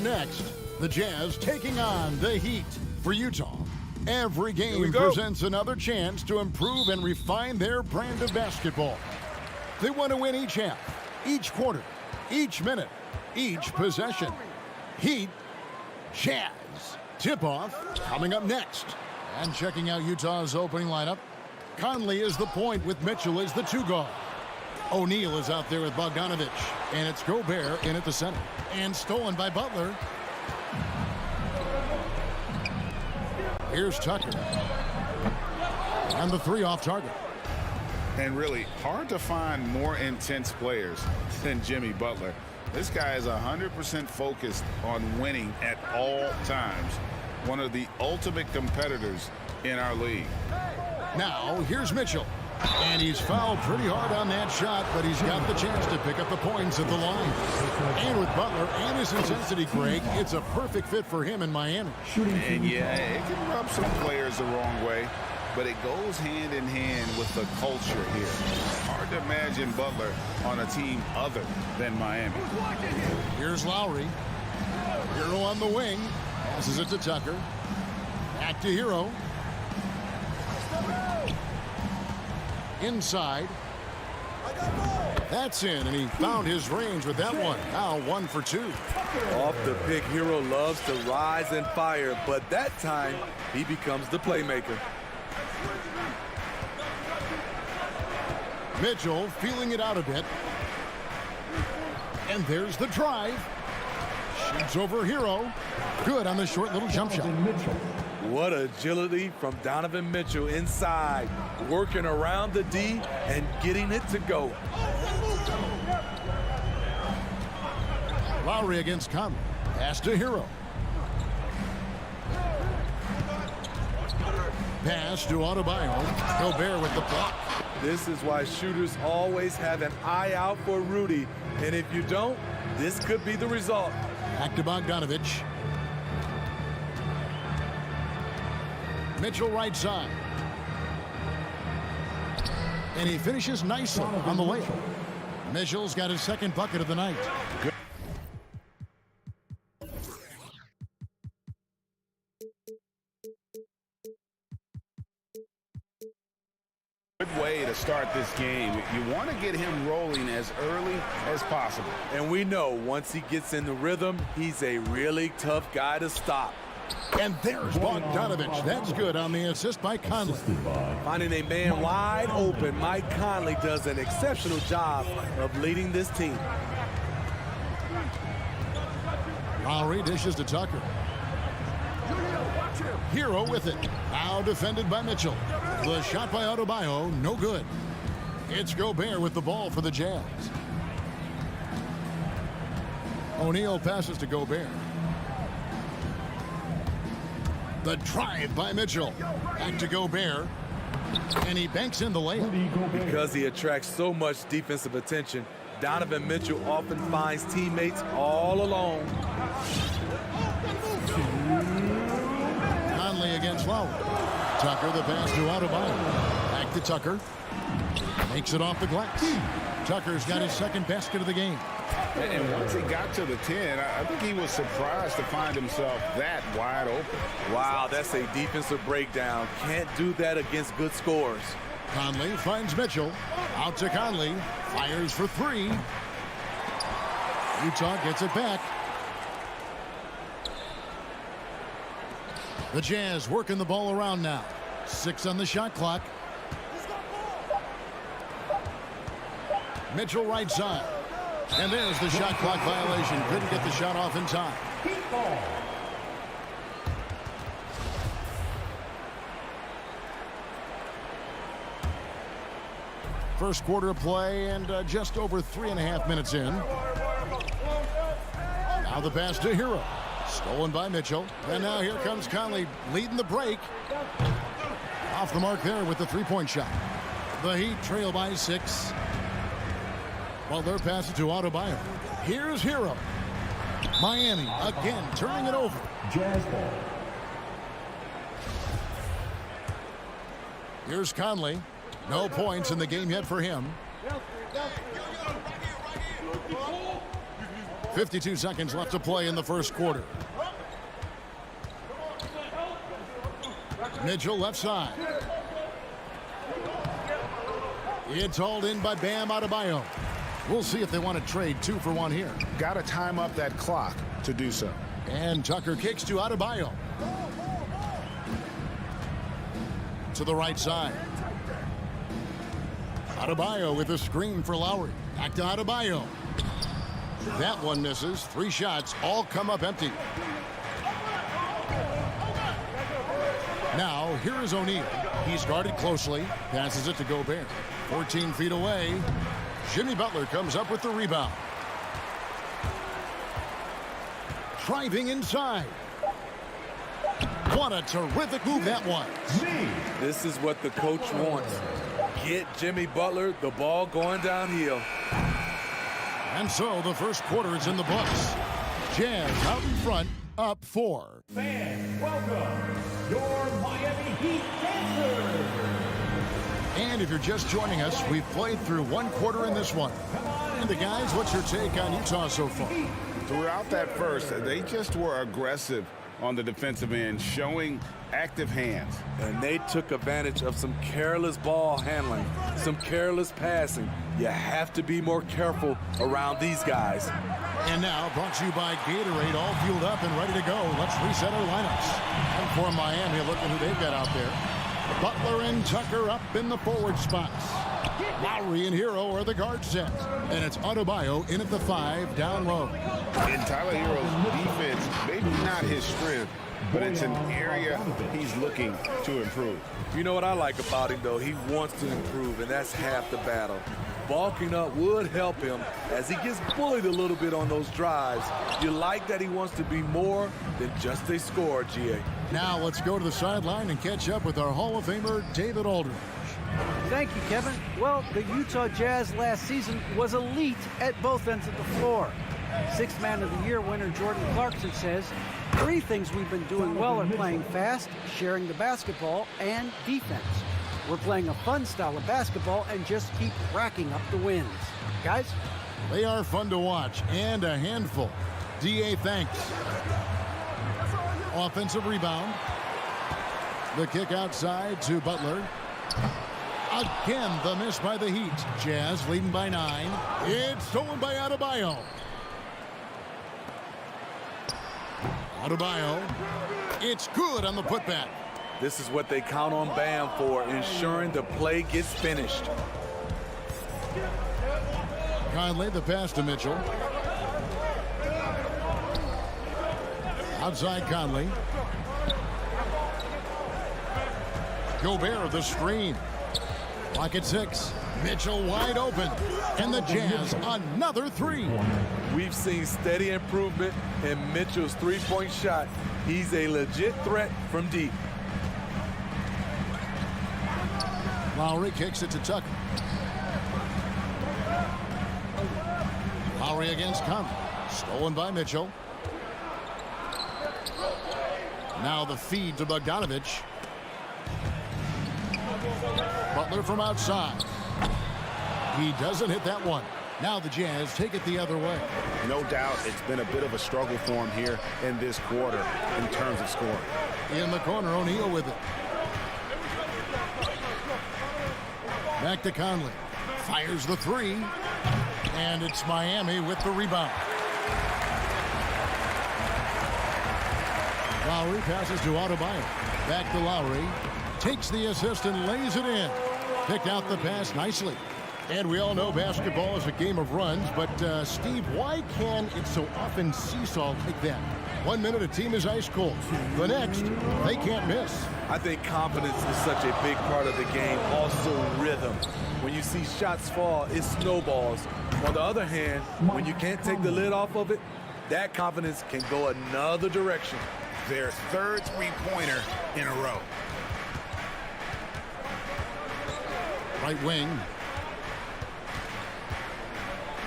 next, the Jazz taking on the Heat. For Utah, every game presents another chance to improve and refine their brand of basketball. They want to win each half, each quarter, each minute, each possession. Heat, Jazz. Tip-off coming up next. And checking out Utah's opening lineup, Conley is the point with Mitchell as the two guard. O'Neal is out there with Bogdanovic, and it's Gobert in at the center. And stolen by Butler. Here's Tucker. And the three off target. And really hard to find more intense players than Jimmy Butler. This guy is 100% focused on winning at all times. One of the ultimate competitors in our league. Now, here's Mitchell. And he's fouled pretty hard on that shot, but he's got the chance to pick up the points at the line. And with Butler and his intensity, Greg, it's a perfect fit for him in Miami. And yeah, it can rub some players the wrong way, but it goes hand in hand with the culture here. Hard to imagine Butler on a team other than Miami. Here's Lowry. Hero on the wing. Passes it to Tucker. Back to Hero. Inside. That's in, and he found his range with that one. Now 1 for 2. Off the pick, Hero loves to rise and fire, but that time he becomes the playmaker. Mitchell feeling it out a bit. And there's the drive. Shoots over Hero. Good on the short little jump shot. What agility from Donovan Mitchell inside, working around the D and getting it to go. Lowry against Conley. Pass to Hero. Pass to Adebayo. Gobert with the block. This is why shooters always have an eye out for Rudy. And if you don't, this could be the result. Back to Bogdanovic. Mitchell right side. And he finishes nicely on the layup. Mitchell's got his second bucket of the night. Good way to start this game. You want to get him rolling as early as possible. And we know once he gets in the rhythm, he's a really tough guy to stop. And there's Bogdanovic. That's good on the assist by Conley. Finding a man wide open, Mike Conley does an exceptional job of leading this team. Lowry dishes to Tucker. Hero with it. Now defended by Mitchell. The shot by Adebayo, no good. It's Gobert with the ball for the Jazz. O'Neal passes to Gobert. The drive by Mitchell. Back to Gobert. And he banks in the layup. Because he attracts so much defensive attention, Donovan Mitchell often finds teammates all alone. Conley against Lowry. Tucker, the pass to Adebayo. Back to Tucker. Makes it off the glass. Tucker's got his second basket of the game. And once he got to the 10, I think he was surprised to find himself that wide open. Wow, that's a defensive breakdown. Can't do that against good scores. Conley finds Mitchell. Out to Conley. Fires for 3. Utah gets it back. The Jazz working the ball around now. 6 on the shot clock. Mitchell right side. And there's the shot clock violation. Couldn't get the shot off in time. First quarter of play and just over 3.5 minutes in. Now the pass to Hero. Stolen by Mitchell. And now here comes Conley leading the break. Off the mark there with the three-point shot. The Heat trail by 6. Butler passes to Adebayo. Here's Hero. Miami again turning it over. Jazz ball. Here's Conley. No points in the game yet for him. 52 seconds left to play in the first quarter. Mitchell left side. It's hauled in by Bam Adebayo. We'll see if they want to trade 2 for 1 here. Got to time up that clock to do so. And Tucker kicks to Adebayo. To the right side. Adebayo with a screen for Lowry. Back to Adebayo. That one misses. 3 shots all come up empty. Now, here is O'Neal. He's guarded closely. Passes it to Gobert. 14 feet away. Jimmy Butler comes up with the rebound. Driving inside. What a terrific move that was. This is what the coach wants. Get Jimmy Butler the ball going downhill. And so the first quarter is in the books. Jazz out in front, up 4. Fans, welcome your Miami Heat dancers. And if you're just joining us, we've played through 1 quarter in this one. And the guys, what's your take on Utah so far? Throughout that first, they just were aggressive on the defensive end, showing active hands. And they took advantage of some careless ball handling, some careless passing. You have to be more careful around these guys. And now, brought to you by Gatorade, all fueled up and ready to go. Let's reset our lineups. And for Miami, look at who they've got out there. Butler and Tucker up in the forward spots. Lowry and Hero are the guard sets. And it's Adebayo in at the 5, down low. In Tyler Hero's defense, maybe not his strength, but it's an area he's looking to improve. You know what I like about him, though? He wants to improve, and that's half the battle. Bulking up would help him as he gets bullied a little bit on those drives. You like that he wants to be more than just a scorer, G.A. Now let's go to the sideline and catch up with our Hall of Famer, David Aldridge. Thank you, Kevin. Well, the Utah Jazz last season was elite at both ends of the floor. Sixth Man of the Year winner Jordan Clarkson says, 3 things we've been doing well are playing fast, sharing the basketball, and defense. We're playing a fun style of basketball and just keep racking up the wins. Guys? They are fun to watch and a handful. D.A. thanks. Offensive rebound. The kick outside to Butler. Again, the miss by the Heat. Jazz leading by 9. It's stolen by Adebayo. Adebayo. It's good on the putback. This is what they count on Bam for, ensuring the play gets finished. Conley, the pass to Mitchell. Outside Conley. Gobert, the screen. Clock at 6. Mitchell wide open. And the Jazz, another 3. We've seen steady improvement in Mitchell's three-point shot. He's a legit threat from deep. Lowry kicks it to Tucker. Lowry against Conley. Stolen by Mitchell. Now the feed to Bogdanovich. Butler from outside. He doesn't hit that one. Now the Jazz take it the other way. No doubt it's been a bit of a struggle for him here in this quarter in terms of scoring. In the corner, O'Neal with it. Back to Conley. Fires the 3. And it's Miami with the rebound. Lowry passes to Adebayo. Back to Lowry. Takes the assist and lays it in. Picked out the pass nicely. And we all know basketball is a game of runs, but Steve, why can it so often seesaw like that? 1 minute a team is ice cold. The next, they can't miss. I think confidence is such a big part of the game. Also rhythm. When you see shots fall, it snowballs. On the other hand, when you can't take the lid off of it, that confidence can go another direction. Their 3rd three-pointer in a row. Right wing.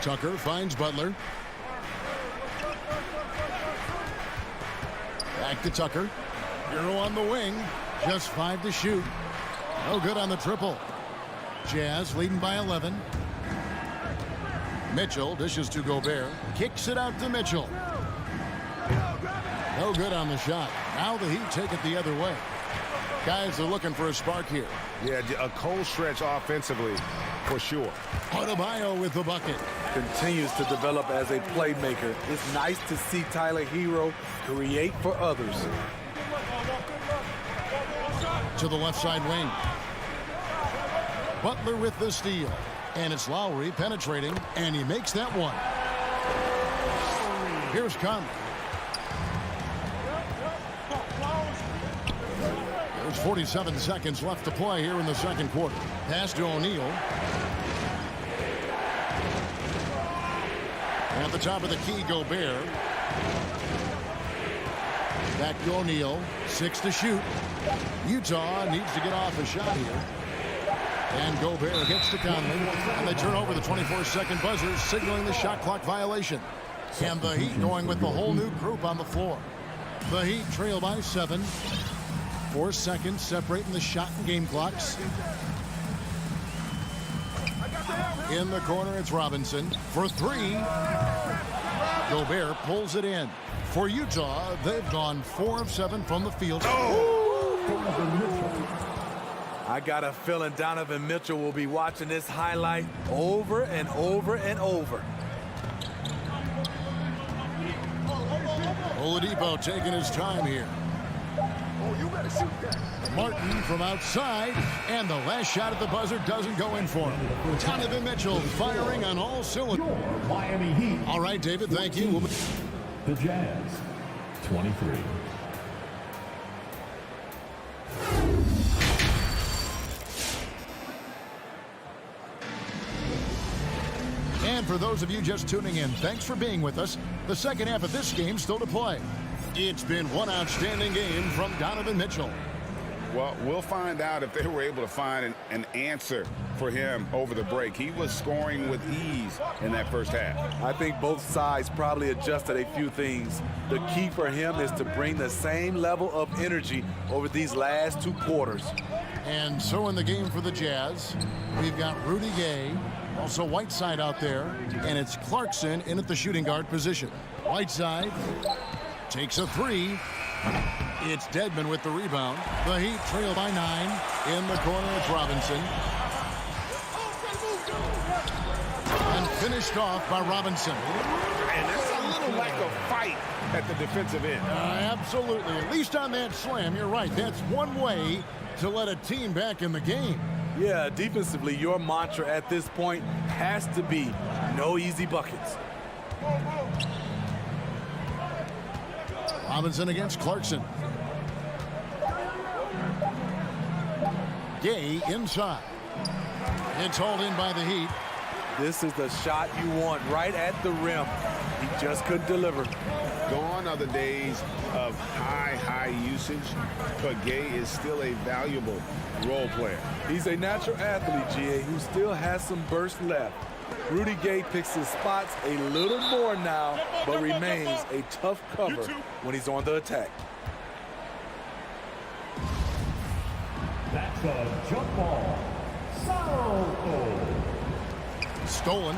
Tucker finds Butler. Back to Tucker. Hero on the wing. Just 5 to shoot. No good on the triple. Jazz leading by 11. Mitchell dishes to Gobert. Kicks it out to Mitchell. No good on the shot. Now the Heat take it the other way. Guys are looking for a spark here. Yeah, a cold stretch offensively for sure. Adebayo with the bucket. Continues to develop as a playmaker. It's nice to see Tyler Hero create for others. To the left side wing. Butler with the steal. And it's Lowry penetrating, and he makes that one. Here's Conley. There's 47 seconds left to play here in the second quarter. Pass to O'Neal. At the top of the key, Gobert. Back to O'Neal. 6 to shoot. Utah needs to get off a shot here. And Gobert gets to Conley. And they turn over the 24-second buzzer, signaling the shot clock violation. And the Heat going with the whole new group on the floor. The Heat trail by 7. 4 seconds separating the shot and game clocks. In the corner, it's Robinson for 3. Gobert pulls it in. For Utah, they've gone 4 of 7 from the field. I got a feeling Donovan Mitchell will be watching this highlight over and over and over. Oladipo taking his time here. Martin from outside, and the last shot at the buzzer doesn't go in for him. Donovan Mitchell firing on all cylinders. Your Miami Heat. All right, David, thank you. The Jazz, 23. And for those of you just tuning in, thanks for being with us. The second half of this game still to play. It's been one outstanding game from Donovan Mitchell. Well, we'll find out if they were able to find an answer for him over the break. He was scoring with ease in that first half. I think both sides probably adjusted a few things. The key for him is to bring the same level of energy over these last 2 quarters. And so in the game for the Jazz, we've got Rudy Gay, also Whiteside out there, and it's Clarkson in at the shooting guard position. Whiteside takes a 3. It's Dedmon with the rebound. The Heat trail by 9. In the corner, it's Robinson. And finished off by Robinson. And there's a little lack of fight at the defensive end. Absolutely. At least on that slam, you're right. That's one way to let a team back in the game. Yeah, defensively, your mantra at this point has to be no easy buckets. Robinson against Clarkson. Gay inside. It's hauled in by the Heat. This is the shot you want right at the rim. He just couldn't deliver. Gone are the days of high usage, but Gay is still a valuable role player. He's a natural athlete, GA, who still has some burst left. Rudy Gay picks his spots a little more now, but remains a tough cover when he's on the attack. That's a jump ball. Foul. Stolen.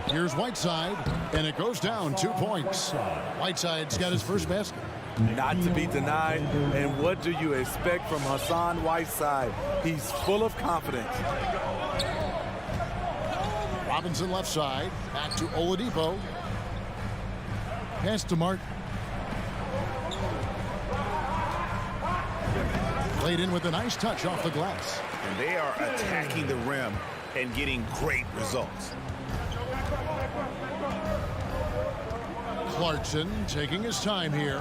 Here's Whiteside, and it goes down 2 points. Whiteside's got his first basket. Not to be denied, and what do you expect from Hassan Whiteside? He's full of confidence. Robinson left side, back to Oladipo. Pass to Martin. Played in with a nice touch off the glass. And they are attacking the rim and getting great results. Clarkson taking his time here.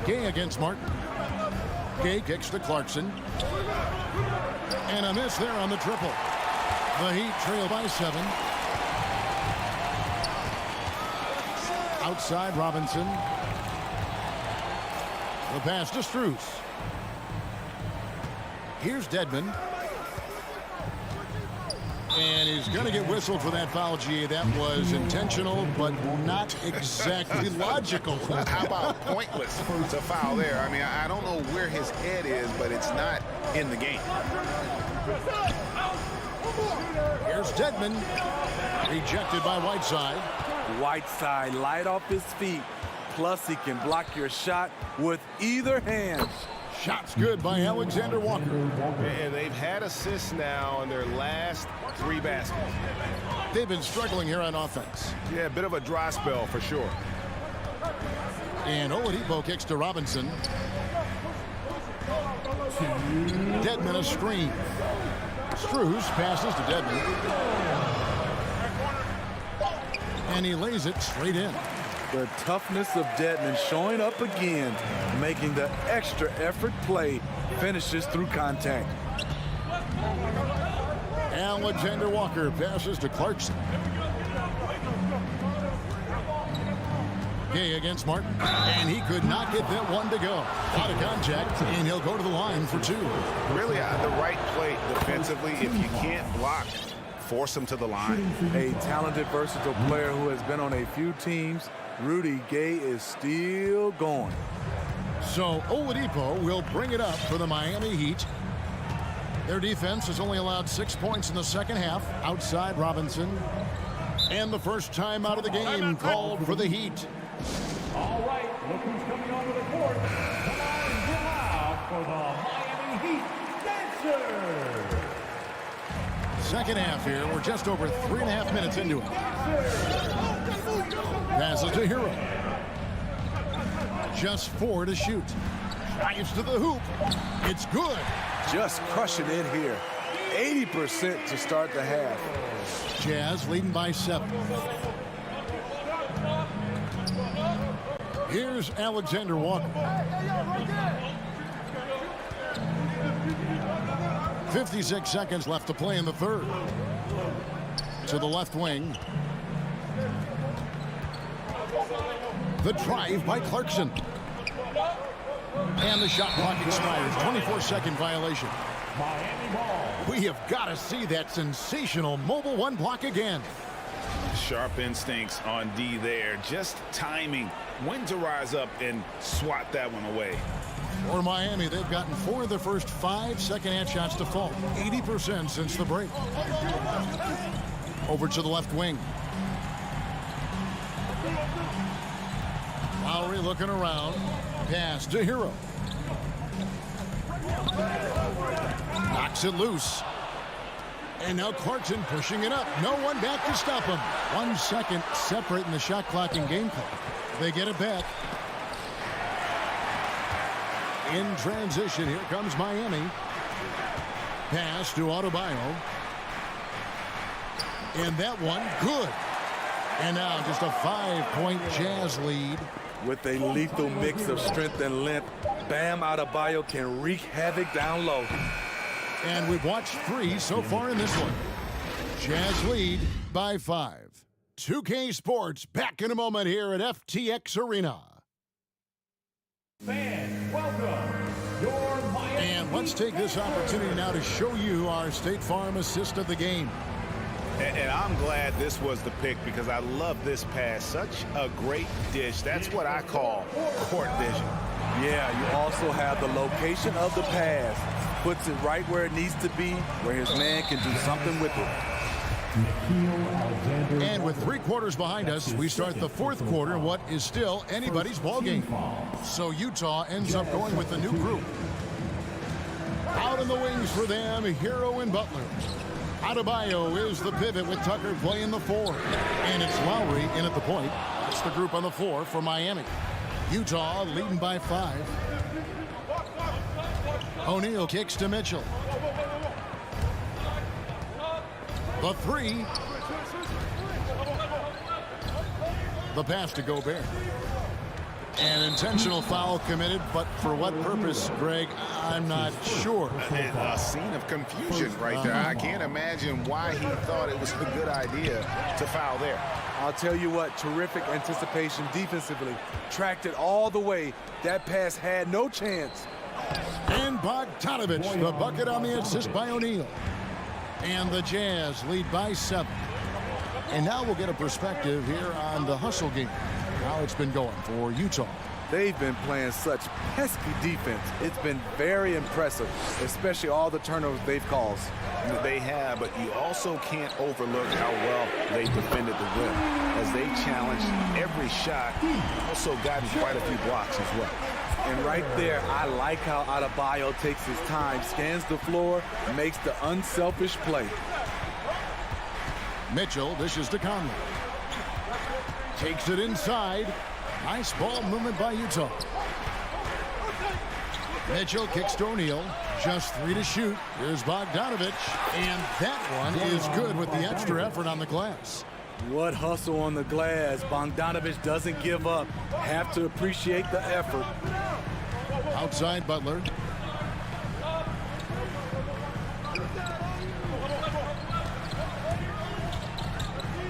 Gay against Martin. Gay kicks to Clarkson. And a miss there on the triple. The Heat trail by 7. Outside Robinson. The pass to Strus. Here's Dedmon. And he's going to get whistled for that foul, G. That was intentional, but not exactly logical. How about pointless to foul there? I mean, I don't know where his head is, but it's not in the game. Here's Dedmon. Rejected by Whiteside. Whiteside light off his feet. Plus, he can block your shot with either hand. Shots good by Alexander Walker. And they've had assists now in their last 3 baskets. They've been struggling here on offense. Yeah, a bit of a dry spell for sure. And Oladipo kicks to Robinson. Dedmon a screen. Strus passes to Dedmon. And he lays it straight in. The toughness of Dedmon showing up again, making the extra effort play, finishes through contact. Alexander Walker passes to Clarkson. Gay against Martin. And he could not get that one to go. Out of contact, and he'll go to the line for 2. Really the right play defensively. If you can't block, force him to the line. A talented, versatile player who has been on a few teams. Rudy Gay is still going. So Oladipo will bring it up for the Miami Heat. Their defense has only allowed 6 points in the second half. Outside Robinson. And the first time out of the game called for the Heat. All right, look who's coming onto the court. Time now for the Miami Heat Dancers. Second half here. We're just over 3.5 minutes into it. Passes to Hero. Just 4 to shoot. Drives to the hoop. It's good. Just crushing it here. 80% to start the half. Jazz leading by 7. Here's Alexander Walker. 56 seconds left to play in the third. To the left wing. The drive by Clarkson. And the shot clock expires. 24-second violation. Miami ball. We have got to see that sensational mobile 1 block again. Sharp instincts on D there. Just timing when to rise up and swat that one away. For Miami, they've gotten 4 of the first 5 second-hand shots to fall. 80% since the break. Over to the left wing. Lowry looking around. Pass to Hero. Knocks it loose. And now Clarkson pushing it up. No one back to stop him. 1 second separating the shot clock and game clock. They get it back. In transition, here comes Miami. Pass to Adebayo. And that one, good. And now just a 5-point Jazz lead. With a lethal mix of strength and length, Bam Adebayo can wreak havoc down low. And we've watched 3 so far in this one. Jazz lead by 5. 2K Sports back in a moment here at FTX Arena. Fans, welcome. Your Miami And let's take this opportunity now to show you our State Farm assist of the game. And I'm glad this was the pick because I love this pass. Such a great dish. That's what I call court vision. Yeah, you also have the location of the pass. Puts it right where it needs to be, where his man can do something with it. And with 3 quarters behind us, we start the 4th quarter in what is still anybody's ball game. So Utah ends up going with the new group. Out in the wings for them, Hero and Butler. Adebayo is the pivot with Tucker playing the 4. And it's Lowry in at the point. That's the group on the floor for Miami. Utah leading by 5. O'Neal kicks to Mitchell. The 3. The pass to Gobert. An intentional foul committed, but for what purpose, Greg, I'm not sure. A scene of confusion right there. I can't imagine why he thought it was a good idea to foul there. I'll tell you what, terrific anticipation defensively. Tracked it all the way. That pass had no chance. And Bogdanovich, the bucket on the assist by O'Neal. And the Jazz lead by 7. And now we'll get a perspective here on the hustle game, how it's been going for Utah. They've been playing such pesky defense. It's been very impressive, especially all the turnovers they've caused. They have, but you also can't overlook how well they defended the rim as they challenged every shot, also gotten quite a few blocks as well. And right there, I like how Adebayo takes his time, scans the floor, makes the unselfish play. Mitchell dishes to Conley. Takes it inside. Nice ball movement by Utah. Mitchell kicks to O'Neal. Just 3 to shoot. Here's Bogdanovich. And that one is good with the extra effort on the glass. What hustle on the glass. Bogdanovich doesn't give up. Have to appreciate the effort. Outside Butler.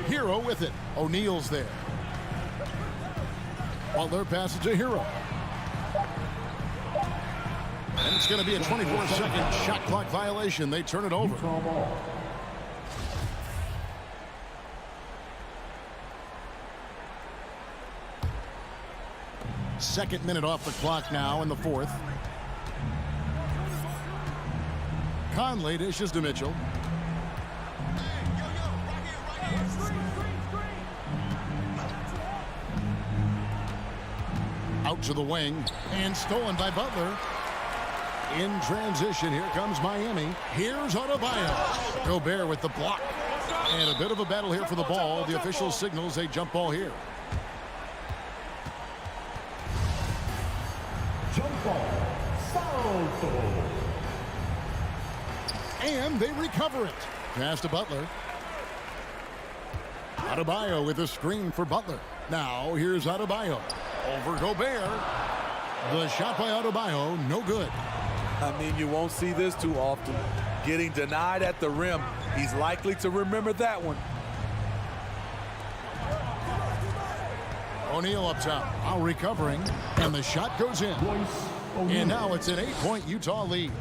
Hero with it. O'Neal's there. Butler passes to Hero. And it's going to be a 24-second shot clock violation. They turn it over. Second minute off the clock now in the 4th. Conley dishes to Mitchell. Out to the wing and stolen by Butler. In transition, here comes Miami. Here's Adebayo. Gobert with the block. And a bit of a battle here for the ball. The official signals a jump ball here. Jump ball. Foul ball. And they recover it. Pass to Butler. Adebayo with a screen for Butler. Now here's Adebayo. Over Gobert. The shot by Adebayo, no good. I mean, you won't see this too often. Getting denied at the rim. He's likely to remember that one. O'Neal up top. Now recovering. And the shot goes in. And now it's an 8-point Utah lead.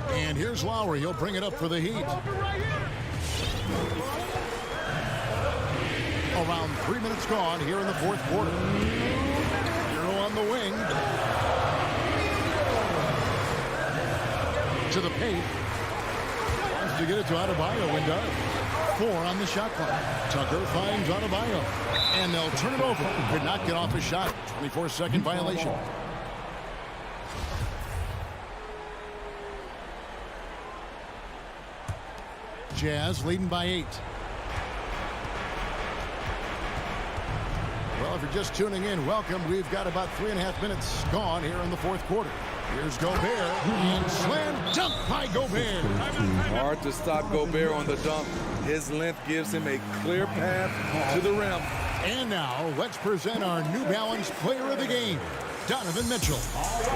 And here's Lowry. He'll bring it up for the Heat. Around 3 minutes gone here in the 4th quarter. Hero on the wing. To the paint. Wants to get it to Adebayo and does. 4 on the shot clock. Tucker finds Adebayo. And they'll turn it over. Could not get off a shot. 24-second violation. Jazz leading by 8. Well, if you're just tuning in, welcome. We've got about 3.5 minutes gone here in the 4th quarter. Here's Gobert, and slam dunk by Gobert. Hard to stop Gobert on the dunk. His length gives him a clear path to the rim. And now, let's present our New Balance Player of the Game, Donovan Mitchell.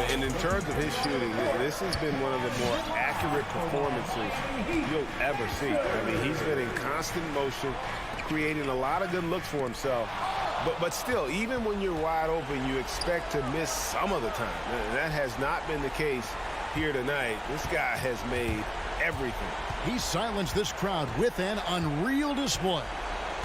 And in terms of his shooting, this has been one of the more accurate performances you'll ever see. I mean, he's been in constant motion, creating a lot of good looks for himself. But still, even when you're wide open, you expect to miss some of the time. And that has not been the case here tonight. This guy has made everything. He silenced this crowd with an unreal display.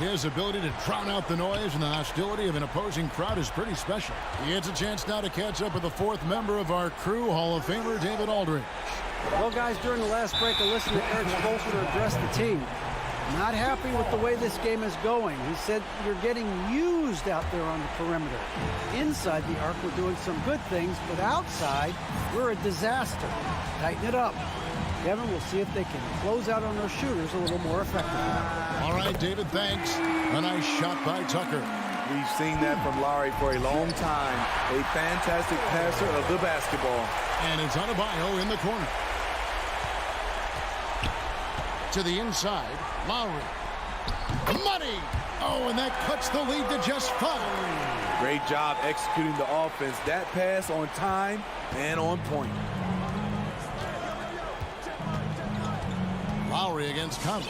His ability to drown out the noise and the hostility of an opposing crowd is pretty special. He gets a chance now to catch up with the 4th member of our crew, Hall of Famer David Aldridge. Well, guys, during the last break, I listened to Eric Spoelstra address the team. Not happy with the way this game is going. He said you're getting used out there on the perimeter. Inside the arc, we're doing some good things, but outside, we're a disaster. Tighten it up. Kevin, we'll see if they can close out on those shooters a little more effectively. All right, David, thanks. A nice shot by Tucker. We've seen that from Lowry for a long time. A fantastic passer of the basketball. And it's Adebayo in the corner. To the inside, Lowry. Money! Oh, and that cuts the lead to just 5. Great job executing the offense. That pass on time and on point. Lowry against Conley.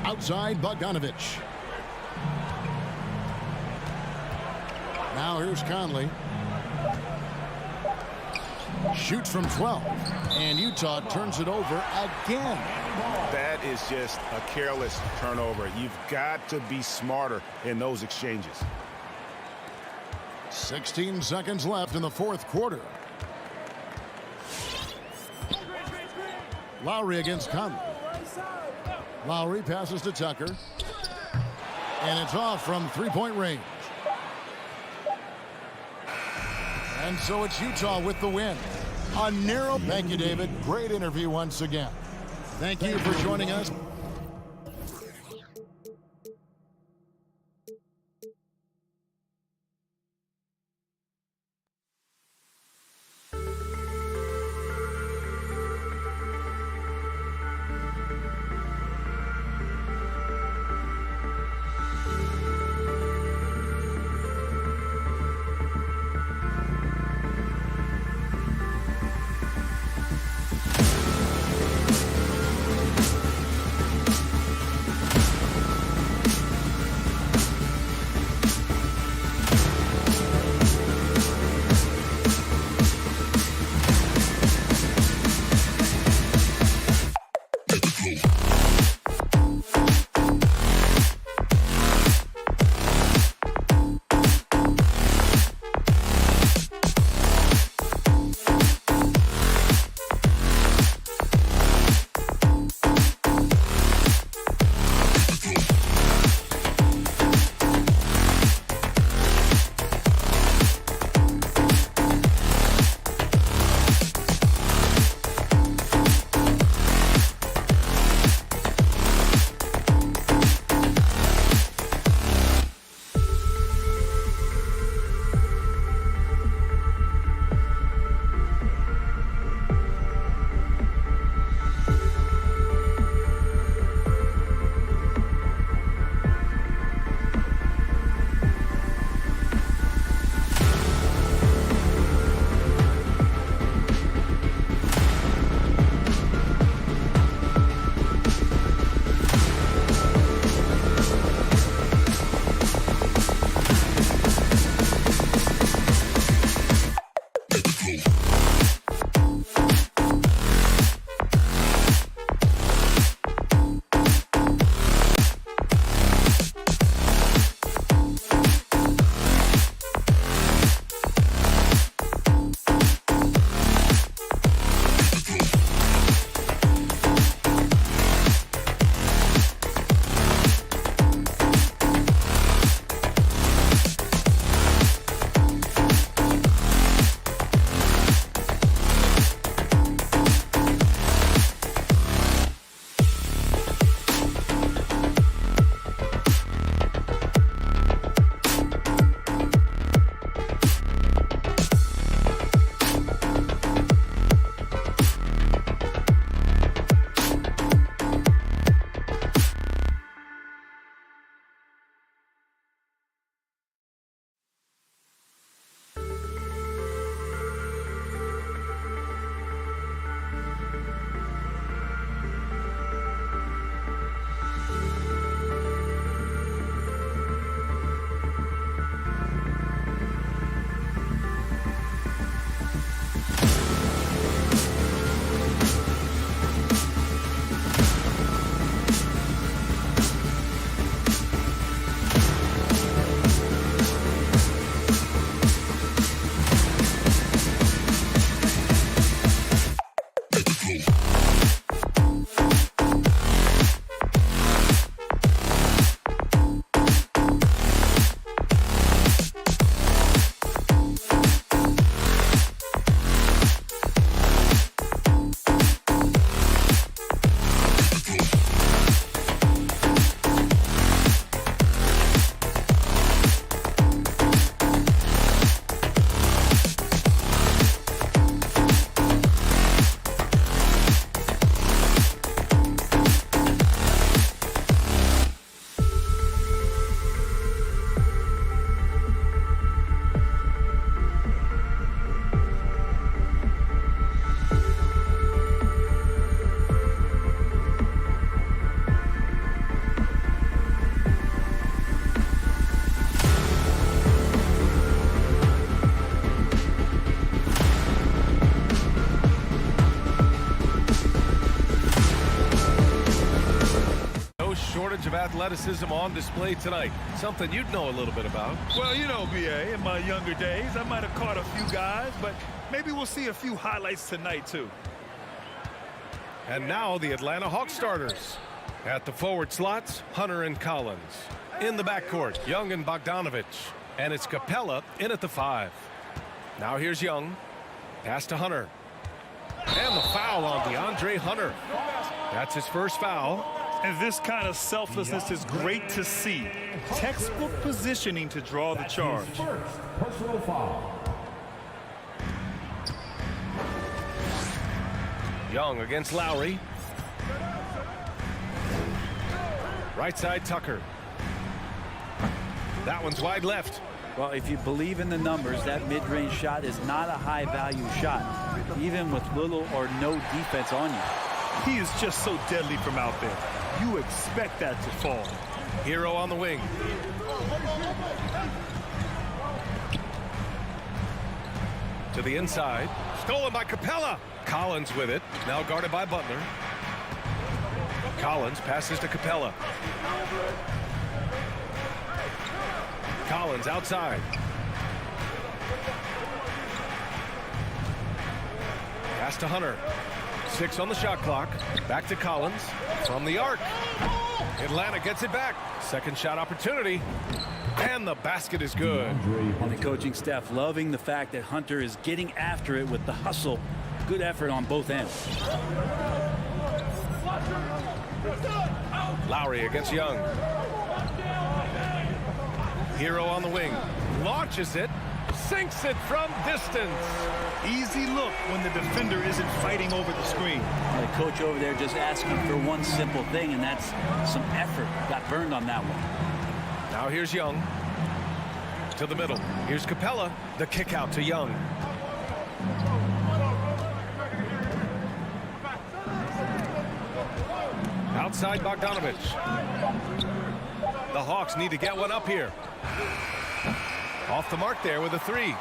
Outside, Bogdanovich. Now here's Conley. Shoots from 12. And Utah turns it over again. That is just a careless turnover. You've got to be smarter in those exchanges. 16 seconds left in the fourth quarter. Lowry against Conley. Lowry passes to Tucker. And it's off from three-point range. And so it's Utah with the win. A narrow. Thank you, David. Great interview once again. Thank you for joining us. athleticism on display tonight. Something you'd know a little bit about. Well, you know, B.A., in my younger days, I might have caught a few guys, but maybe we'll see a few highlights tonight, too. And now the Atlanta Hawks starters. At the forward slots, Hunter and Collins. In the backcourt, Young and Bogdanovich. And it's Capella in at the 5. Now here's Young. Pass to Hunter. And the foul on DeAndre Hunter. That's his first foul. And this kind of selflessness is great to see. Textbook positioning to draw the charge. Personal foul. Young against Lowry. Right side, Tucker. That one's wide left. Well, if you believe in the numbers, that mid-range shot is not a high-value shot, even with little or no defense on you. He is just so deadly from out there. You expect that to fall. Hero on the wing. To the inside. Stolen by Capella. Collins with it. Now guarded by Butler. Collins passes to Capella. Collins outside. Pass to Hunter. 6 on the shot clock. Back to Collins. From the arc. Atlanta gets it back. Second shot opportunity. And the basket is good. And the coaching staff loving the fact that Hunter is getting after it with the hustle. Good effort on both ends. Lowry against Young. Hero on the wing. Launches it. Sinks it from distance. Easy look when the defender isn't fighting over the screen. The coach over there just asking for one simple thing, and that's some effort. Got burned on that one. Now here's Young. To the middle. Here's Capella. The kick out to Young. Outside Bogdanovich. The Hawks need to get one up here. Off the mark there with a 3.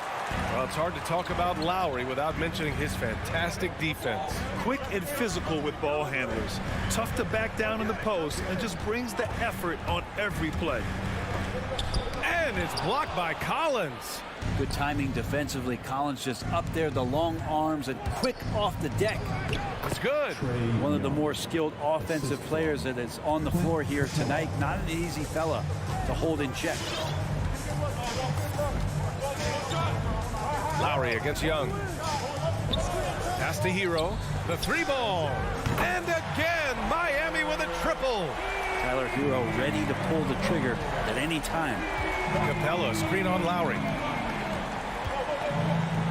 Well, it's hard to talk about Lowry without mentioning his fantastic defense. Quick and physical with ball handlers. Tough to back down in the post and just brings the effort on every play. And it's blocked by Collins. Good timing defensively. Collins just up there, the long arms, and quick off the deck. It's good. One of the more skilled offensive players that is on the floor here tonight. Not an easy fella to hold in check. Lowry against Young. Pass to Hero. The 3-ball. And again, Miami with a triple. Tyler Hero ready to pull the trigger at any time. Capella screen on Lowry.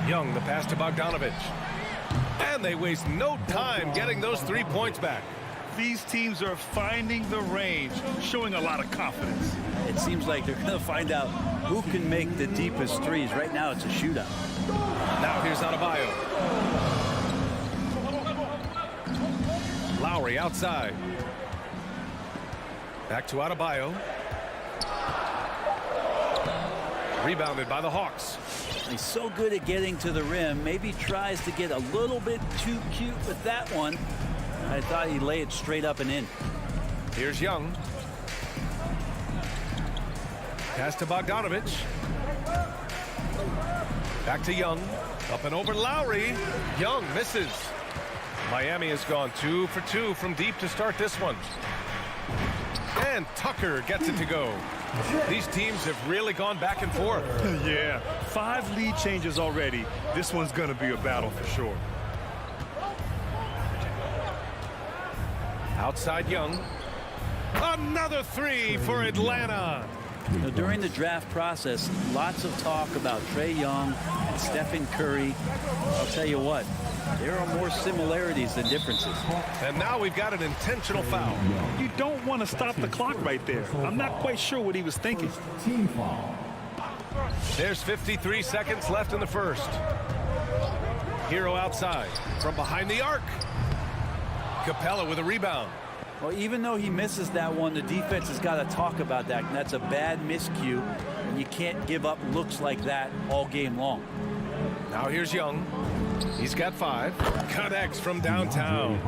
Young, the pass to Bogdanovich. And they waste no time getting those 3 points back. These teams are finding the range, showing a lot of confidence. It seems like they're going to find out who can make the deepest threes. Right now, it's a shootout. Now here's Adebayo. Lowry outside. Back to Adebayo. Rebounded by the Hawks. He's so good at getting to the rim. Maybe tries to get a little bit too cute with that one. I thought he'd lay it straight up and in. Here's Young. Pass to Bogdanovich. Back to Young. Up and over Lowry. Young misses. Miami has gone 2 for 2 from deep to start this one. And Tucker gets it to go. These teams have really gone back and forth. Yeah, 5 lead changes already. This one's going to be a battle for sure. Outside Young. Another 3 for Atlanta. Now, during the draft process, lots of talk about Trae Young and Stephen Curry. I'll tell you what, there are more similarities than differences. And now we've got an intentional foul. You don't want to stop the clock right there. I'm not quite sure what he was thinking. Team foul. There's 53 seconds left in the first. Hero outside from behind the arc. Capella with a rebound. Well, even though he misses that one, the defense has got to talk about that. And that's a bad miscue. And you can't give up looks like that all game long. Now here's Young. He's got 5. Connects from downtown.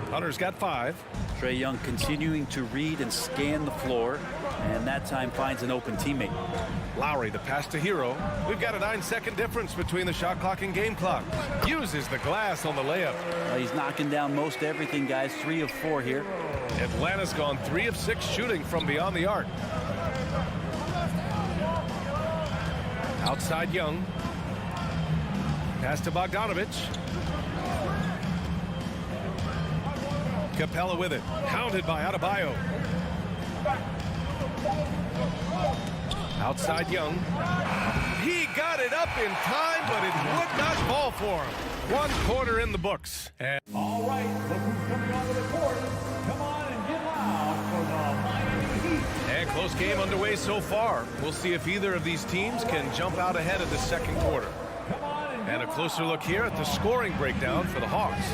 Hunter's got 5. Trae Young continuing to read and scan the floor, and that time finds an open teammate. Lowry, the pass to Hero. We've got a 9-second difference between the shot clock and game clock. Uses the glass on the layup. He's knocking down most everything, guys. 3 of 4 here. Atlanta's gone 3 of 6 shooting from beyond the arc. Outside Young. Pass to Bogdanovich. Capella with it. Hounded by Adebayo. Outside Young. He got it up in time, but it would not fall for him. 1 quarter in the books. And All right, look who's coming onto the court. Come on and get loud for the Miami Heat. And close game underway so far. We'll see if either of these teams can jump out ahead of the second quarter. And a closer look here at the scoring breakdown for the Hawks.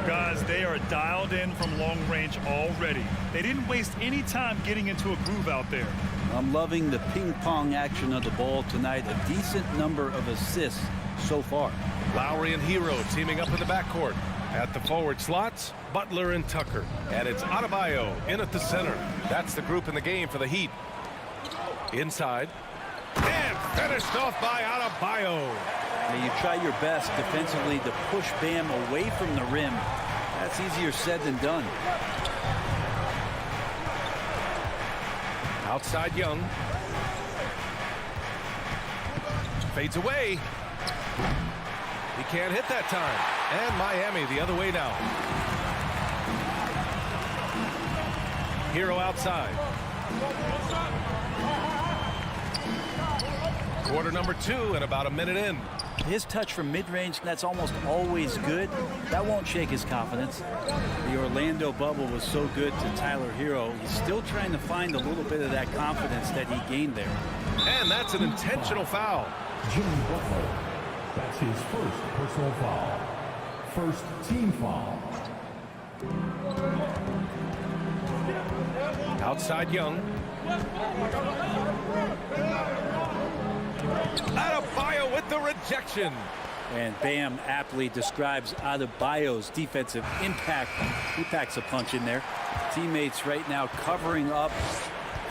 Guys, they are dialed in from long range already. They didn't waste any time getting into a groove out there. I'm loving the ping-pong action of the ball tonight. A decent number of assists so far. Lowry and Hero teaming up in the backcourt. At the forward slots, Butler and Tucker. And it's Adebayo in at the center. That's the group in the game for the Heat. Inside. And finished off by Adebayo. Now you try your best defensively to push Bam away from the rim. That's easier said than done. Outside Young. Fades away. He can't hit that time. And Miami the other way now. Hero outside. Quarter number 2 and about a minute in. His touch from mid-range, that's almost always good. That won't shake his confidence. The Orlando bubble was so good to Tyler Hero. He's still trying to find a little bit of that confidence that he gained there. And that's an intentional foul. Jimmy Butler. That's his first personal foul. First team foul. Outside Young. Adebayo with the rejection. And Bam aptly describes Adebayo's defensive impact. He packs a punch in there. Teammates right now covering up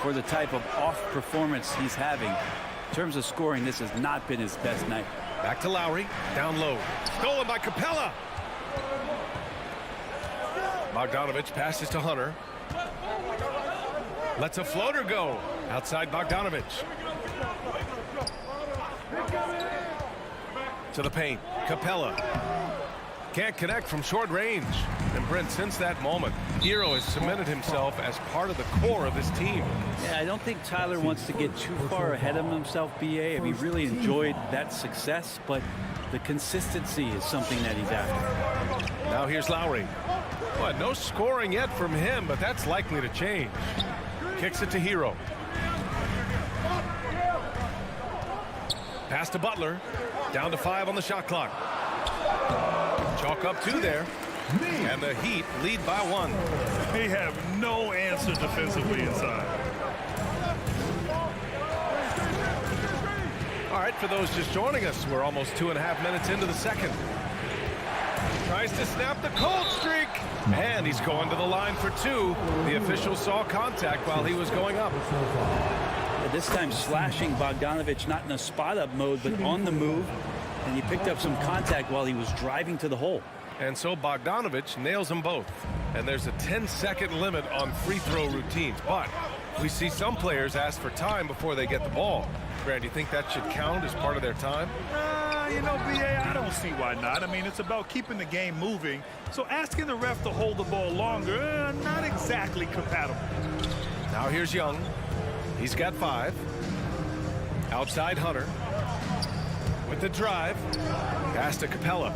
for the type of off performance he's having. In terms of scoring, this has not been his best night. Back to Lowry. Down low. Stolen by Capella. Bogdanovich passes to Hunter. Lets a floater go. Outside Bogdanovich. To the paint. Capella. Can't connect from short range. And Brent, since that moment, Hero has cemented himself as part of the core of this team. Yeah, I don't think Tyler wants to get too far ahead of himself, BA. I mean, he really enjoyed that success, but the consistency is something that he's after. Now here's Lowry. Well, no scoring yet from him, but that's likely to change. Kicks it to Hero. Pass to Butler. Down to 5 on the shot clock. Chalk up 2 there. And the Heat lead by 1. They have no answer defensively inside. All right, for those just joining us, we're almost 2.5 minutes into the second. Tries to snap the cold streak. And he's going to the line for 2. The official saw contact while he was going up. This time slashing Bogdanovich, not in a spot-up mode, but on the move. And he picked up some contact while he was driving to the hole. And so Bogdanovich nails them both. And there's a 10-second limit on free throw routines. But we see some players ask for time before they get the ball. Brad, do you think that should count as part of their time? You know, BA, I don't see why not. I mean, it's about keeping the game moving. So asking the ref to hold the ball longer, not exactly compatible. Now here's Young. He's got 5. Outside Hunter. With the drive. Pass to Capella.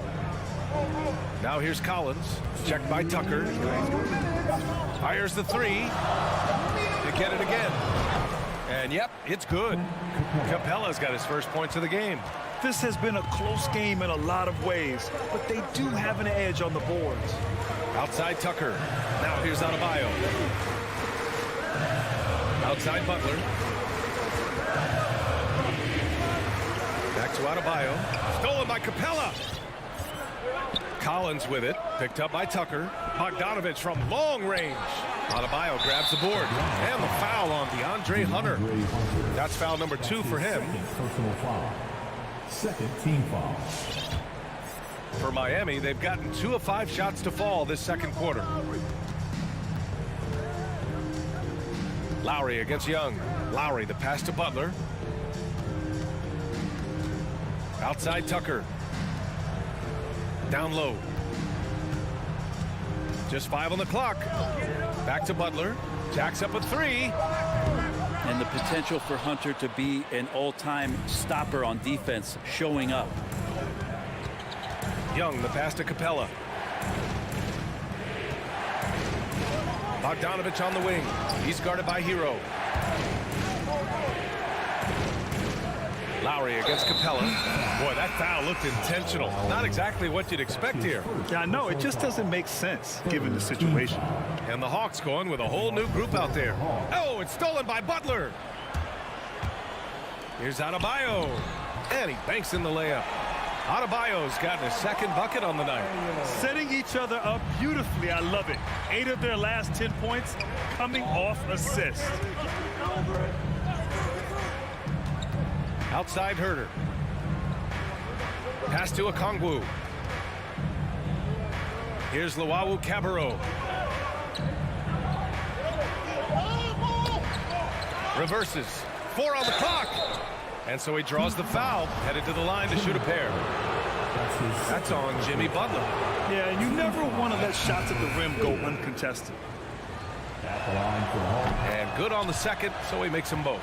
Now here's Collins. Checked by Tucker. Fires the 3. To get it again. And yep, it's good. Capella's got his first points of the game. This has been a close game in a lot of ways, but they do have an edge on the boards. Outside Tucker. Now here's Adebayo. Outside Butler. Back to Adebayo. Stolen by Capella. Collins with it, picked up by Tucker. Bogdanovich from long range. Adebayo grabs the board. And the foul on DeAndre Hunter. That's foul number 2 for him. Personal foul. Second team foul. For Miami, they've gotten 2 of 5 shots to fall this second quarter. Lowry against Young. Lowry, the pass to Butler. Outside Tucker. Down low. Just 5 on the clock. Back to Butler. Jacks up a 3. And the potential for Hunter to be an all-time stopper on defense showing up. Young, the pass to Capella. Bogdanovich on the wing. He's guarded by Hero. Lowry against Capella. Boy, that foul looked intentional. Not exactly what you'd expect here. Yeah, I know. It just doesn't make sense given the situation. And the Hawks going with a whole new group out there. Oh, it's stolen by Butler. Here's Adebayo. And he banks in the layup. Adebayo's gotten his second bucket on the night. Setting each other up beautifully. I love it. 8 of their last 10 points coming off assists. Outside Herter. Pass to Okongwu. Here's Luwawu Cabarrot. Reverses. 4 on the clock. And so he draws the foul, headed to the line to shoot a pair. That's on Jimmy Butler. Yeah, you never want to let shots at the rim go uncontested. And good on the second, so he makes them both.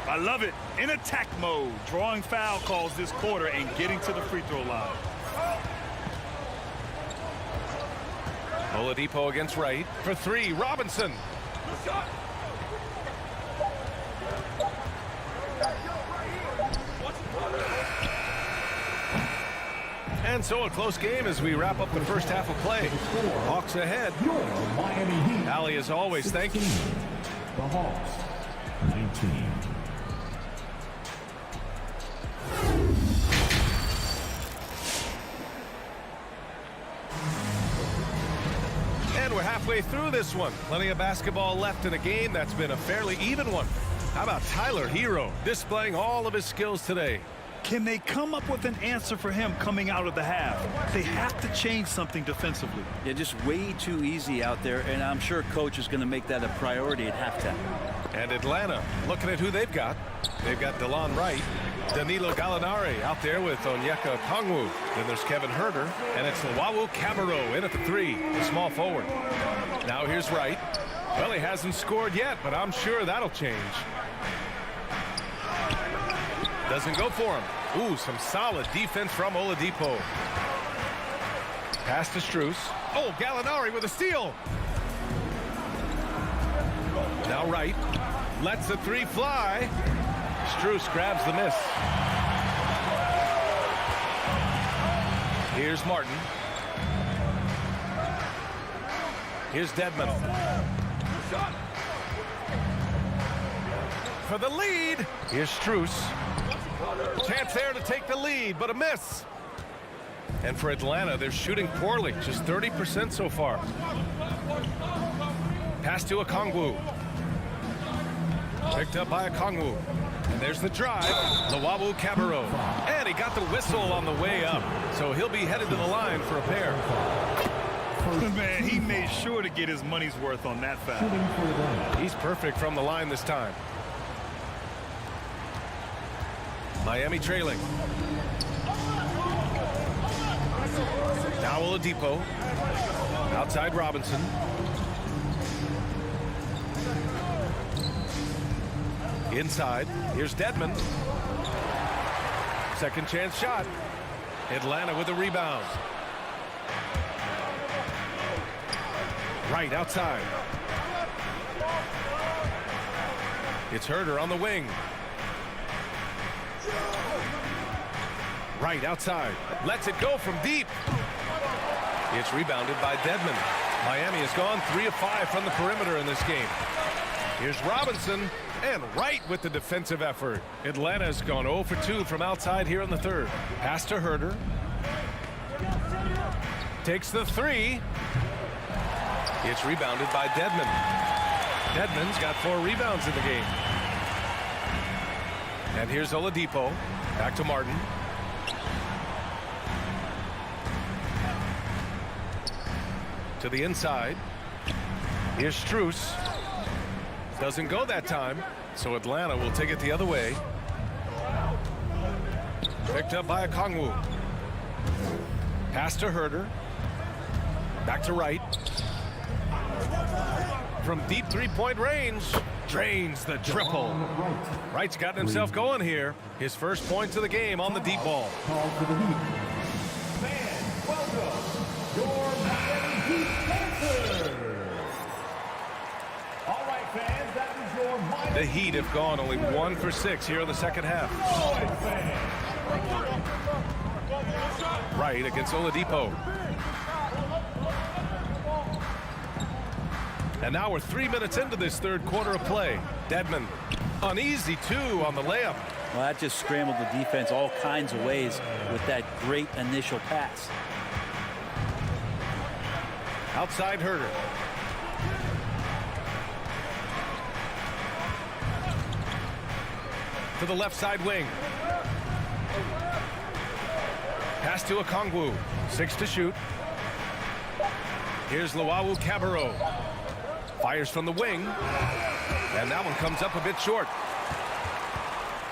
I love it. In attack mode, drawing foul calls this quarter and getting to the free throw line. Oladipo against Wright for 3. Robinson. And so a close game as we wrap up the first half of play. Hawks ahead. Allie, as always, thank you. The Hawks, 19. And we're halfway through this one. Plenty of basketball left in a game that's been a fairly even one. How about Tyler Hero displaying all of his skills today? Can they come up with an answer for him coming out of the half? They have to change something defensively. Yeah, just way too easy out there, and I'm sure coach is going to make that a priority at halftime. And Atlanta, looking at who they've got. They've got DeLon Wright, Danilo Gallinari out there with Onyeka Okongwu. Then there's Kevin Herter, and it's Luwawu Cabarrot in at the 3, the small forward. Now here's Wright. Well, he hasn't scored yet, but I'm sure that'll change. Doesn't go for him. Ooh, some solid defense from Oladipo. Pass to Strus. Oh, Gallinari with a steal. Now Wright lets the 3 fly. Strus grabs the miss. Here's Martin. Here's Dedmon. For the lead. Here's Strus. Chance there to take the lead, but a miss. And for Atlanta, they're shooting poorly, just 30% so far. Pass to Okongwu. Picked up by Okongwu. And there's the drive. Luwawu Cabarrot. And he got the whistle on the way up. So he'll be headed to the line for a pair. Man, he made sure to get his money's worth on that foul. He's perfect from the line this time. Miami trailing. Now Oladipo. Outside Robinson. Inside. Here's Dedmon. Second chance shot. Atlanta with a rebound. Right outside. It's Herter on the wing. Right outside. Lets it go from deep. It's rebounded by Dedmon. Miami has gone 3 of 5 from the perimeter in this game. Here's Robinson and Wright with the defensive effort. Atlanta has gone 0 for 2 from outside here in the third. Pass to Herter. Takes the three. It's rebounded by Dedmon. Dedmon's got 4 rebounds in the game. And here's Oladipo. Back to Martin. To the inside. Here's Strus. Doesn't go that time, so Atlanta will take it the other way. Picked up by Okongwu. Pass to Herter. Back to Wright. From deep three-point range. Drains the triple. Wright's gotten himself going here. His first points of the game on the deep ball. Call for the Heat. Fans, welcome your Miami Heat dancers. All right, fans, that is your Miami. The Heat have gone only 1 for 6 here in the second half. Wright against Oladipo. And now we're 3 minutes into this third quarter of play. Dedmon, an easy 2 on the layup. Well, that just scrambled the defense all kinds of ways with that great initial pass. Outside Herter. To the left side wing. Pass to Okongwu. 6 to shoot. Here's Luau Cabarro. Fires from the wing. And that one comes up a bit short.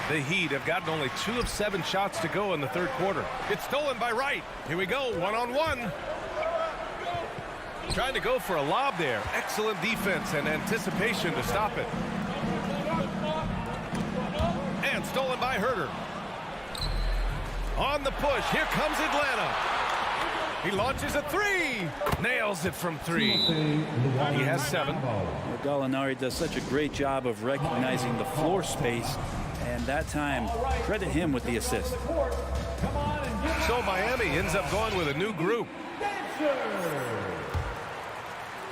The Heat have gotten only 2 of 7 shots to go in the third quarter. It's stolen by Wright. Here we go, one-on-one. Trying to go for a lob there. Excellent defense and anticipation to stop it. And stolen by Herter. On the push, here comes Atlanta. He launches a 3. Nails it from 3. He has 7. Gallinari does such a great job of recognizing the floor space, and that time, credit him with the assist. So Miami ends up going with a new group.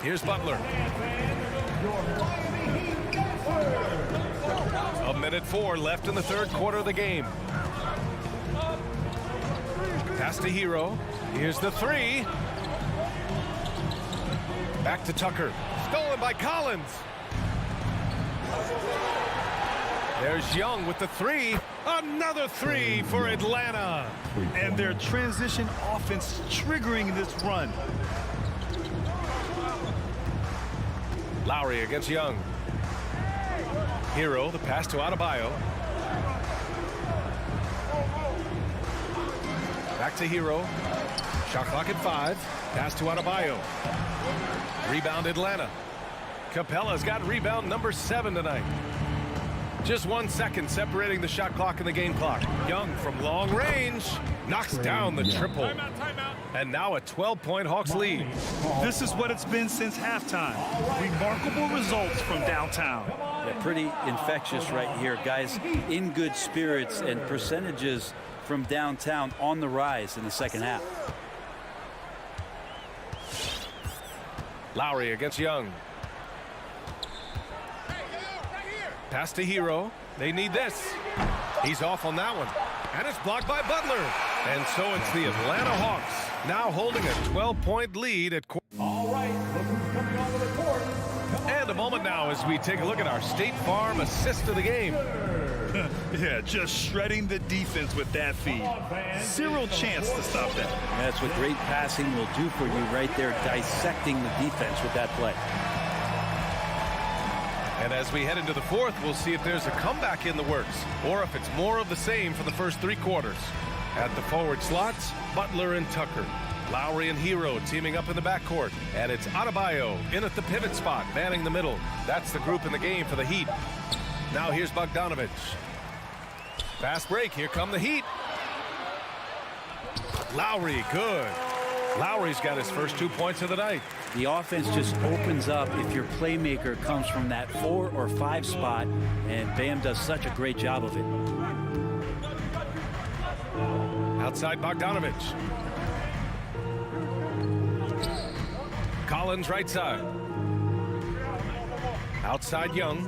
Here's Butler. 1:04 left in the third quarter of the game. Pass to Hero. Here's the 3. Back to Tucker. Stolen by Collins. There's Young with the 3. Another 3 for Atlanta. And their transition offense triggering this run. Lowry against Young. Hero, the pass to Adebayo. Back to Hero. Shot clock at 5. Pass to Adebayo. Rebound Atlanta. Capella's got rebound number 7 tonight. Just 1 second separating the shot clock and the game clock. Young from long range knocks down the triple. Timeout. And now a 12-point Hawks lead. This is what it's been since halftime. Remarkable results from downtown. Yeah, pretty infectious right here. Guys in good spirits and percentages from downtown on the rise in the second half. Lowry against Young. Pass to Hero. They need this. He's off on that one. And it's blocked by Butler. And so it's the Atlanta Hawks now holding a 12-point lead at quarter. All right, look who's coming onto the court. And a moment now as we take a look at our State Farm assist of the game. Yeah, just shredding the defense with that feed. Zero chance to stop that. That's what great passing will do for you right there, dissecting the defense with that play. And as we head into the fourth, we'll see if there's a comeback in the works or if it's more of the same for the first 3 quarters. At the forward slots, Butler and Tucker. Lowry and Hero teaming up in the backcourt. And it's Adebayo in at the pivot spot, manning the middle. That's the group in the game for the Heat. Now here's Bogdanovich. Fast break. Here come the Heat. Lowry, good. Lowry's got his first 2 points of the night. The offense just opens up if your playmaker comes from that 4 or 5 spot, and Bam does such a great job of it. Outside Bogdanovich. Collins right side. Outside Young.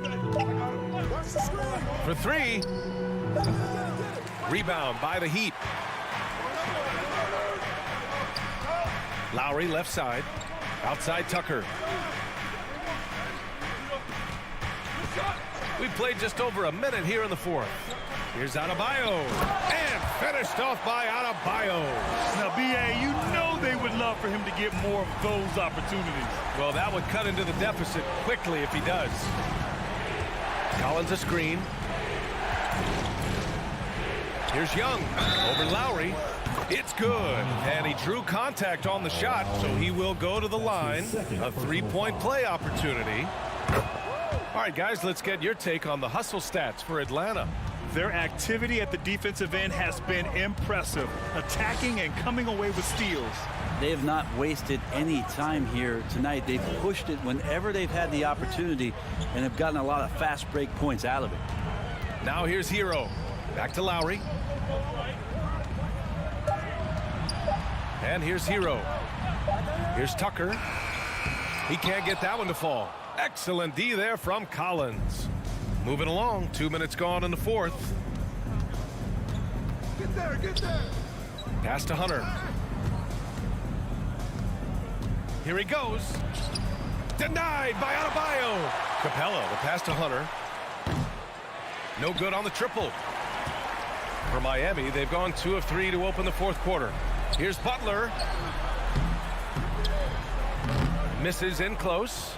For 3. Rebound by the Heat. Lowry left side. Outside Tucker. We played just over a minute here in the fourth. Here's Adebayo. And finished off by Adebayo. Now, B.A., you know they would love for him to get more of those opportunities. Well, that would cut into the deficit quickly if he does. Collins a screen. Here's Young over Lowry. It's good. And he drew contact on the shot, so he will go to the line. A three-point play opportunity. All right, guys, let's get your take on the hustle stats for Atlanta. Their activity at the defensive end has been impressive, attacking and coming away with steals. They have not wasted any time here tonight. They've pushed it whenever they've had the opportunity and have gotten a lot of fast break points out of it. Now here's Hero. Back to Lowry. And here's Hero. Here's Tucker. He can't get that one to fall. Excellent D there from Collins. Moving along, 2 minutes gone in the fourth. Get there, get there. Pass to Hunter. Here he goes. Denied by Adebayo. Capella, the pass to Hunter. No good on the triple. For Miami, they've gone 2 of 3 to open the fourth quarter. Here's Butler. Misses in close.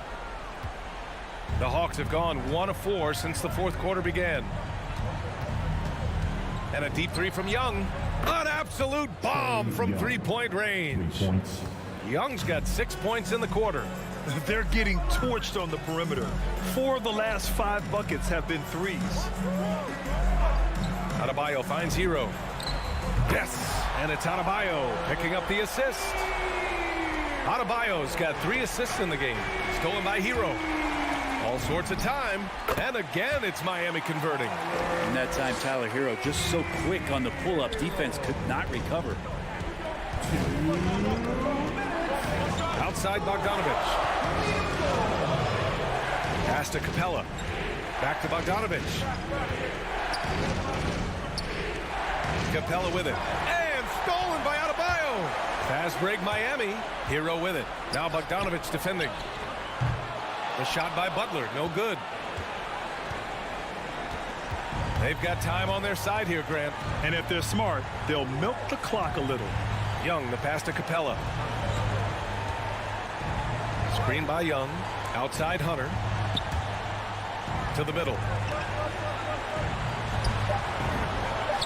The Hawks have gone 1 of 4 since the fourth quarter began. And a deep three from Young. An absolute bomb from three-point range. Young's got 6 points in the quarter. They're getting torched on the perimeter. 4 of the last 5 buckets have been threes. Adebayo finds Hero. Yes, and it's Adebayo picking up the assist. Adebayo's got 3 assists in the game. Stolen by Hero. All sorts of time, and again it's Miami converting. And that time Tyler Hero just so quick on the pull-up. Defense could not recover. Outside Bogdanovich. Pass to Capella. Back to Bogdanovich. Capella with it. And stolen by Adebayo. Fast break Miami. Hero with it. Now Bogdanovich defending. The shot by Butler, no good. They've got time on their side here, Grant. And if they're smart, they'll milk the clock a little. Young, the pass to Capella. Screen by Young. Outside Hunter. To the middle.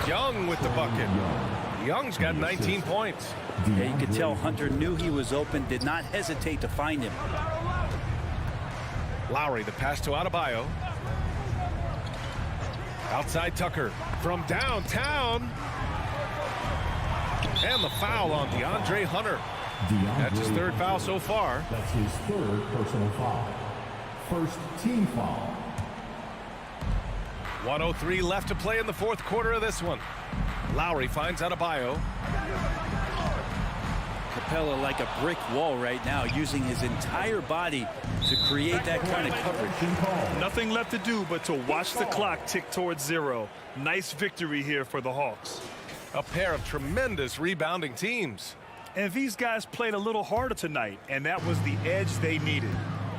Young with the bucket. Young's got 19 points. Yeah, you could tell Hunter knew he was open, did not hesitate to find him. Lowry, the pass to Adebayo. Outside Tucker from downtown. And the foul on DeAndre Hunter. That's his 3rd foul so far. That's his 3rd personal foul. First team foul. 1:03 left to play in the fourth quarter of this one. Lowry finds Adebayo. Capella like a brick wall right now, using his entire body to create that kind of coverage. Nothing left to do but to watch the clock tick towards 0. Nice victory here for the Hawks. A pair of tremendous rebounding teams. And these guys played a little harder tonight, and that was the edge they needed.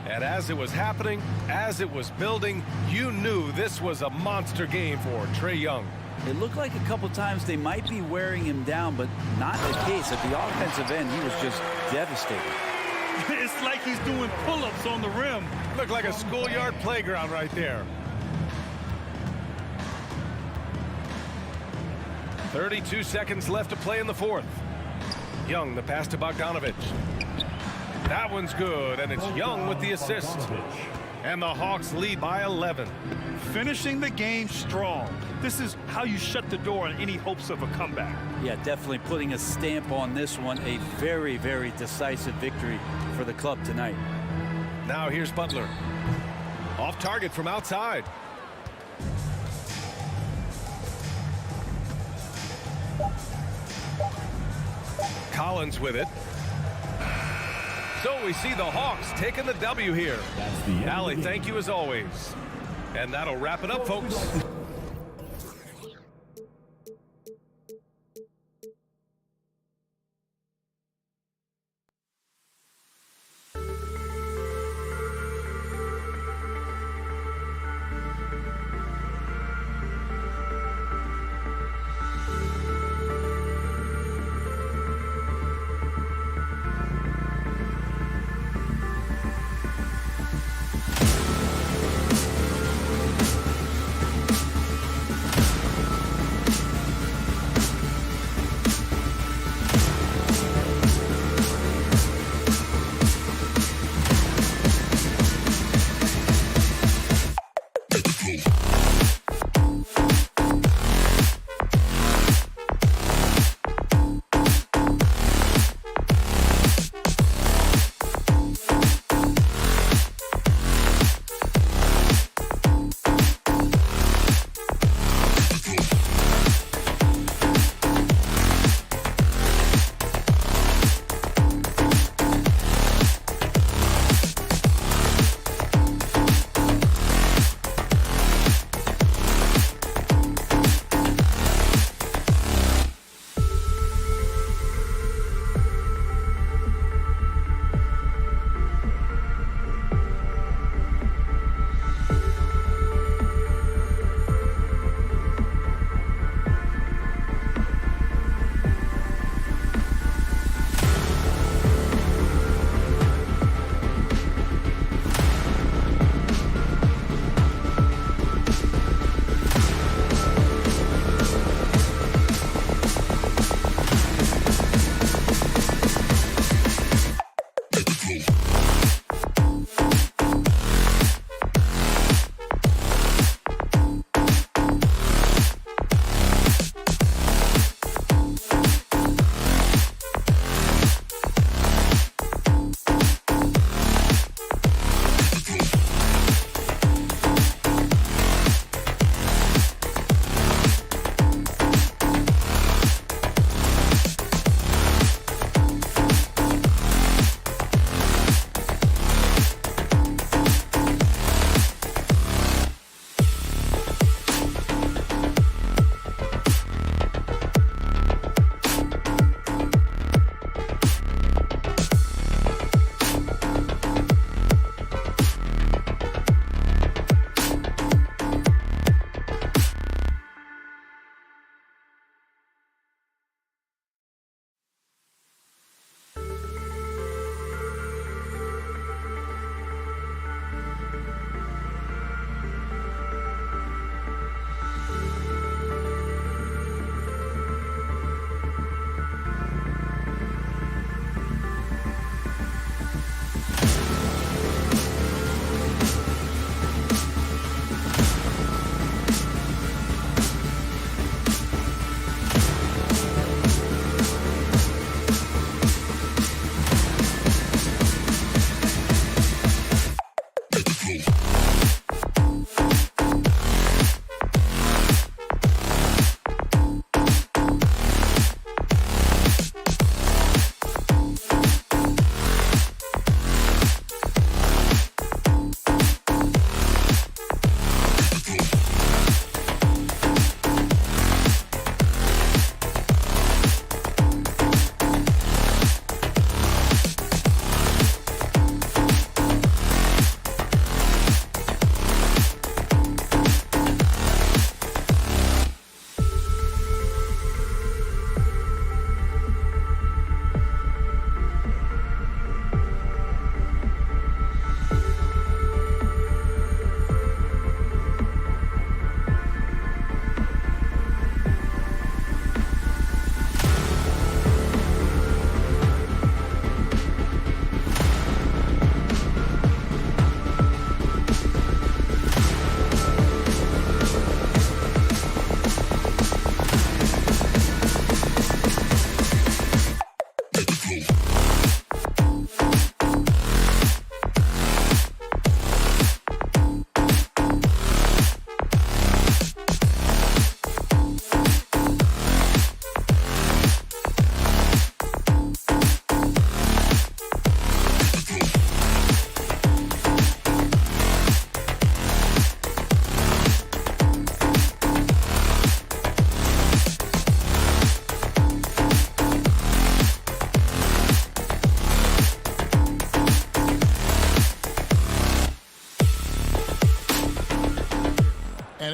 And as it was happening, as it was building, you knew this was a monster game for Trae Young. It looked like a couple times they might be wearing him down, but not the case. At the offensive end, he was just devastating. It's like he's doing pull-ups on the rim. Looked like a schoolyard playground right there. 32 seconds left to play in the fourth. Young, the pass to Bogdanovich. That one's good, and it's Young with the assist. And the Hawks lead by 11. Finishing the game strong. This is how you shut the door on any hopes of a comeback. Yeah, definitely putting a stamp on this one. A very, very decisive victory for the club tonight. Now here's Butler. Off target from outside. Collins with it. So we see the Hawks taking the W here. Allie, thank you as always. And that'll wrap it up, folks.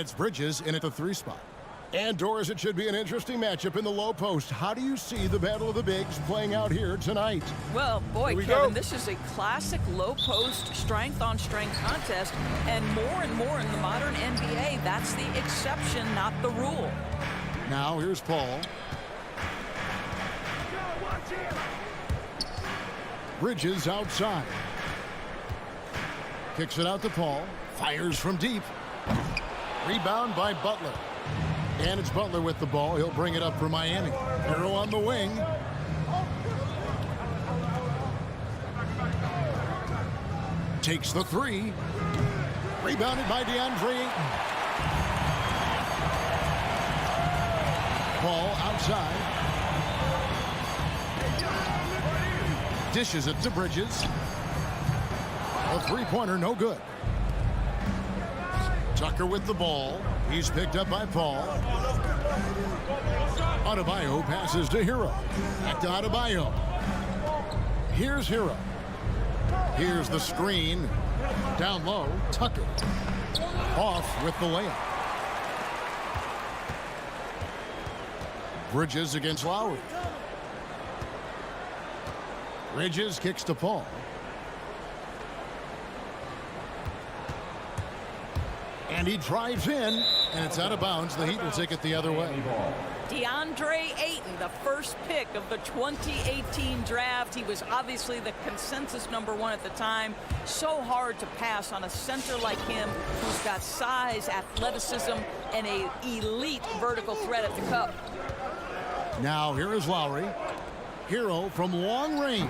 it's Bridges in at the 3 spot. And Doris, it should be an interesting matchup in the low post. How do you see the battle of the bigs playing out here tonight? Well, boy, Kevin, this is a classic low post strength-on-strength contest, and more in the modern NBA, that's the exception, not the rule. Now here's Paul. Bridges outside. Kicks it out to Paul. Fires from deep. Rebound by Butler. And it's Butler with the ball. He'll bring it up for Miami. Hero on the wing. Takes the 3. Rebounded by DeAndre Ayton. Ball outside. Dishes it to Bridges. A 3-pointer, no good. Tucker with the ball. He's picked up by Paul. Adebayo passes to Hero. Back to Adebayo. Here's Hero. Here's the screen. Down low, Tucker. Off with the layup. Bridges against Lowry. Bridges kicks to Paul. And he drives in, and it's out of bounds. The Heat will take it the other way. DeAndre Ayton, the first pick of the 2018 draft. He was obviously the consensus #1 at the time. So hard to pass on a center like him who's got size, athleticism, and an elite vertical threat at the cup. Now here is Lowry. Hero from long range.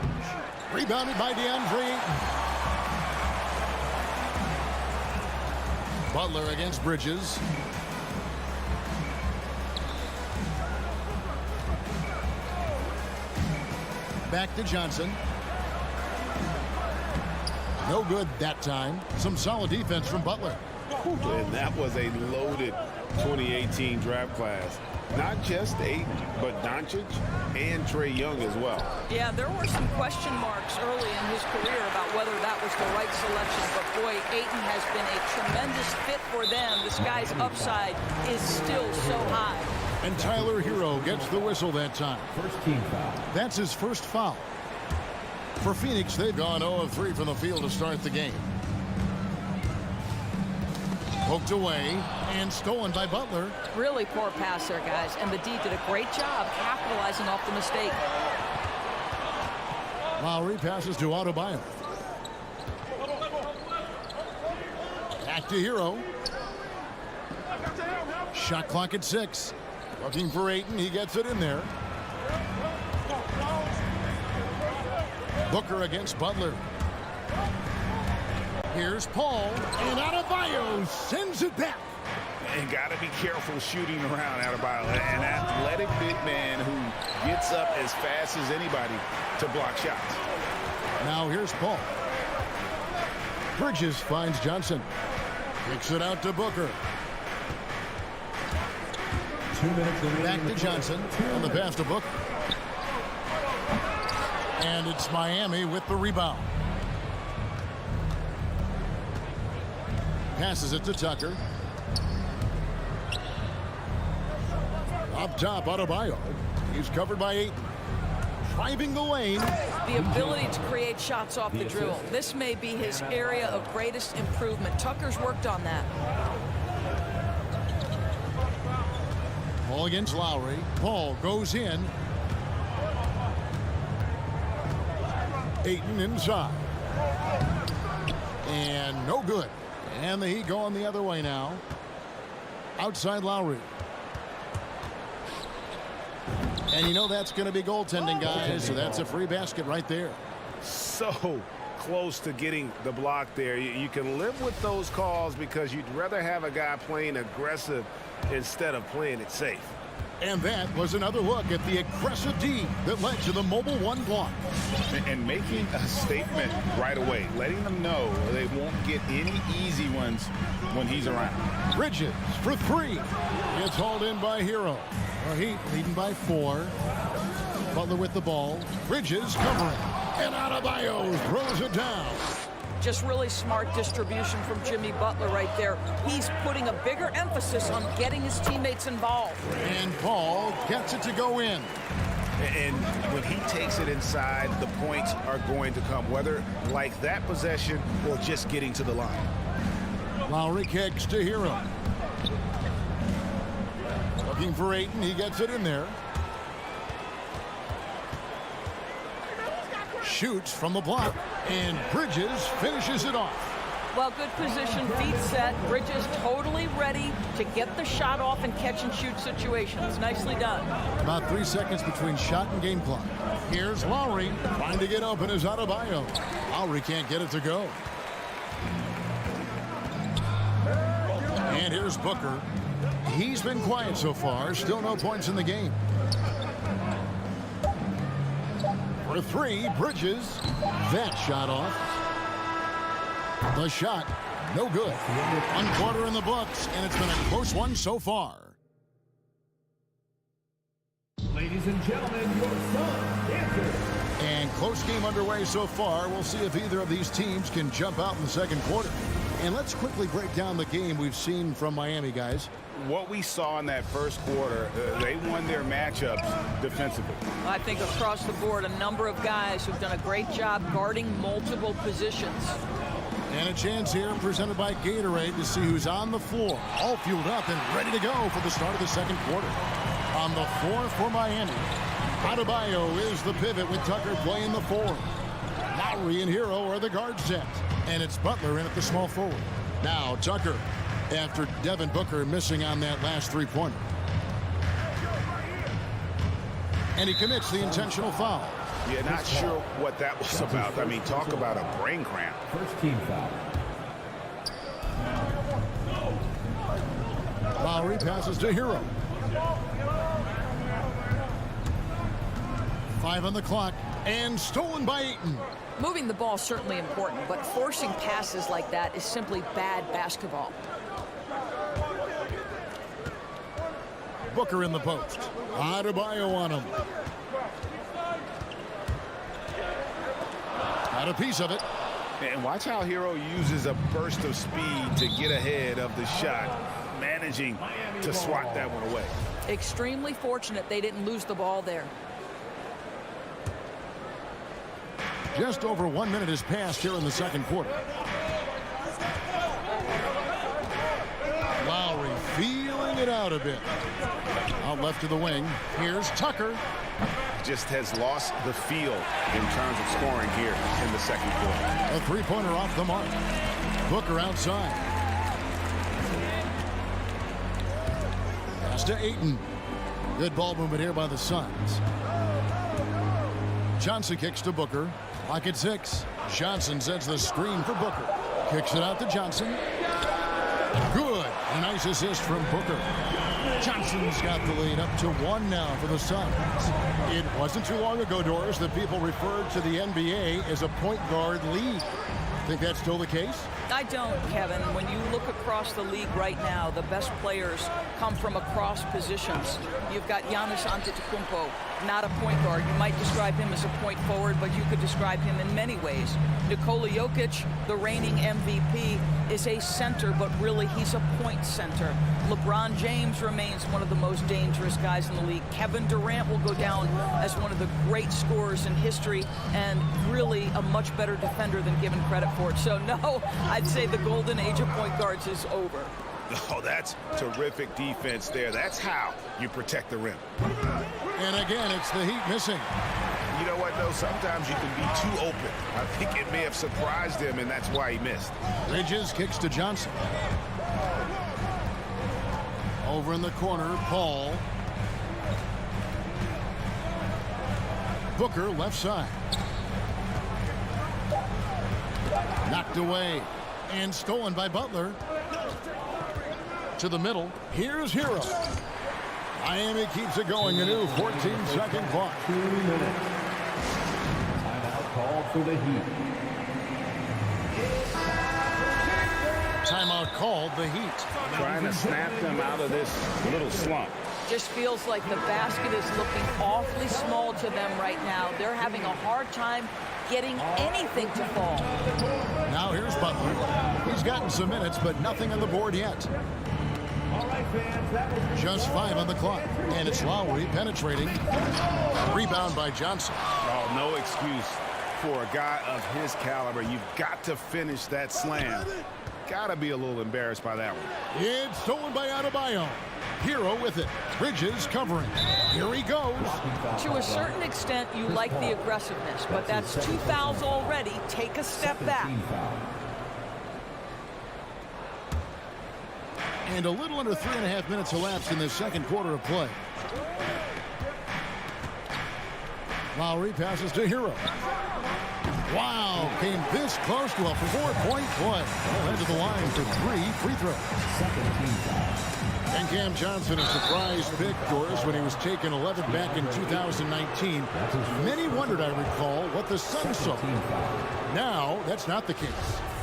Rebounded by DeAndre Ayton. Butler against Bridges. Back to Johnson. No good that time. Some solid defense from Butler. And that was a loaded 2018 draft class. Not just Ayton, but Doncic and Trae Young as well. Yeah, there were some question marks early in his career about whether that was the right selection. But, boy, Ayton has been a tremendous fit for them. This guy's upside is still so high. And Tyler Hero gets the whistle that time. First team foul. That's his first foul. For Phoenix, they've gone 0 of 3 from the field to start the game. Poked away and stolen by Butler. Really poor pass there, guys. And the D did a great job capitalizing off the mistake. Lowry passes to Adebayo. Back to Hero. Shot clock at 6. Looking for Ayton. He gets it in there. Booker against Butler. Here's Paul, and Adebayo sends it back. And got to be careful shooting around Adebayo. An athletic big man who gets up as fast as anybody to block shots. Now here's Paul. Bridges finds Johnson. Kicks it out to Booker. 2 minutes remaining. Back to Johnson on the pass to Booker. And it's Miami with the rebound. Passes it to Tucker. Up top, Adebayo. He's covered by Ayton. Driving the lane. The ability to create shots off the dribble. This may be his area of greatest improvement. Tucker's worked on that. Paul against Lowry. Paul goes in. Ayton inside. And no good. And the Heat going the other way now. Outside Lowry. And you know that's going to be goaltending, guys. So that's a free basket right there. So close to getting the block there. You can live with those calls because you'd rather have a guy playing aggressive instead of playing it safe. And that was another look at the aggressive D that led to the Mobile One block. And making a statement right away, letting them know they won't get any easy ones when he's around. Bridges for 3. It's hauled in by Hero. The Heat leading by 4. Butler with the ball. Bridges covering. And Adebayo throws it down. Just really smart distribution from Jimmy Butler right there. He's putting a bigger emphasis on getting his teammates involved. And Paul gets it to go in. And when he takes it inside, the points are going to come, whether like that possession or just getting to the line. Lowry kicks to Hero. Looking for Ayton. He gets it in there. Shoots from the block. And Bridges finishes it off. Well, good position, feet set. Bridges totally ready to get the shot off in catch-and-shoot situations. Nicely done. About 3 seconds between shot and game clock. Here's Lowry trying to get open as Adebayo. Lowry can't get it to go. And here's Booker. He's been quiet so far. Still no points in the game. For three, Bridges. That shot off. The shot, no good. 1 quarter in the books, and it's been a close one so far. Ladies and gentlemen, your son, Kansas. And close game underway so far. We'll see if either of these teams can jump out in the second quarter. And let's quickly break down the game we've seen from Miami, guys. What we saw in that first quarter, they won their matchups defensively. I think across the board, a number of guys who've done a great job guarding multiple positions. And a chance here presented by Gatorade to see who's on the floor. All fueled up and ready to go for the start of the second quarter. On the floor for Miami, Adebayo is the pivot with Tucker playing the 4. Lowry and Hero are the guard set. And it's Butler in at the small forward. Now Tucker after Devin Booker missing on that last three-pointer. And he commits the intentional foul. Yeah, not sure what that was about. I mean, talk about a brain cramp. First team foul. Lowry passes to Hero. 5 on the clock, and stolen by Ayton. Moving the ball is certainly important, but forcing passes like that is simply bad basketball. Booker in the post. Adebayo on him. Got a piece of it. And watch how Hero uses a burst of speed to get ahead of the shot, managing to swat that one away. Extremely fortunate they didn't lose the ball there. Just over 1 minute has passed here in the second quarter. Lowry feeling it out a bit. Out left to the wing. Here's Tucker. Just has lost the feel in terms of scoring here in the second quarter. A three-pointer off the mark. Booker outside. Pass to Ayton. Good ball movement here by the Suns. Johnson kicks to Booker. Clock at 6. Johnson sets the screen for Booker. Kicks it out to Johnson. Good. A nice assist from Booker. Johnson's got the lead up to 1 now for the Suns. It wasn't too long ago, Doris, that people referred to the NBA as a point guard league. Think that's still the case? I don't, Kevin. When you look across the league right now, the best players come from across positions. You've got Giannis Antetokounmpo, not a point guard. You might describe him as a point forward, but you could describe him in many ways. Nikola Jokic, the reigning MVP, is a center, but really he's a point center. LeBron James remains one of the most dangerous guys in the league. Kevin Durant will go down as one of the great scorers in history and really a much better defender than given credit for it. So no, I'd say the golden age of point guards is over. Oh, that's terrific defense there. That's how you protect the rim. And again, it's the Heat missing. You know what, though? Sometimes you can be too open. I think it may have surprised him, and that's why he missed. Bridges kicks to Johnson. Over in the corner, Paul. Booker left side. Knocked away and stolen by Butler. To the middle. Here's Hero. Miami keeps it going. A new 14-second clock. 2 minutes. Timeout called for the Heat. Timeout called the Heat. Trying to snap them out of this little slump. Just feels like the basket is looking awfully small to them right now. They're having a hard time getting anything to fall. Now here's Butler. He's gotten some minutes, but nothing on the board yet. Just 5 on the clock. And it's Lowry penetrating. Rebound by Johnson. Oh, no excuse for a guy of his caliber. You've got to finish that slam. Got to be a little embarrassed by that one. It's stolen by Adebayo. Hero with it. Bridges covering. Here he goes. To a certain extent, you like the aggressiveness, but that's 2 fouls already. Take a step back. And a little under 3.5 minutes elapsed in the second quarter of play. Lowry passes to Hero. Wow, came this close to a 4-point play. Went to the line for 3 free throws. And Cam Johnson, a surprise pick, Doris, when he was taken 11 back in 2019. Many wondered, I recall, what the Suns saw. Now, that's not the case.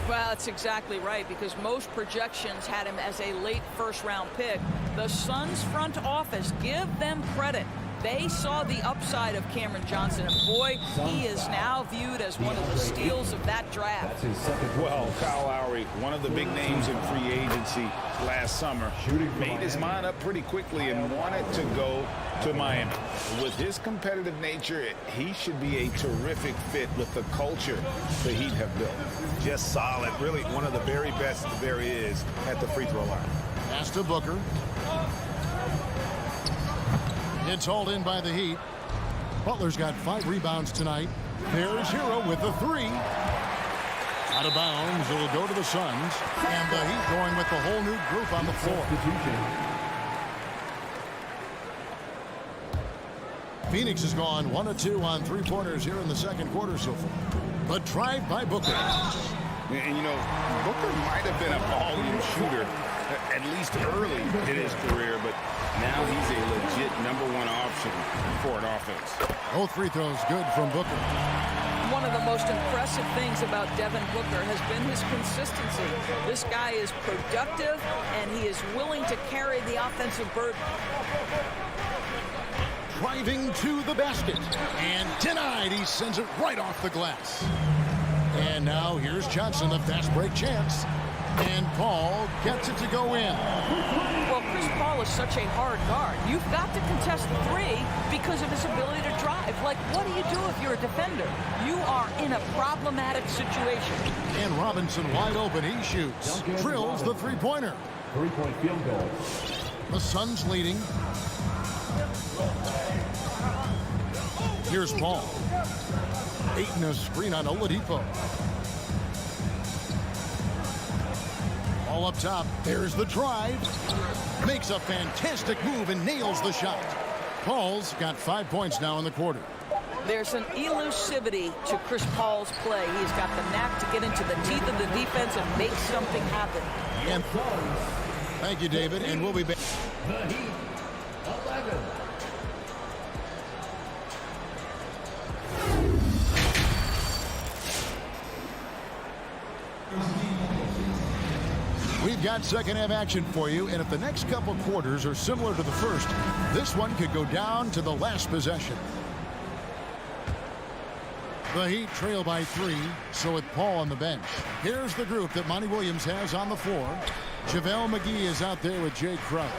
Well, that's exactly right, because most projections had him as a late first-round pick. The Suns front office, give them credit. They saw the upside of Cameron Johnson, and boy, he is now viewed as one of the steals of that draft. Well, Kyle Lowry, one of the big names in free agency last summer, made his mind up pretty quickly and wanted to go to Miami. With his competitive nature, he should be a terrific fit with the culture the Heat have built. Just solid, really one of the very best there is at the free throw line. Pass to Booker. It's hauled in by the Heat. Butler's got 5 rebounds tonight. There's Hero with the 3. Out of bounds. It'll go to the Suns. And the Heat going with the whole new group on the floor. Phoenix has gone 1 of 2 on 3-pointers here in the second quarter so far. But drive by Booker. And, you know, Booker might have been a volume shooter, at least early in his career, but now he's a legit #1 option for an offense. Both free throws good from Booker. One of the most impressive things about Devin Booker has been his consistency. This guy is productive, and he is willing to carry the offensive burden. Driving to the basket. And denied. He sends it right off the glass. And now here's Johnson, the fast break chance. And Paul gets it to go in. Well, Chris Paul is such a hard guard. You've got to contest the 3 because of his ability to drive. Like, what do you do if you're a defender? You are in a problematic situation. And Robinson wide open. He shoots. Drills the 3-pointer. 3-point field goal. The Suns leading. Here's Paul. Aiton a screen on Oladipo. All up top. There's the drive. Makes a fantastic move and nails the shot. Paul's got 5 points now in the quarter. There's an elusivity to Chris Paul's play. He's got the knack to get into the teeth of the defense and make something happen. And thank you, David, and we'll be back. The Heat, 11. We've got second half action for you, and if the next couple quarters are similar to the first, this one could go down to the last possession. The Heat trail by 3, so with Paul on the bench. Here's the group that Monty Williams has on the floor. JaVale McGee is out there with Jay Crowder.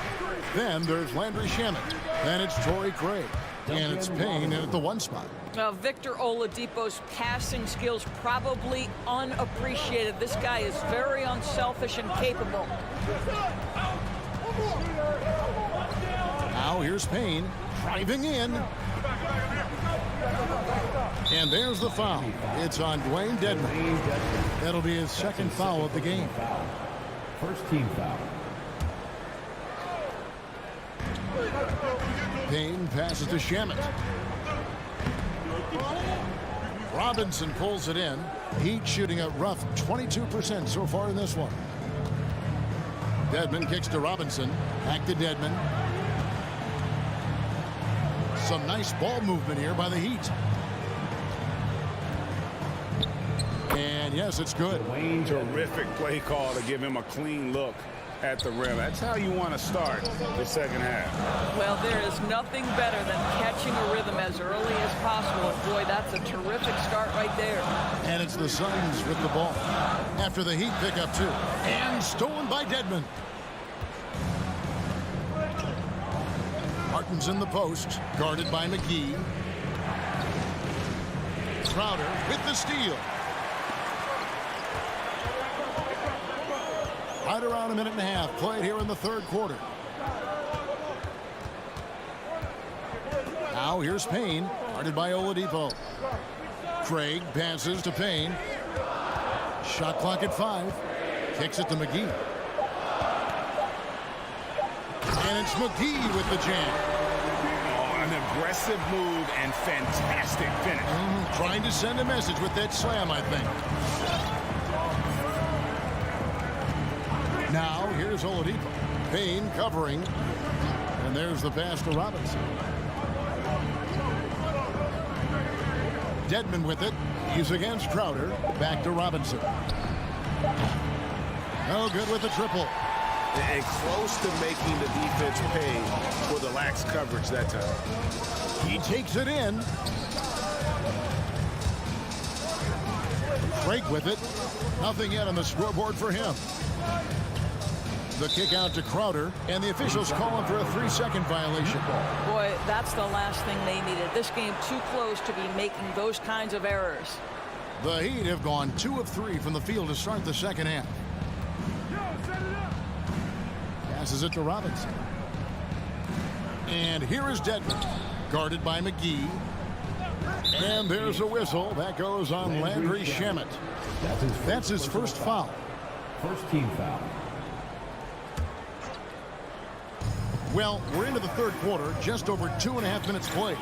Then there's Landry Shamet. Then it's Torrey Craig. And it's Payne in at the 1 spot. Now, Victor Oladipo's passing skills probably unappreciated. This guy is very unselfish and capable. Now here's Payne driving in. And there's the foul. It's on Dwayne Dedmon. That'll be his second foul of the game. First team foul. Payne passes to Shamet. Robinson pulls it in. Heat shooting a rough 22% so far in this one. Dedmon kicks to Robinson. Back to Dedmon. Some nice ball movement here by the Heat. And yes, it's good. Terrific play call to give him a clean look. at the rim. That's how you want to start the second half. Well, there is nothing better than catching a rhythm as early as possible. And boy, that's a terrific start right there. And it's the Suns with the ball after the Heat pick up 2. And stolen by Dedmon. Martin's in the post, guarded by McGee. Crowder with the steal. Right around a minute and a half played here in the third quarter. Now here's Payne, guarded by Oladipo. Craig passes to Payne. Shot clock at 5. Kicks it to McGee. And it's McGee with the jam. Oh, an aggressive move and fantastic finish. Trying to send a message with that slam, I think. Now, here's Oladipo. Payne covering. And there's the pass to Robinson. Dedmon with it. He's against Crowder. Back to Robinson. No good with the triple. And close to making the defense pay for the lax coverage that time. He takes it in. Craig with it. Nothing yet on the scoreboard for him. The kick out to Crowder, and the officials calling for a 3-second violation. Boy, that's the last thing they needed. This game too close to be making those kinds of errors. The Heat have gone 2 of 3 from the field to start the second half. Passes it to Robinson. And here is Dedmon, guarded by McGee. And there's a whistle. That goes on Landry Shamet. That's his first foul. First team foul. Well, we're into the third quarter, just over 2.5 minutes played.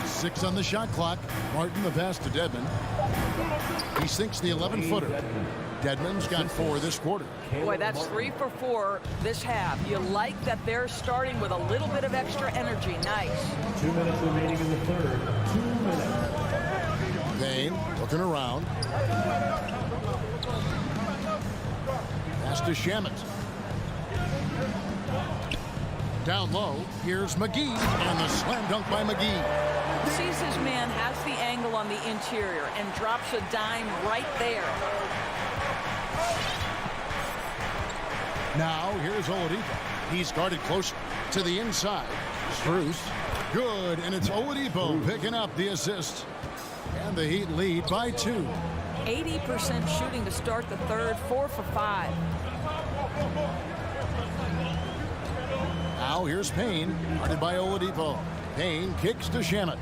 6 on the shot clock. Martin the pass to Dedmon. He sinks the 11-footer. Dedmon's got 4 this quarter. Boy, that's 3 for 4 this half. You like that they're starting with a little bit of extra energy. Nice. 2 minutes remaining in the third. 2 minutes. Payne looking around. Pass to Shamet. Down low, here's McGee, and the slam dunk by McGee. Sees his man, has the angle on the interior, and drops a dime right there. Now, here's Oladipo. He's guarded close to the inside. Strus, good, and it's Oladipo picking up the assist. And the Heat lead by 2. 80% shooting to start the third, 4 for 5. Now here's Payne, guarded by Oladipo. Payne kicks to Shamet.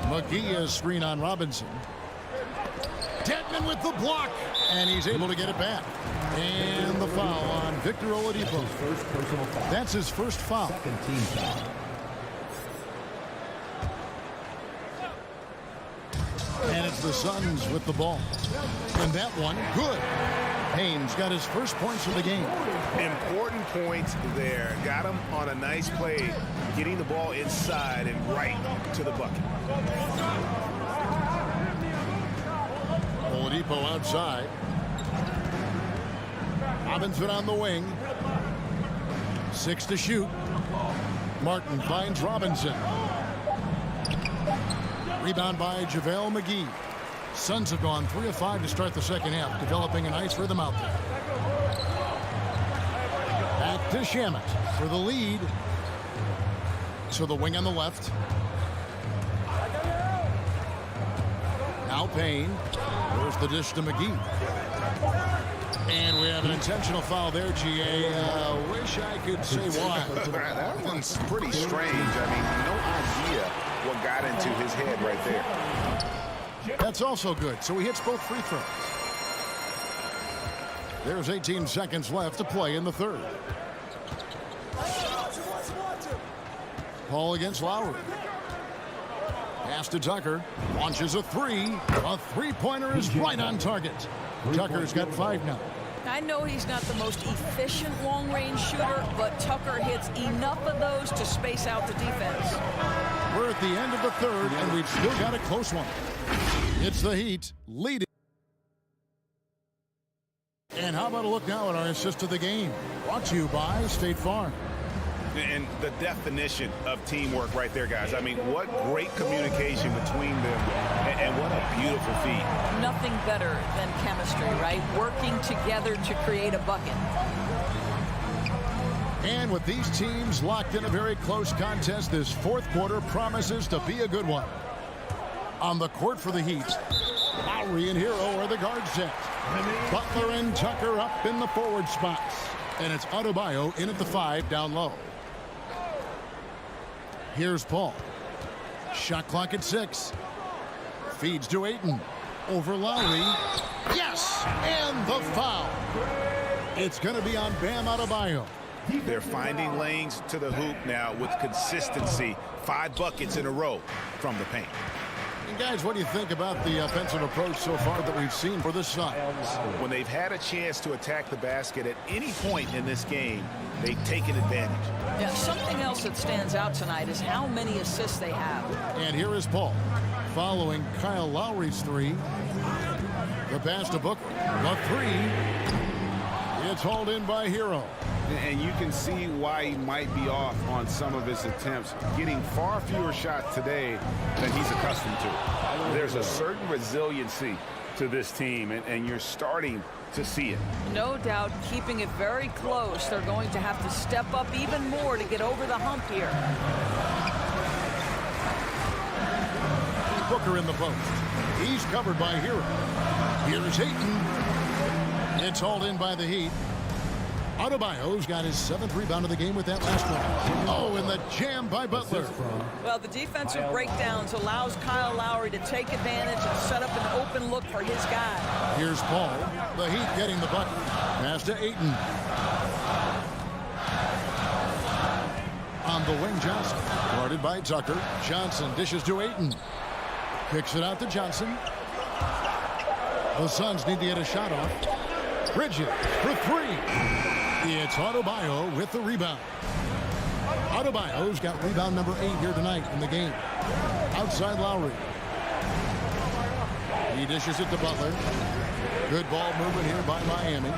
McGee is screen on Robinson. Dedmon with the block, and he's able to get it back. And the foul on Victor Oladipo. First personal foul. That's his first foul. Second team foul. And it's the Suns with the ball. And that one, good. Payne's got his first points of the game. Important points there. Got him on a nice play, getting the ball inside and right to the bucket. Oladipo outside. Robinson on the wing. 6 to shoot. Martin finds Robinson. Rebound by JaVale McGee. Suns have gone 3 of 5 to start the second half, developing a nice rhythm out there. Back to Shamet for the lead. So the wing on the left. Now Payne. There's the dish to McGee. And we have an intentional foul there, GA. Wish I could say why. That one's pretty strange. I mean, no idea what got into his head right there. That's also good. So he hits both free throws. There's 18 seconds left to play in the third. Paul against Lowry. Pass to Tucker. Launches a 3. A three-pointer is right on target. Tucker's got 5 now. I know he's not the most efficient long-range shooter, but Tucker hits enough of those to space out the defense. We're at the end of the third, and we've still got a close one. It's the Heat leading. How about a look now at our assist of the game? Brought to you by State Farm. And the definition of teamwork right there, guys. I mean, what great communication between them, and what a beautiful feat. Nothing better than chemistry, right? Working together to create a bucket. And with these teams locked in a very close contest, this fourth quarter promises to be a good one. On the court for the Heat, Lowry and Hero are the guard set. Butler and Tucker up in the forward spots. And it's Adebayo in at the 5 down low. Here's Paul. Shot clock at 6. Feeds to Ayton. Over Lowry. Yes! And the foul. It's going to be on Bam Adebayo. They're finding lanes to the hoop now with consistency. 5 buckets in a row from the paint. And guys, what do you think about the offensive approach so far that we've seen for the Suns? When they've had a chance to attack the basket at any point in this game, they've taken advantage. Yeah, something else that stands out tonight is how many assists they have. And here is Paul following Kyle Lowry's 3. The pass to Booker. The 3. It's hauled in by Hero. And you can see why he might be off on some of his attempts, getting far fewer shots today than he's accustomed to. There's a certain resiliency to this team, and you're starting to see it. No doubt, keeping it very close. They're going to have to step up even more to get over the hump here. Booker in the post. He's covered by Hero. Here's Ayton. It's hauled in by the Heat. Adebayo's got his 7th rebound of the game with that last one. Oh, and the jam by Butler. Well, the defensive breakdowns allows Kyle Lowry to take advantage and set up an open look for his guy. Here's Paul. The Heat getting the bucket. Pass to Ayton. On the wing, Johnson. Guarded by Tucker. Johnson dishes to Ayton. Kicks it out to Johnson. The Suns need to get a shot off. Bridges for 3. It's Adebayo with the rebound. Adebayo's got rebound number 8 here tonight in the game. Outside Lowry. He dishes it to Butler. Good ball movement here by Miami.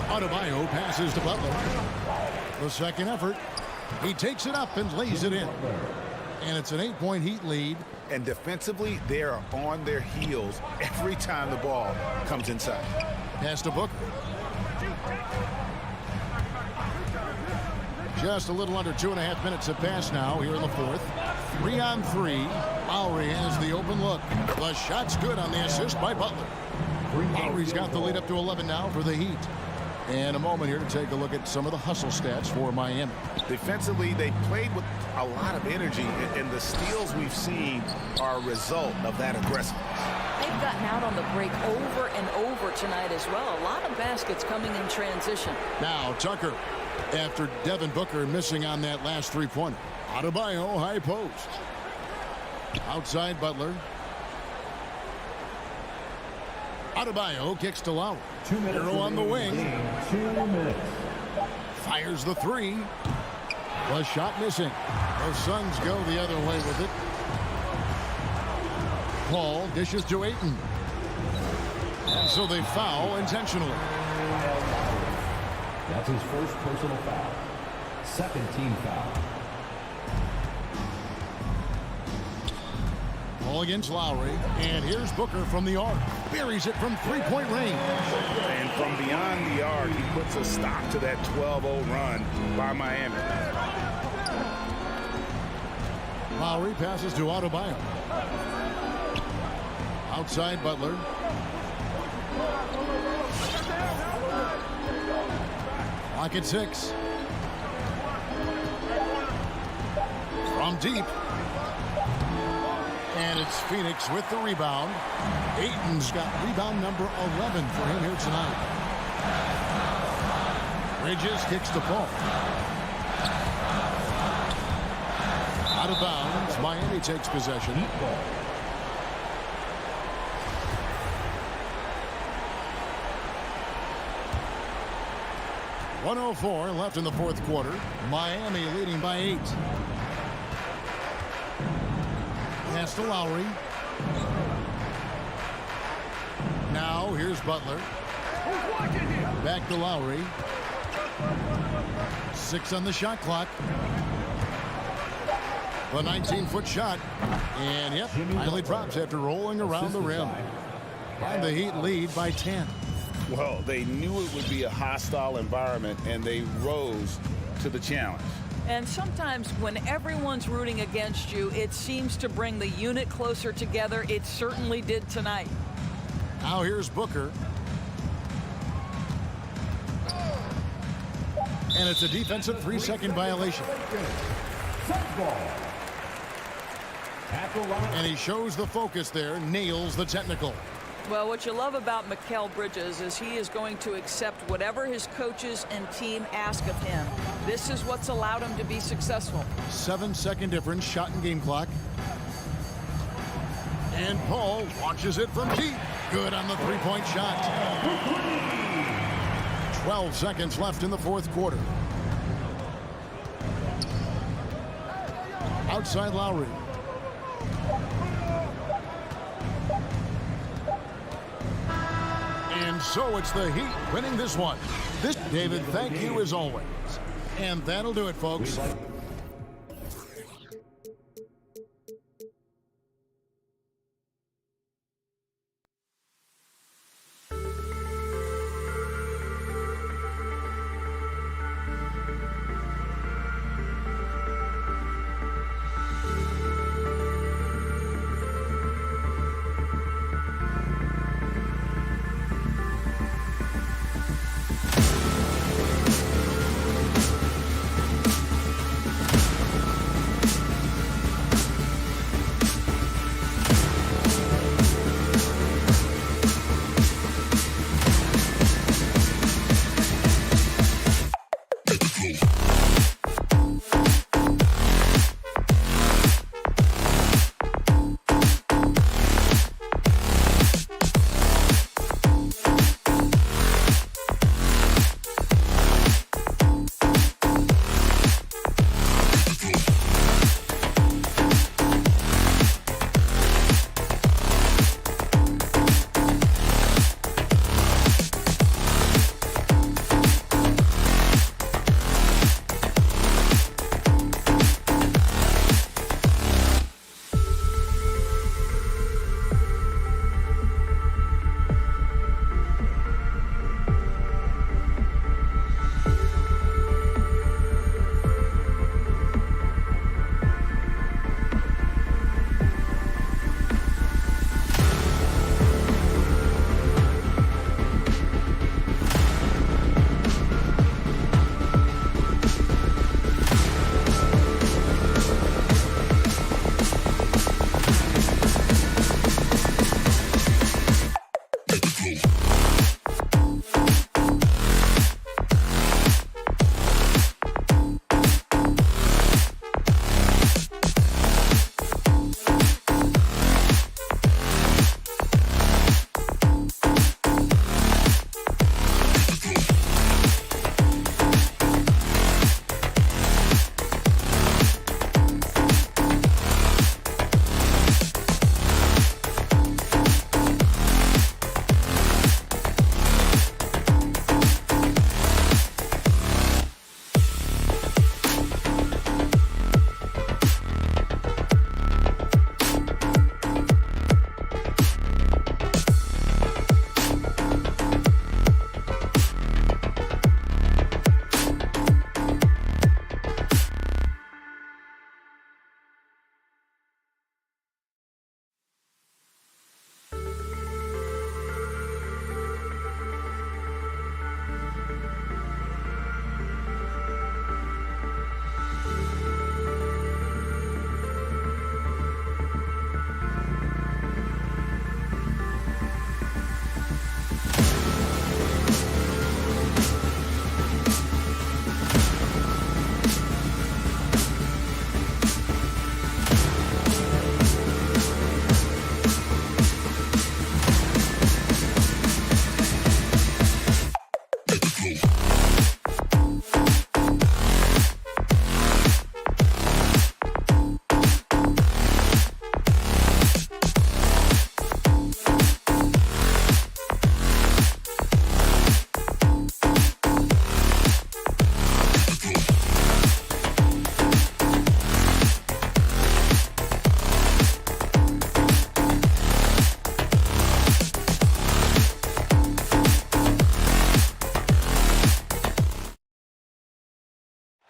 Adebayo passes to Butler. The second effort. He takes it up and lays it in. And it's an 8-point Heat lead. And defensively, they are on their heels every time the ball comes inside. Pass to Booker. Just a little under 2.5 minutes have passed now here in the fourth. 3 on 3. Lowry has the open look. The shot's good on the assist by Butler. Lowry's got the lead up to 11 now for the Heat. And a moment here to take a look at some of the hustle stats for Miami. Defensively, they played with a lot of energy, and the steals we've seen are a result of that aggressiveness. They've gotten out on the break over and over tonight as well. A lot of baskets coming in transition. Now Tucker, after Devin Booker missing on that last 3-pointer. Adebayo, high post. Outside Butler. Adebayo kicks to Lowry. 2 minutes. Hero on the wing. 2 minutes. Fires the 3. The shot missing. The Suns go the other way with it. Paul dishes to Ayton. And so they foul intentionally. That's his first personal foul. Second team foul. Ball against Lowry. And here's Booker from the arc. Buries it from 3-point range. And from beyond the arc, he puts a stop to that 12-0 run by Miami. Lowry passes to Adebayo. Outside Butler. Clock at 6. From deep. And it's Phoenix with the rebound. Ayton's got rebound number 11 for him here tonight. Bridges kicks to Paul. Out of bounds. Miami takes possession. 1:04 left in the fourth quarter. Miami leading by 8. Pass to Lowry. Now here's Butler. Back to Lowry. 6 on the shot clock. The 19-foot shot. And, yep, finally drops after rolling around the rim. And the Heat lead by 10. Well, they knew it would be a hostile environment, and they rose to the challenge. And sometimes when everyone's rooting against you, it seems to bring the unit closer together. It certainly did tonight. Now here's Booker. And it's a defensive 3-second violation. And he shows the focus there, nails the technical. Well, what you love about Mikal Bridges is he is going to accept whatever his coaches and team ask of him. This is what's allowed him to be successful. 7-second difference, shot and game clock. And Paul launches it from deep. Good on the three-point shot. 12 seconds left in the fourth quarter. Outside Lowry. And so it's the Heat winning this one. David, thank you as always. And that'll do it, folks.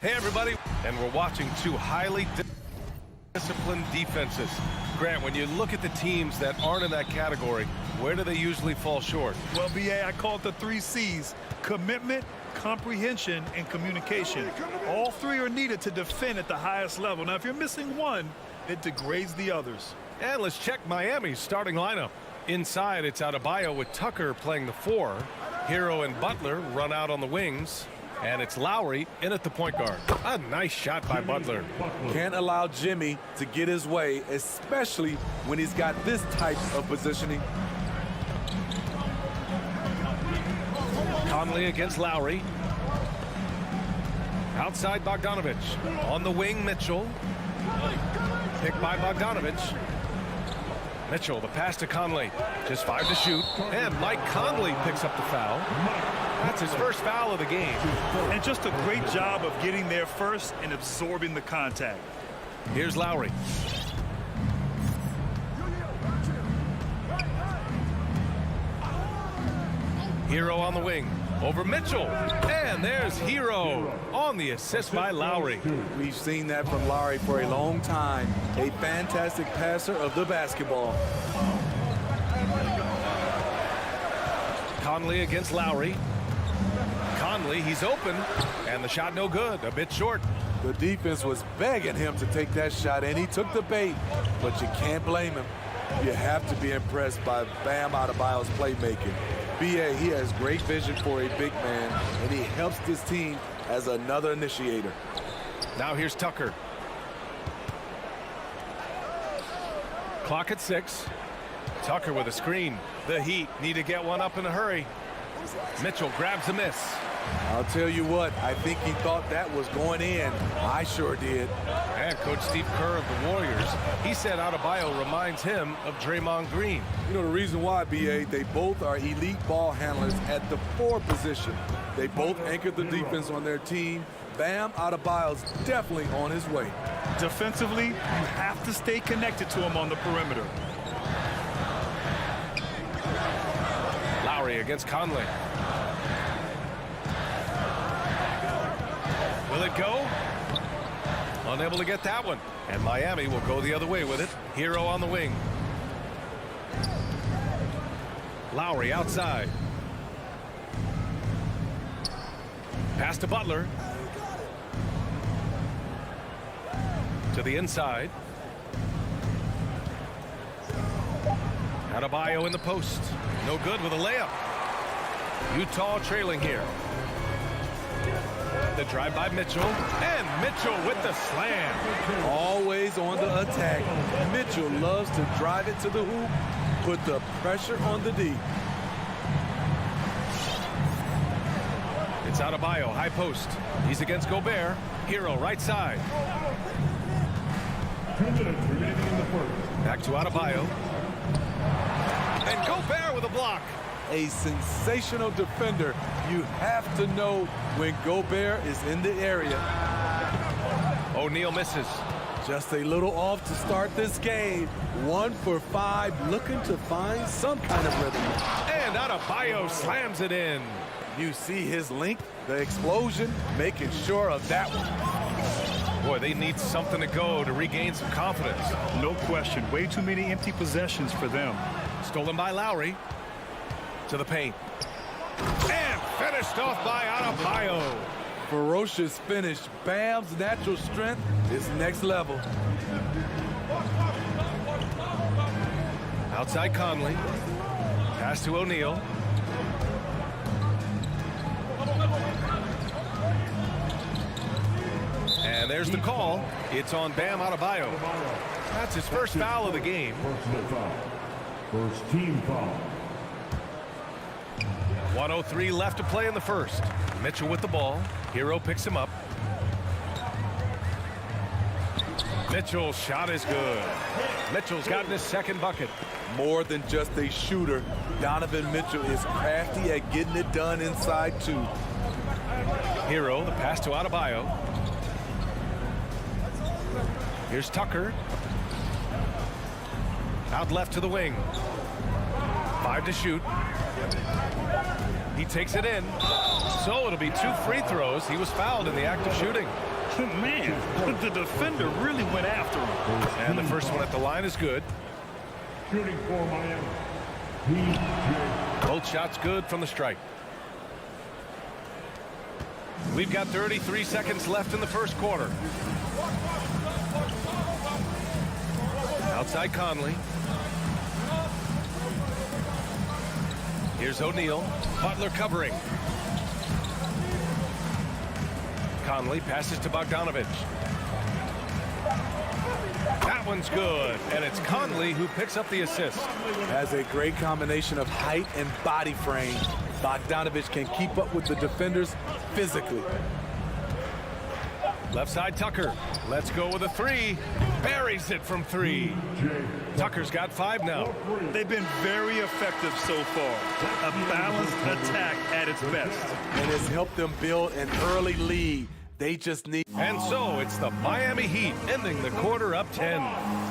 Hey, everybody. And we're watching two highly disciplined defenses. Grant, when you look at the teams that aren't in that category, where do they usually fall short? Well, BA, I call it the 3 C's: commitment, comprehension, and communication. All 3 are needed to defend at the highest level. Now, if you're missing one, it degrades the others. And let's check Miami's starting lineup. Inside, it's Adebayo with Tucker playing the 4. Hero and Butler run out on the wings. And it's Lowry in at the point guard. A nice shot by Butler. Can't allow Jimmy to get his way, especially when he's got this type of positioning. Conley against Lowry. Outside Bogdanovich. On the wing, Mitchell. Picked by Bogdanovich. Mitchell, the pass to Conley. Just 5 to shoot. And Mike Conley picks up the foul. That's his first foul of the game. And just a great job of getting there first and absorbing the contact. Here's Lowry. Hero on the wing. Over Mitchell. And there's Hero on the assist by Lowry. We've seen that from Lowry for a long time. A fantastic passer of the basketball. Conley against Lowry. Conley, he's open, and the shot no good, a bit short. The defense was begging him to take that shot, and he took the bait, but you can't blame him. You have to be impressed by Bam Adebayo's playmaking. BA, he has great vision for a big man, and he helps this team as another initiator. Now here's Tucker. Clock at 6. Tucker with a screen. The Heat need to get one up in a hurry. Mitchell grabs a miss. I'll tell you what, I think he thought that was going in. I sure did. And Coach Steve Kerr of the Warriors, he said Adebayo reminds him of Draymond Green. You know the reason why, BA, they both are elite ball handlers at the 4 position. They both anchor the defense on their team. Bam Adebayo's definitely on his way. Defensively, you have to stay connected to him on the perimeter. Lowry against Conley. Will it go? Unable to get that one. And Miami will go the other way with it. Hero on the wing. Lowry outside. Pass to Butler. To the inside. Adebayo in the post. No good with a layup. Utah trailing here. The drive by Mitchell. And Mitchell with the slam. Always on the attack. Mitchell loves to drive it to the hoop. Put the pressure on the D. It's Adebayo, high post. He's against Gobert. Hero right side. 2 minutes remaining in the first. Back to Adebayo. And Gobert with a block. A sensational defender. You have to know when Gobert is in the area. O'Neal misses. Just a little off to start this game. 1 for 5, looking to find some kind of rhythm. And Adebayo slams it in. You see his length, the explosion, making sure of that one. Boy, they need something to go to regain some confidence. No question. Way too many empty possessions for them. Stolen by Lowry. To the paint. And finished off by Adebayo. Ferocious finish. Bam's natural strength is next level. Outside Conley. Pass to O'Neal. And there's the call. It's on Bam Adebayo. That's his first foul of the game. Personal foul. First team foul. 1:03 left to play in the first. Mitchell with the ball. Hero picks him up. Mitchell's shot is good. Mitchell's gotten his second bucket. More than just a shooter, Donovan Mitchell is crafty at getting it done inside too. Hero, the pass to Adebayo. Here's Tucker. Out left to the wing. 5 to shoot. He takes it in. So it'll be 2 free throws. He was fouled in the act of shooting. Man, the defender really went after him. And the first one at the line is good. Shooting for Miami. Both shots good from the stripe. We've got 33 seconds left in the first quarter. Outside Conley. Here's O'Neal. Butler covering. Conley passes to Bogdanovich. That one's good, and it's Conley who picks up the assist. Has a great combination of height and body frame. Bogdanovich can keep up with the defenders physically. Left side Tucker. Let's go with a 3. Buries it from 3. Tucker's got 5 now. They've been very effective so far. A balanced attack at its best. And it's helped them build an early lead. They just need... And so it's the Miami Heat ending the quarter up 10.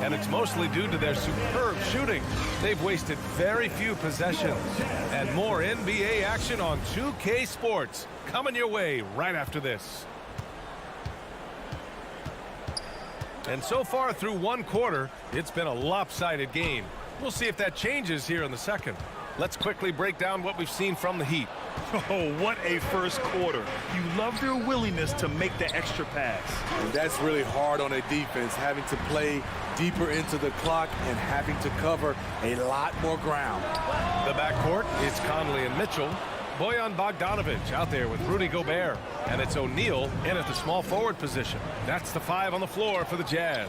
And it's mostly due to their superb shooting. They've wasted very few possessions. And more NBA action on 2K Sports coming your way right after this. And so far through one quarter, it's been a lopsided game. We'll see if that changes here in the second. Let's quickly break down what we've seen from the Heat. Oh, what a first quarter. You love their willingness to make the extra pass. And that's really hard on a defense, having to play deeper into the clock and having to cover a lot more ground. The backcourt is Conley and Mitchell. Bojan Bogdanovich out there with Rudy Gobert. And it's O'Neal in at the small forward position. That's the 5 on the floor for the Jazz.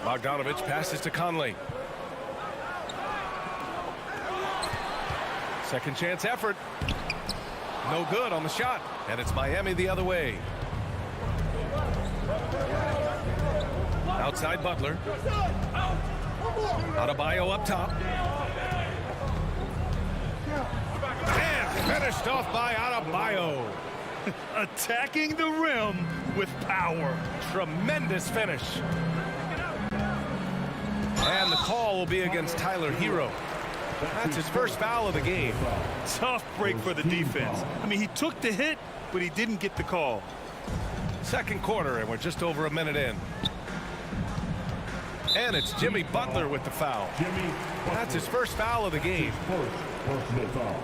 Bogdanovich passes to Conley. Second chance effort. No good on the shot. And it's Miami the other way. Outside Butler. Adebayo up top. And finished off by Adebayo. Attacking the rim with power. Tremendous finish. And the call will be against Tyler Hero. That's his first foul of the game. Tough break for the defense. I mean, he took the hit, but he didn't get the call. Second quarter, and we're just over a minute in. And it's Jimmy Butler with the foul. That's his first foul of the game. First personal foul.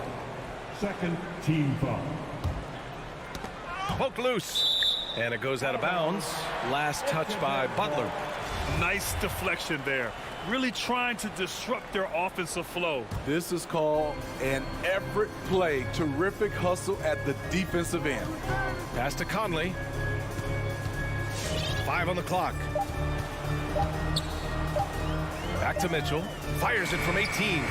Second team foul. Poked loose. And it goes out of bounds. Last touch by Butler. Nice deflection there. Really trying to disrupt their offensive flow. This is called an effort play. Terrific hustle at the defensive end. Pass to Conley. 5 on the clock. Back to Mitchell. Fires it from 18.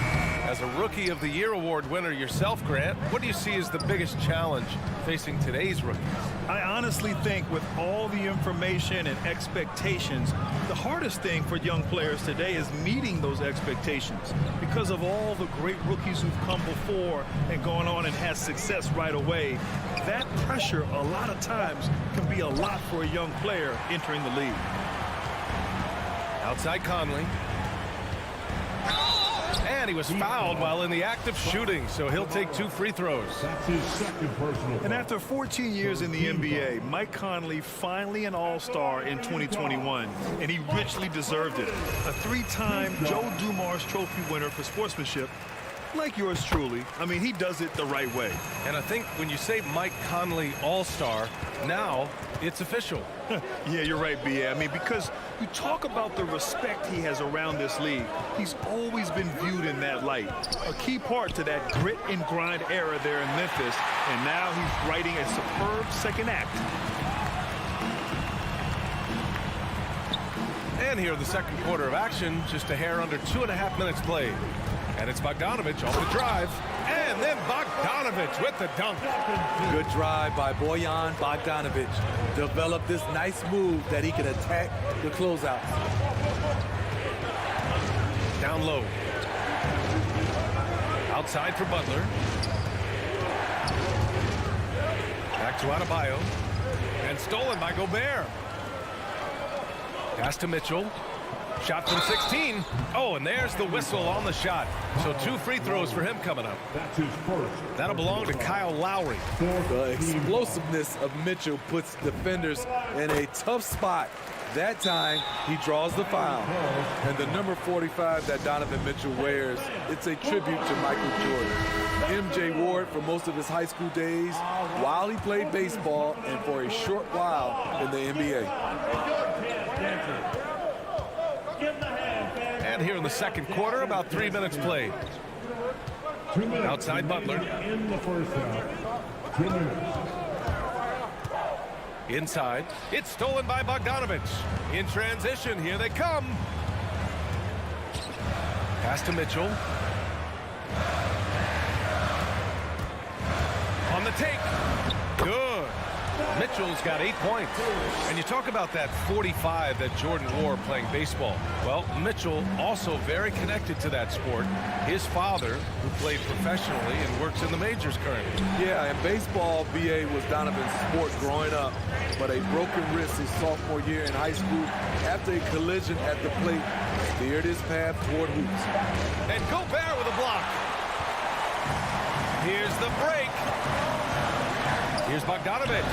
As a Rookie of the Year award winner yourself, Grant, what do you see as the biggest challenge facing today's rookies? I honestly think with all the information and expectations, the hardest thing for young players today is meeting those expectations. Because of all the great rookies who've come before and gone on and had success right away, that pressure a lot of times can be a lot for a young player entering the league. Outside Conley. And he was fouled while in the act of shooting, so he'll take 2 free throws. That's his second personal foul. And after 14 years in the NBA, Mike Conley finally an all-star in 2021, and he richly deserved it. A 3-time Joe Dumars Trophy winner for sportsmanship, like yours truly. I mean, he does it the right way. And I think when you say Mike Conley all-star, now it's official. Yeah, you're right, B.A. I mean, because you talk about the respect he has around this league. He's always been viewed in that light. A key part to that grit and grind era there in Memphis. And now he's writing a superb second act. And here the second quarter of action, just a hair under 2.5 minutes played. And it's Bogdanovich off the drive. And then Bogdanovich with the dunk. Good drive by Bojan Bogdanovich. Developed this nice move that he can attack the closeout. Down low. Outside for Butler. Back to Adebayo. And stolen by Gobert. Pass to Mitchell. Shot from 16. Oh, and there's the whistle on the shot. So 2 free throws for him coming up. That's his first. That'll belong to Kyle Lowry. The explosiveness of Mitchell puts defenders in a tough spot. That time, he draws the foul. And the number 45 that Donovan Mitchell wears, it's a tribute to Michael Jordan. MJ wore it for most of his high school days while he played baseball and for a short while in the NBA. And here in the second quarter, about 3 minutes played. 2 minutes. Outside Butler. In the first half. 2 minutes. Inside. It's stolen by Bogdanovich. In transition, here they come. Pass to Mitchell. On the take. Good. Mitchell's got 8 points. And you talk about that 45 that Jordan wore playing baseball. Well, Mitchell also very connected to that sport. His father, who played professionally and works in the majors currently. Yeah, and baseball, BA, was Donovan's sport growing up, but a broken wrist his sophomore year in high school after a collision at the plate steered his path toward hoops. And Gobert with a block. Here's the break. Here's Bogdanovich.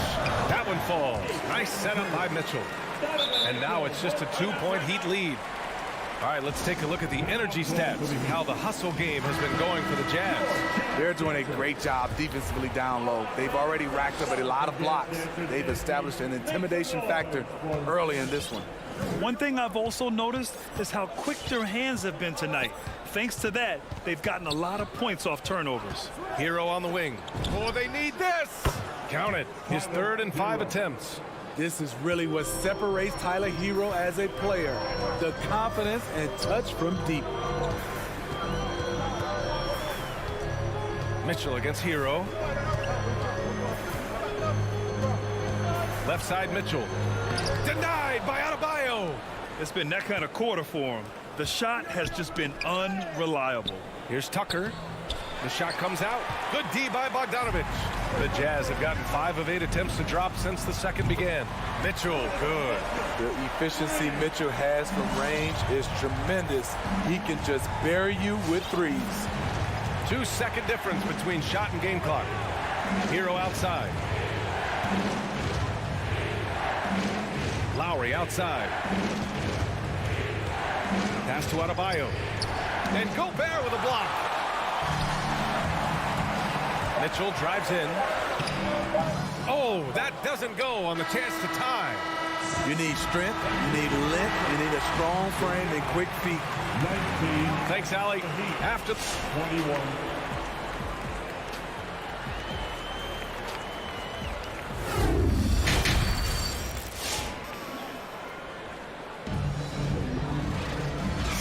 That one falls. Nice setup by Mitchell. And now it's just a 2-point Heat lead. All right, let's take a look at the energy stats, how the hustle game has been going for the Jazz. They're doing a great job defensively down low. They've already racked up a lot of blocks. They've established an intimidation factor early in this one. One thing I've also noticed is how quick their hands have been tonight. Thanks to that, they've gotten a lot of points off turnovers. Hero on the wing. Oh, they need this. Count it. His 3rd and 5 attempts. This is really what separates Tyler Hero as a player. The confidence and touch from deep. Mitchell against Hero. Left side Mitchell. Denied by Adebayo. It's been that kind of quarter for him. The shot has just been unreliable. Here's Tucker. The shot comes out. Good D by Bogdanovich. The Jazz have gotten 5 of 8 attempts to drop since the second began. Mitchell, good. The efficiency Mitchell has from range is tremendous. He can just bury you with threes. 2-second difference between shot and game clock. Hero outside. Lowry outside. Pass to Adebayo. And Gobert with a block. Mitchell drives in. Oh, that doesn't go on the chance to tie. You need strength, you need length, you need a strong frame and quick feet. 19. Thanks, Allie. After 21.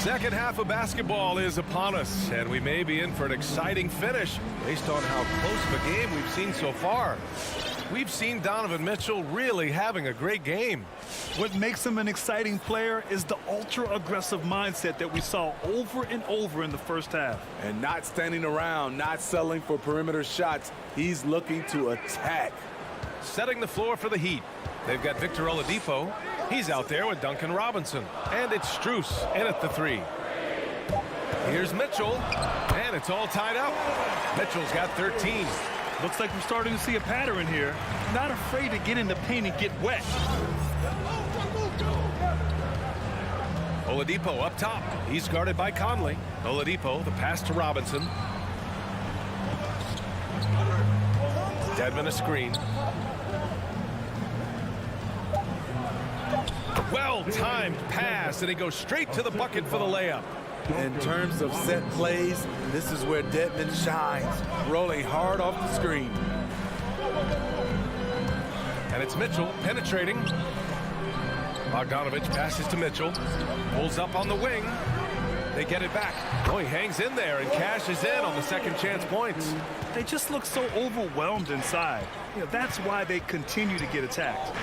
second half of basketball is upon us, and we may be in for an exciting finish based on how close of a game we've seen so far. We've seen Donovan Mitchell really having a great game. What makes him an exciting player is the ultra-aggressive mindset that we saw over and over in the first half. And not standing around, not settling for perimeter shots. He's looking to attack. Setting the floor for the Heat. They've got Victor Oladipo. He's out there with Duncan Robinson. And it's Strus in at the three. Here's Mitchell. And it's all tied up. Mitchell's got 13. Looks like we're starting to see a pattern here. Not afraid to get in the paint and get wet. Oladipo up top. He's guarded by Conley. Oladipo, the pass to Robinson. Dedmon a screen. Well-timed pass, and he goes straight to the bucket for the layup. In terms of set plays, this is where Dedmon shines, rolling hard off the screen. And it's Mitchell penetrating. Bogdanovich passes to Mitchell. Pulls up on the wing. They get it back. Oh, he hangs in there and cashes in on the second chance points. They just look so overwhelmed inside. You know, that's why they continue to get attacked.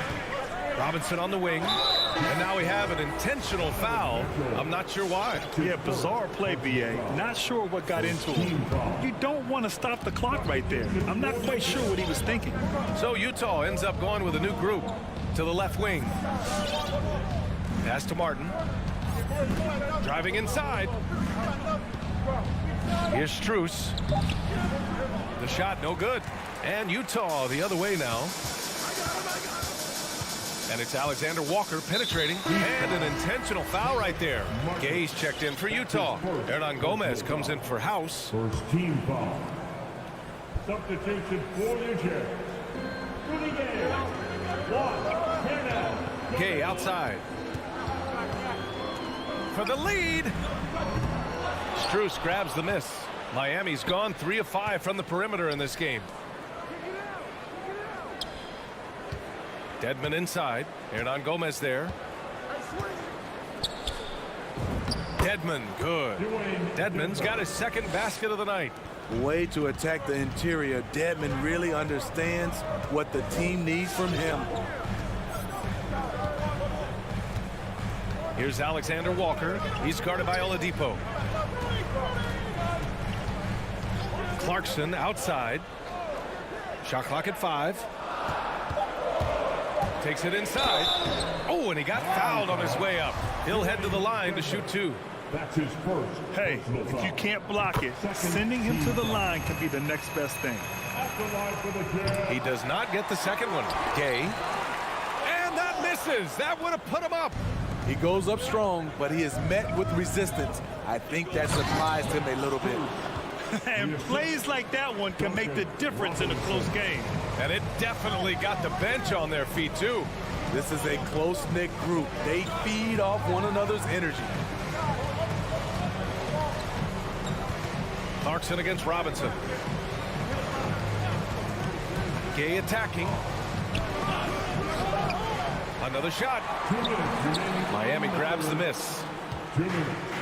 Robinson on the wing. And now we have an intentional foul. I'm not sure why. Yeah, bizarre play, BA. Not sure what got into him. You don't want to stop the clock right there. I'm not quite sure what he was thinking. So Utah ends up going with a new group to the left wing. Pass to Martin. Driving inside. Here's Strus. The shot no good. And Utah the other way now. And it's Alexander Walker penetrating. And an intentional foul right there. Gay's checked in for Utah. Hernan Gomez comes in for House. First team foul. Substitution for the Jazz. Rudy Gay. Gay outside. For the lead. Strus grabs the miss. Miami's gone 3 of 5 from the perimeter in this game. Dedmon inside. Hernan Gomez there. Dedmon, good. Dedmon's got his second basket of the night. Way to attack the interior. Dedmon really understands what the team needs from him. Here's Alexander Walker. He's guarded by Oladipo. Clarkson outside. Shot clock at 5. Takes it inside. Oh, and he got fouled on his way up. He'll head to the line to shoot 2. That's his first. Hey, if you can't block it, sending him to the line can be the next best thing. He does not get the second one. Gay. And that misses. That would have put him up. He goes up strong, but he is met with resistance. I think that surprised him a little bit. And plays like that one can make the difference in a close game. And it definitely got the bench on their feet, too. This is a close-knit group. They feed off one another's energy. Clarkson against Robinson. Gay attacking. Another shot. Miami grabs the miss.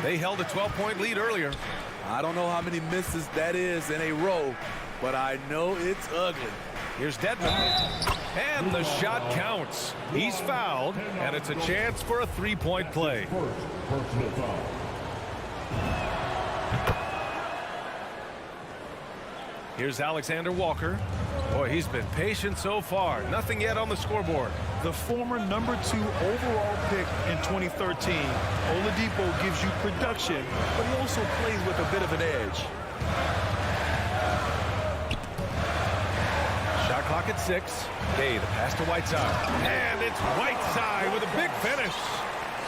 They held a 12-point lead earlier. I don't know how many misses that is in a row, but I know it's ugly. Here's Dedmon. And the shot counts. He's fouled, and it's a chance for a 3-point play. Personal foul. Here's Alexander Walker. Boy, he's been patient so far. Nothing yet on the scoreboard. The former number 2 overall pick in 2013, Oladipo gives you production, but he also plays with a bit of an edge. Shot clock at 6. Gay, the pass to Whiteside. And it's Whiteside with a big finish.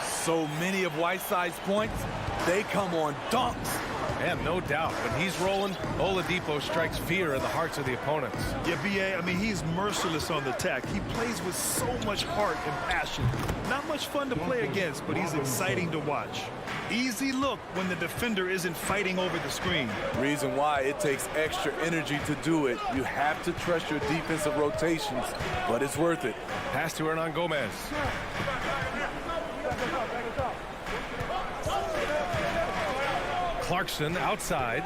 So many of Whiteside's points, they come on dunks. And no doubt, when he's rolling, Oladipo strikes fear in the hearts of the opponents. Yeah, B.A., I mean, he's merciless on the attack. He plays with so much heart and passion. Not much fun to play against, but he's exciting to watch. Easy look when the defender isn't fighting over the screen. Reason why it takes extra energy to do it. You have to trust your defensive rotations, but it's worth it. Pass to Hernan Gomez. Clarkson outside.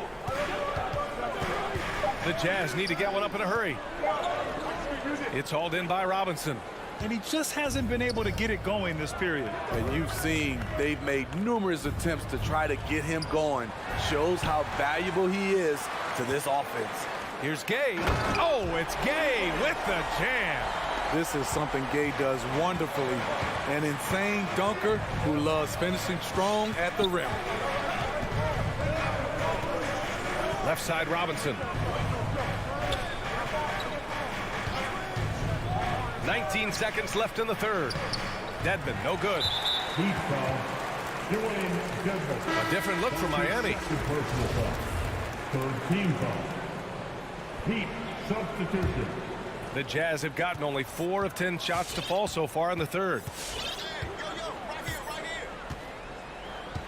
The Jazz need to get one up in a hurry. It's hauled in by Robinson. And he just hasn't been able to get it going this period. And you've seen they've made numerous attempts to try to get him going. Shows how valuable he is to this offense. Here's Gay. Oh, it's Gay with the jam. This is something Gay does wonderfully. An insane dunker who loves finishing strong at the rim. Left side Robinson. 19 seconds left in the third. Dedmon, no good. A different look for Miami. Third team foul. Heat substitution. The Jazz have gotten only 4 of 10 shots to fall so far in the third.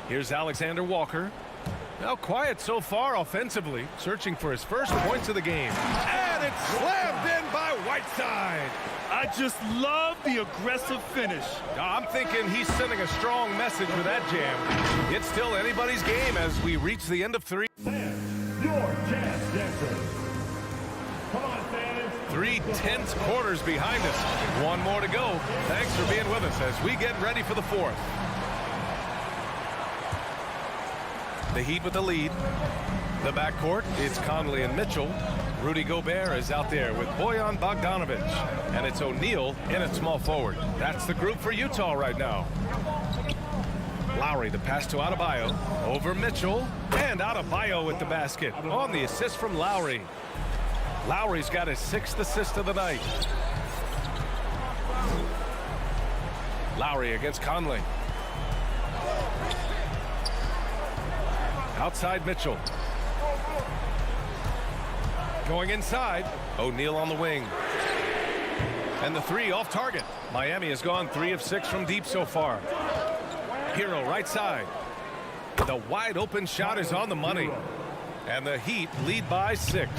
Here's Alexander Walker. Now quiet so far offensively, searching for his first points of the game. And it's slammed in by Whiteside. I just love the aggressive finish. I'm thinking he's sending a strong message with that jam. It's still anybody's game as we reach the end of 3. Your Jazz Dancers. Come on, fans. 3 tense quarters behind us. 1 more to go. Thanks for being with us as we get ready for the 4th. The Heat with the lead. The backcourt, it's Conley and Mitchell. Rudy Gobert is out there with Bojan Bogdanovic. And it's O'Neal in at small forward. That's the group for Utah right now. Lowry, the pass to Adebayo. Over Mitchell. And Adebayo with the basket. On the assist from Lowry. Lowry's got his 6th assist of the night. Lowry against Conley. Outside Mitchell. Going inside. O'Neal on the wing. And the 3 off target. Miami has gone 3 of 6 from deep so far. Hero right side. The wide open shot is on the money. And the Heat lead by 6.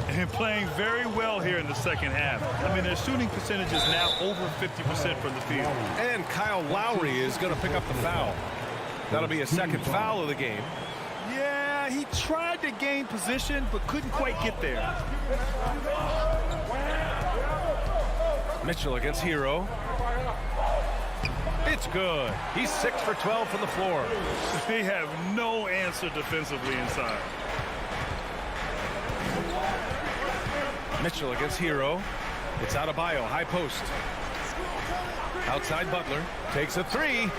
And playing very well here in the second half. I mean, their shooting percentage is now over 50% from the field. And Kyle Lowry is going to pick up the foul. That'll be a 2nd foul of the game. Yeah, he tried to gain position, but couldn't quite get there. Mitchell against Hero. It's good. He's 6 for 12 from the floor. They have no answer defensively inside. Mitchell against Hero. It's Adebayo, high post. Outside Butler. Takes a 3.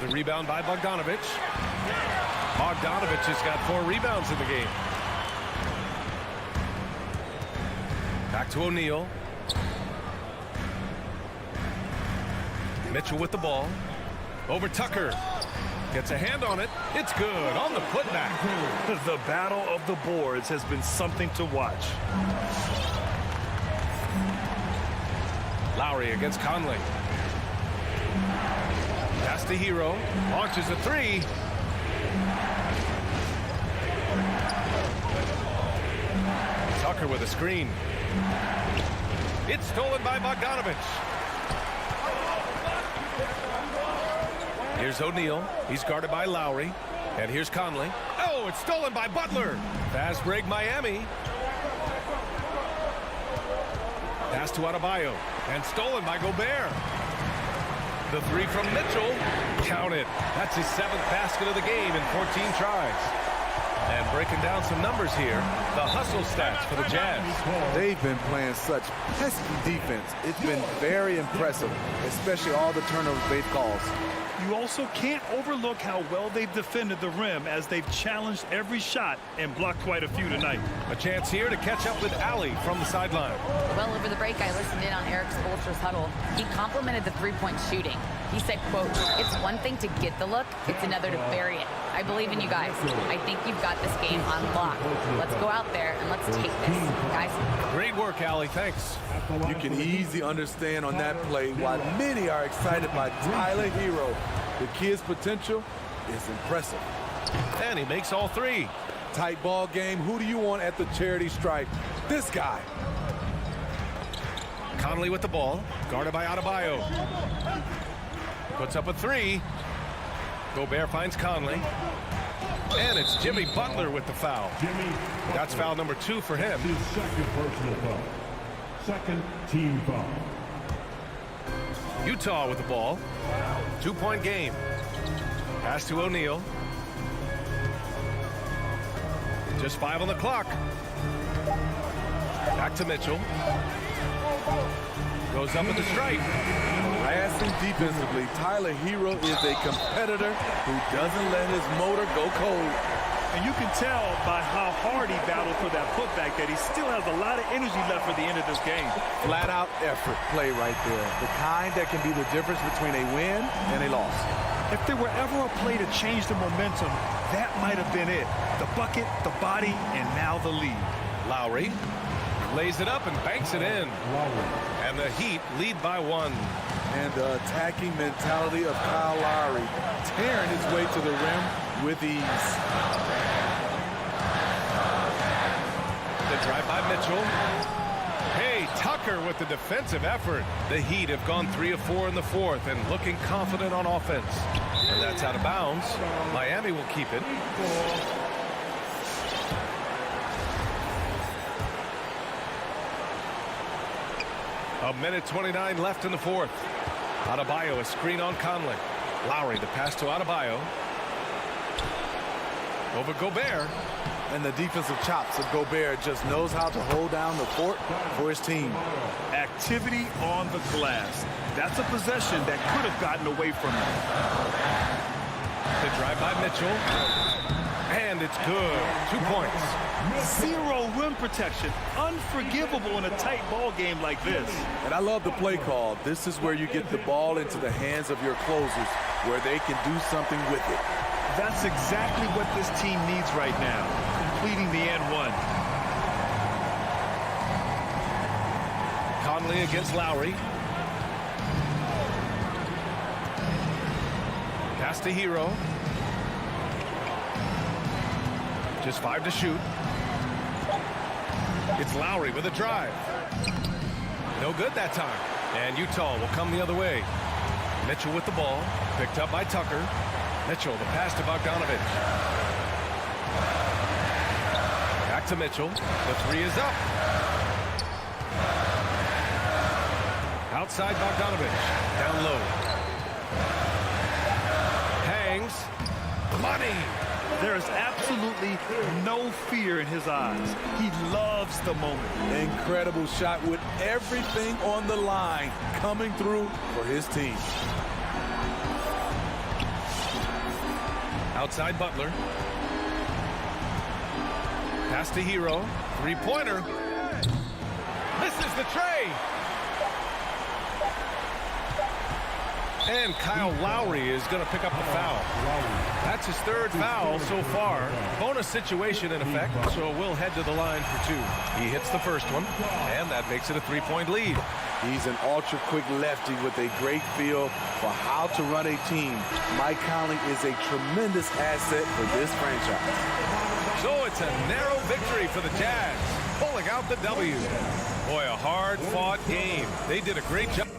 The rebound by Bogdanovich. Bogdanovich has got 4 rebounds in the game. Back to O'Neal. Mitchell with the ball. Over Tucker. Gets a hand on it. It's good on the putback. The battle of the boards has been something to watch. Lowry against Conley. Pass to Hero. Launches a 3. Tucker with a screen. It's stolen by Bogdanovich. Here's O'Neal. He's guarded by Lowry. And here's Conley. Oh, it's stolen by Butler. Fast break Miami. Pass to Adebayo. And stolen by Gobert. The 3 from Mitchell. Count it. That's his 7th basket of the game in 14 tries. And breaking down some numbers here, the hustle stats for the Jazz. They've been playing such pesky defense. It's been very impressive, especially all the turnovers they've caused. You also can't overlook how well they've defended the rim as they've challenged every shot and blocked quite a few tonight. A chance here to catch up with Ali from the sideline. Well, over the break, I listened in on Eric Spoelstra's huddle. He complimented the three-point shooting. He said, quote, "It's one thing to get the look, it's another to bury it. I believe in you guys. I think you've got this game on lock. Let's go out there and let's take this, guys." Great work, Ali. Thanks. You can easily understand on that play why many are excited by Tyler Hero. The kid's potential is impressive. And he makes all 3. Tight ball game. Who do you want at the charity stripe? This guy. Conley with the ball, guarded by Adebayo. Puts up a 3. Gobert finds Conley. And it's Jimmy Butler with the foul. That's foul number 2 for him. His 2nd personal foul. 2nd team foul. Utah with the ball. 2-point game. Pass to O'Neal. Just 5 on the clock. Back to Mitchell. Goes up with the strike. Harassing defensively, Tyler Hero is a competitor who doesn't let his motor go cold. And you can tell by how hard he battled for that putback that he still has a lot of energy left for the end of this game. Flat out effort play right there. The kind that can be the difference between a win and a loss. If there were ever a play to change the momentum, that might have been it. The bucket, the body, and now the lead. Lowry lays it up and banks it in. And the Heat lead by 1. And the attacking mentality of Kyle Lowry, tearing his way to the rim with ease. The drive by Mitchell. Hey, Tucker with the defensive effort. The Heat have gone 3 of 4 in the 4th and looking confident on offense. And that's out of bounds. Miami will keep it. A minute 29 left in the 4th. Adebayo, a screen on Conley. Lowry, the pass to Adebayo. Over Gobert. And the defensive chops of Gobert just knows how to hold down the fort for his team. Activity on the glass. That's a possession that could have gotten away from him. The drive by Mitchell. And it's good. 2 points. Zero rim protection. Unforgivable in a tight ball game like this. And I love the play call. This is where you get the ball into the hands of your closers, where they can do something with it. That's exactly what this team needs right now, completing the and one. Conley against Lowry. Pass to Hero. Just 5 to shoot. It's Lowry with a drive. No good that time. And Utah will come the other way. Mitchell with the ball. Picked up by Tucker. Mitchell, the pass to Bogdanovich. Back to Mitchell. The 3 is up. Outside Bogdanovich. Down low. Hangs. Money. There is absolutely no fear in his eyes. He loves the moment. Incredible shot with everything on the line coming through for his team. Outside Butler. Pass to Hero. 3-pointer. Misses the tray. And Kyle Lowry is going to pick up the foul. That's his 3rd foul so far. Bonus situation in effect, so we'll head to the line for 2. He hits the first one, and that makes it a 3-point lead. He's an ultra-quick lefty with a great feel for how to run a team. Mike Conley is a tremendous asset for this franchise. So it's a narrow victory for the Jazz, pulling out the W. Boy, a hard-fought game. They did a great job.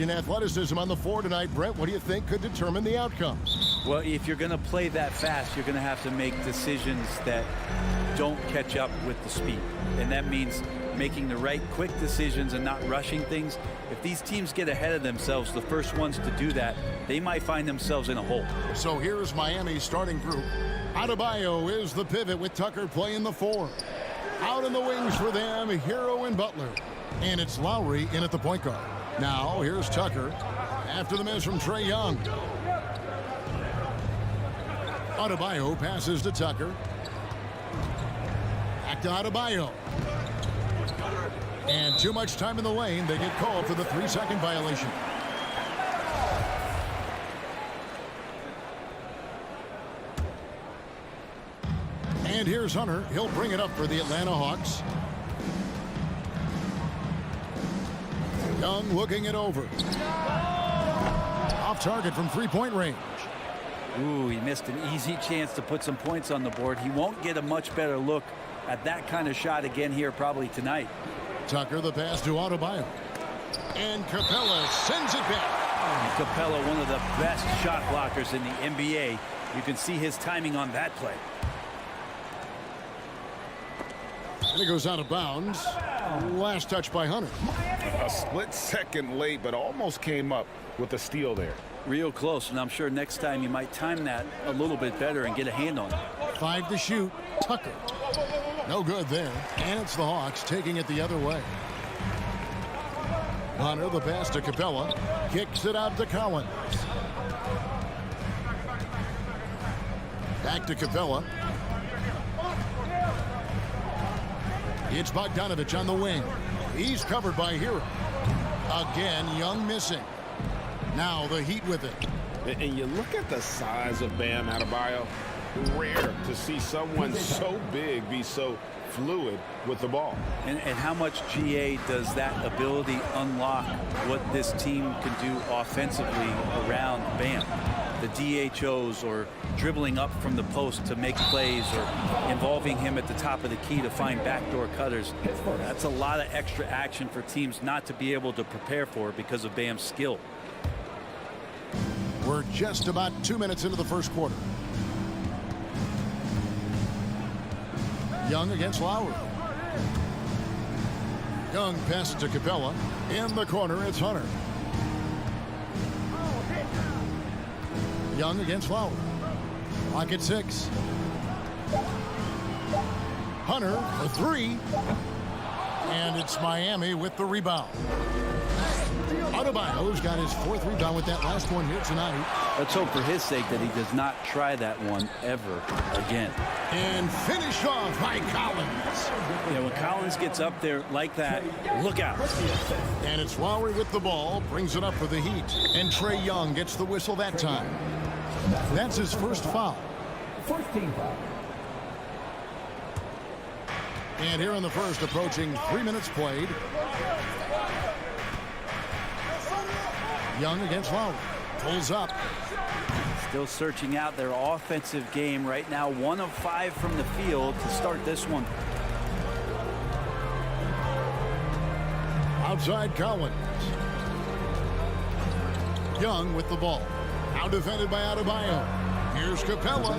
speed and athleticism on the floor tonight, Brett. What do you think could determine the outcome? Well, if you're going to play that fast, you're going to have to make decisions that don't catch up with the speed. And that means making the right quick decisions and not rushing things. If these teams get ahead of themselves, the first ones to do that, they might find themselves in a hole. So here's Miami's starting group. Adebayo is the pivot with Tucker playing the 4. Out in the wings for them, Hero and Butler. And it's Lowry in at the point guard. Now here's Tucker after the miss from Trae Young. Adebayo passes to Tucker. Back to Adebayo. And too much time in the lane. They get called for the 3-second violation. And here's Hunter. He'll bring it up for the Atlanta Hawks. Young looking it over. Off target from three-point range. Ooh, he missed an easy chance to put some points on the board. He won't get a much better look at that kind of shot again here probably tonight. Tucker the pass to Adebayo. And Capella sends it back. Capella, one of the best shot blockers in the NBA. You can see his timing on that play. And it goes out of bounds. Last touch by Hunter. A split second late, but almost came up with a steal there. Real close, and I'm sure next time you might time that a little bit better and get a hand on it. 5 to shoot. Tucker. No good there. And it's the Hawks taking it the other way. Hunter the pass to Capella. Kicks it out to Collins. Back to Capella. It's Bogdanovich on the wing. He's covered by Hero. Again, Young missing. Now the Heat with it. And you look at the size of Bam Adebayo. Rare to see someone so big be so fluid with the ball. And how much GA does that ability unlock what this team can do offensively around Bam? The DHOs or dribbling up from the post to make plays or involving him at the top of the key to find backdoor cutters. That's a lot of extra action for teams not to be able to prepare for because of Bam's skill. We're just about 2 minutes into the first quarter. Young against Lowry. Young passes to Capella. In the corner, it's Hunter. Young against Lowry. Clock at 6. Hunter, a 3. And it's Miami with the rebound. Adebayo's got his 4th rebound with that last one here tonight. Let's hope for his sake that he does not try that one ever again. And finished off by Collins. Yeah, when Collins gets up there like that, look out. And it's Lowry with the ball, brings it up for the Heat. And Trae Young gets the whistle that time. That's his first foul. First team foul. And here in the first, approaching 3 minutes played. Young against Lowry. Pulls up. Still searching out their offensive game right now. 1 of 5 from the field to start this one. Outside Collins. Young with the ball. Now defended by Adebayo. Here's Capella.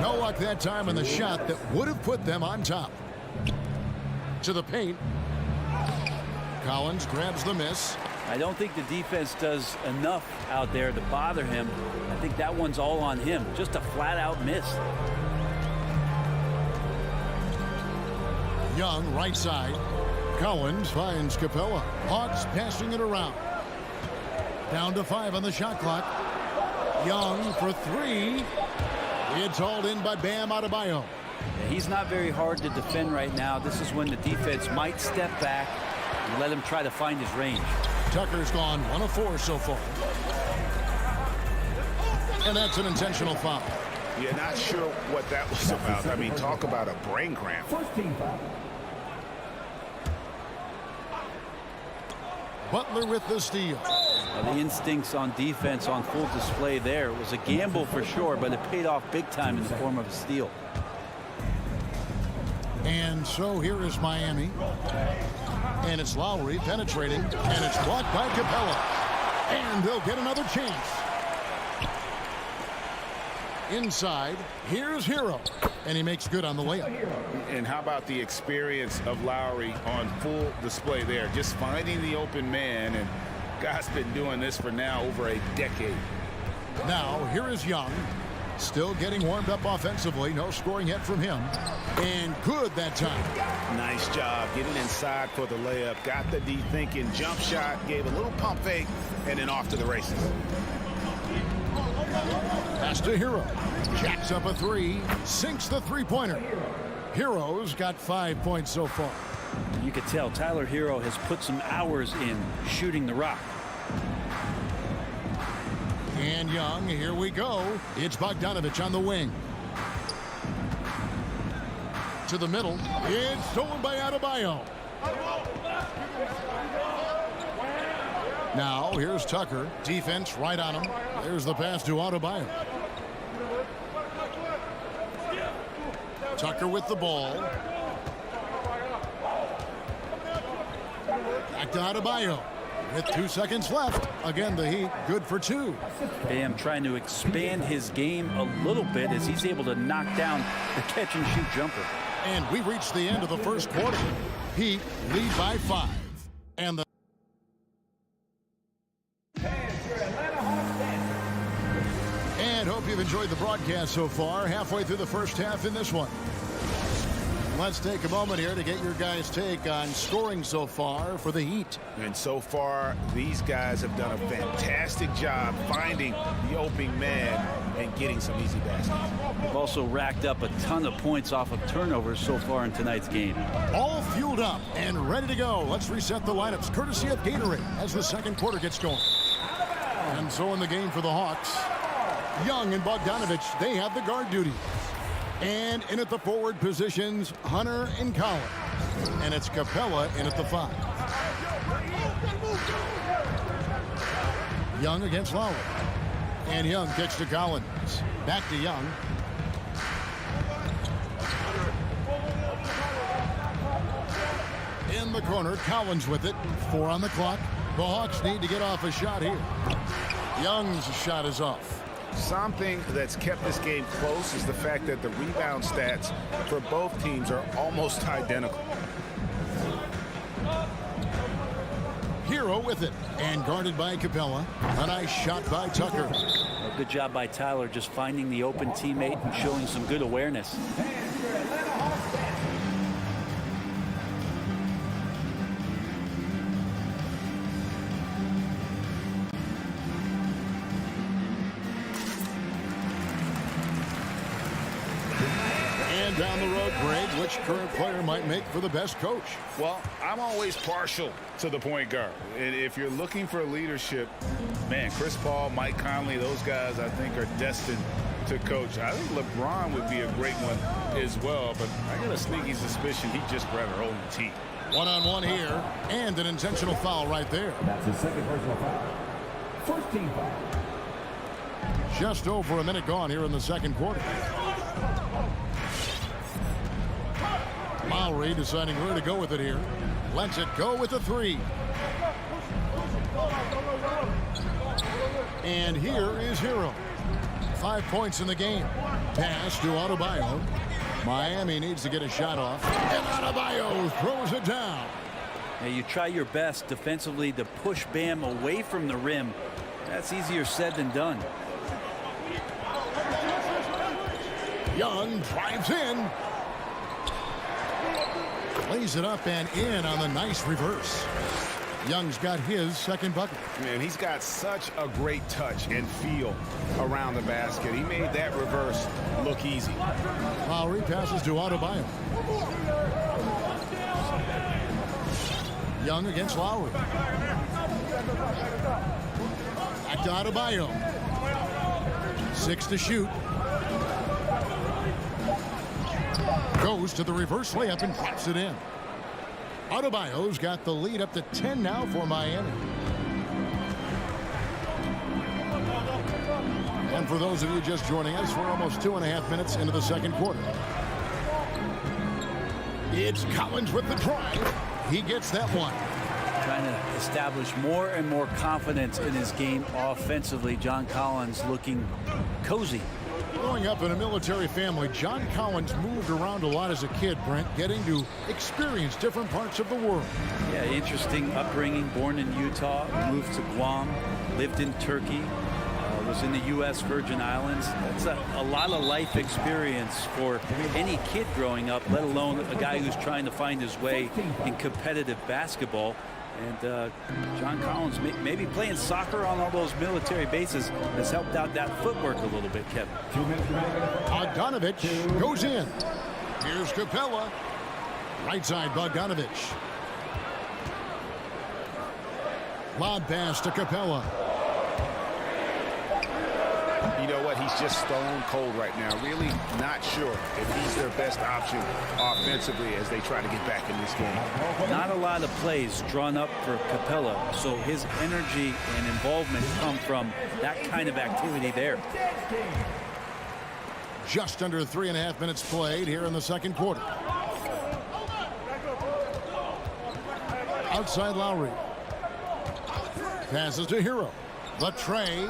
No luck that time on the shot that would have put them on top. To the paint. Collins grabs the miss. I don't think the defense does enough out there to bother him. I think that one's all on him. Just a flat-out miss. Young, right side. Collins finds Capella. Hawks passing it around. Down to 5 on the shot clock. Young for 3. It's hauled in by Bam Adebayo. Yeah, he's not very hard to defend right now. This is when the defense might step back and let him try to find his range. Tucker's gone 1 of 4 so far. And that's an intentional foul. You're not sure what that was about. I mean, talk about a brain cramp. First team foul. Butler with the steal. The instincts on defense on full display there. It was a gamble for sure, but it paid off big time in the form of a steal. And so here is Miami. And it's Lowry penetrating. And it's blocked by Capella. And they'll get another chance. Inside, here's Hero. And he makes good on the layup. And how about the experience of Lowry on full display there? Just finding the open man, and guy's been doing this for now over a decade. Now, here is Young. Still getting warmed up offensively. No scoring yet from him. And good that time. Nice job getting inside for the layup. Got the D thinking. Jump shot. Gave a little pump fake. And then off to the races. Pass to Hero. Jacks up a three. Sinks the three-pointer. Hero's got 5 points so far. You could tell Tyler Hero has put some hours in shooting the rock. And Young, here we go. It's Bogdanovich on the wing. To the middle. It's stolen by Adebayo. Now, here's Tucker. Defense right on him. There's the pass to Adebayo. Tucker with the ball. Back to Adebayo. With 2 seconds left. Again, the Heat good for 2. Bam trying to expand his game a little bit as he's able to knock down the catch-and-shoot jumper. And we reached the end of the first quarter. Heat lead by 5. And the hope you've enjoyed the broadcast so far. Halfway through the first half in this one. Let's take a moment here to get your guys' take on scoring so far for the Heat. And so far, these guys have done a fantastic job finding the opening man and getting some easy baskets. They've also racked up a ton of points off of turnovers so far in tonight's game. All fueled up and ready to go. Let's reset the lineups courtesy of Gatorade as the second quarter gets going. And so in the game for the Hawks, Young and Bogdanovich, they have the guard duty. And in at the forward positions, Hunter and Collins. And it's Capella in at the 5. Young against Lowry. And Young kicks to Collins. Back to Young. In the corner, Collins with it. 4 on the clock. The Hawks need to get off a shot here. Young's shot is off. Something that's kept this game close is the fact that the rebound stats for both teams are almost identical. Hero with it and guarded by Capella. A nice shot by Tucker. A good job by Tyler just finding the open teammate and showing some good awareness. Down the road, Greg, which current player might make for the best coach? Well, I'm always partial to the point guard. And if you're looking for leadership, man, Chris Paul, Mike Conley, those guys I think are destined to coach. I think LeBron would be a great one as well, but I got a sneaky suspicion he'd just rather hold the team. One-on-one here, and an intentional foul right there. That's his second personal foul. First team foul. Just over a minute gone here in the second quarter. Lowry deciding where to go with it here. Lets it go with the 3. And here is Hero. 5 points in the game. Pass to Adebayo. Miami needs to get a shot off. And Adebayo throws it down. Now you try your best defensively to push Bam away from the rim. That's easier said than done. Young drives in. Lays it up and in on the nice reverse. Young's got his second bucket. Man, he's got such a great touch and feel around the basket. He made that reverse look easy. Lowry passes to Adebayo. Young against Lowry. Back to Adebayo. 6 to shoot. Goes to the reverse layup and drops it in. Adebayo's got the lead up to 10 now for Miami. And for those of you just joining us, we're almost 2.5 minutes into the second quarter. It's Collins with the drive. He gets that one. trying to establish more and more confidence in his game offensively. John Collins looking cozy. Growing up in a military family, John Collins moved around a lot as a kid, Brent, getting to experience different parts of the world. Yeah, interesting upbringing. Born in Utah, moved to Guam, lived in Turkey, was in the U.S. Virgin Islands. That's a lot of life experience for any kid growing up, let alone a guy who's trying to find his way in competitive basketball. And John Collins, maybe playing soccer on all those military bases has helped out that footwork a little bit, Kevin. Bogdanovich goes in. Here's Capella. Right side, Bogdanovich. Lob pass to Capella. You know what? He's just stone cold right now. Really not sure if he's their best option offensively as they try to get back in this game. Not a lot of plays drawn up for Capella, so his energy and involvement come from that kind of activity there. Just under 3.5 minutes played here in the second quarter. Outside Lowry. Passes to Hero. The tray.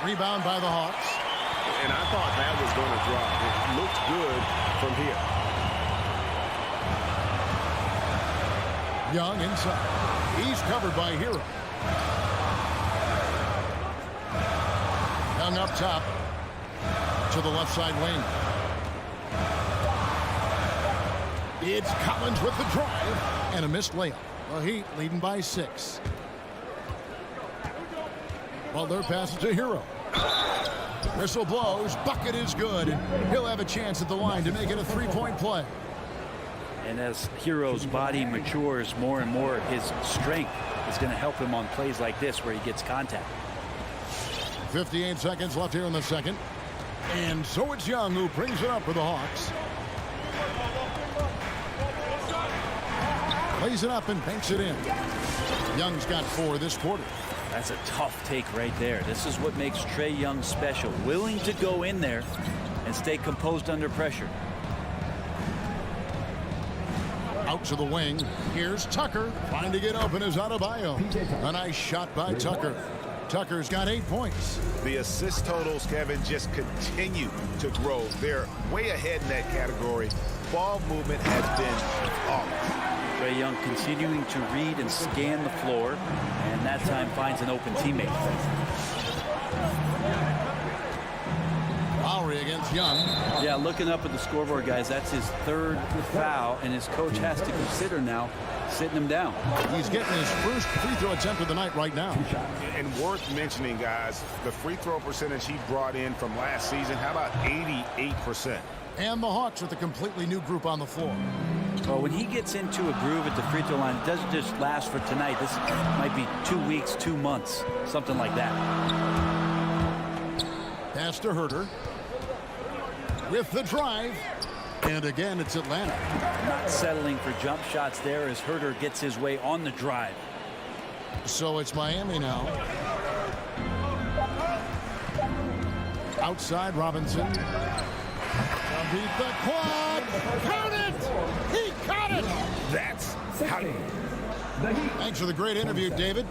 Rebound by the Hawks. And I thought that was going to drop. It looked good from here. Young inside. He's covered by Hero. Young up top to the left side wing. It's Collins with the drive and a missed layup. The Heat leading by 6. Butler passes to Hero. Whistle blows. Bucket is good. And he'll have a chance at the line to make it a 3-point play. And as Hero's body matures more and more, his strength is going to help him on plays like this where he gets contact. 58 seconds left here in the second. And so it's Young who brings it up for the Hawks. Plays it up and banks it in. Young's got 4 this quarter. That's a tough take right there. This is what makes Trae Young special. Willing to go in there and stay composed under pressure. Out to the wing. Here's Tucker. Trying to get open is Adebayo. A nice shot by Tucker. Tucker's got 8 points. The assist totals, Kevin, just continue to grow. They're way ahead in that category. Ball movement has been flawless. Trae Young continuing to read and scan the floor, and that time finds an open teammate. Lowry against Young. Yeah, looking up at the scoreboard, guys, that's his 3rd foul, and his coach has to consider now sitting him down. He's getting his first free throw attempt of the night right now. And worth mentioning, guys, the free throw percentage he brought in from last season, how about 88%? And the Hawks with a completely new group on the floor. Well, when he gets into a groove at the free throw line, it doesn't just last for tonight. This might be 2 weeks, 2 months, something like that. Pass to Herter. With the drive. And again, it's Atlanta. Not settling for jump shots there as Herter gets his way on the drive. So it's Miami now. Outside Robinson. Beat the quad. Count it! He caught it! That's how you... Thanks for the great interview, David.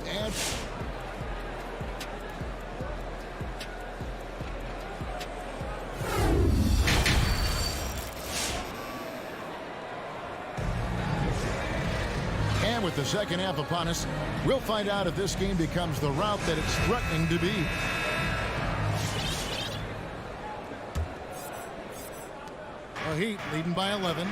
And with the second half upon us, we'll find out if this game becomes the route that it's threatening to be. The Heat leading by 11.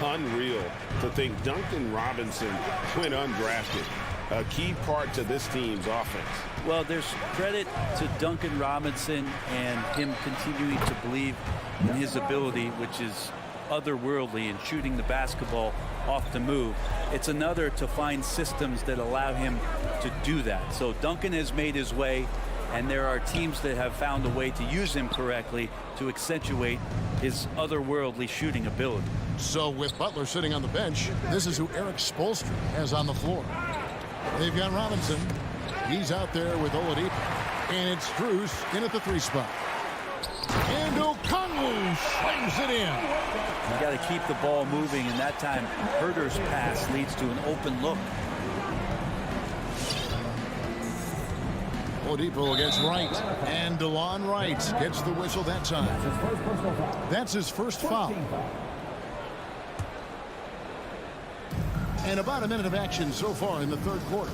Unreal to think Duncan Robinson went undrafted. A key part to this team's offense. Well, there's credit to Duncan Robinson and him continuing to believe in his ability, which is otherworldly in shooting the basketball off the move. It's another to find systems that allow him to do that. So Duncan has made his way, and there are teams that have found a way to use him correctly to accentuate his otherworldly shooting ability. So with Butler sitting on the bench, this is who Eric Spoelstra has on the floor. They've got Robinson. He's out there with Oladipo. And it's Strus in at the 3 spot. And Okongwu slams it in. You got to keep the ball moving, and that time Herter's pass leads to an open look. Oladipo against Wright, and DeLon Wright gets the whistle that time. That's his first foul. And about a minute of action so far in the third quarter.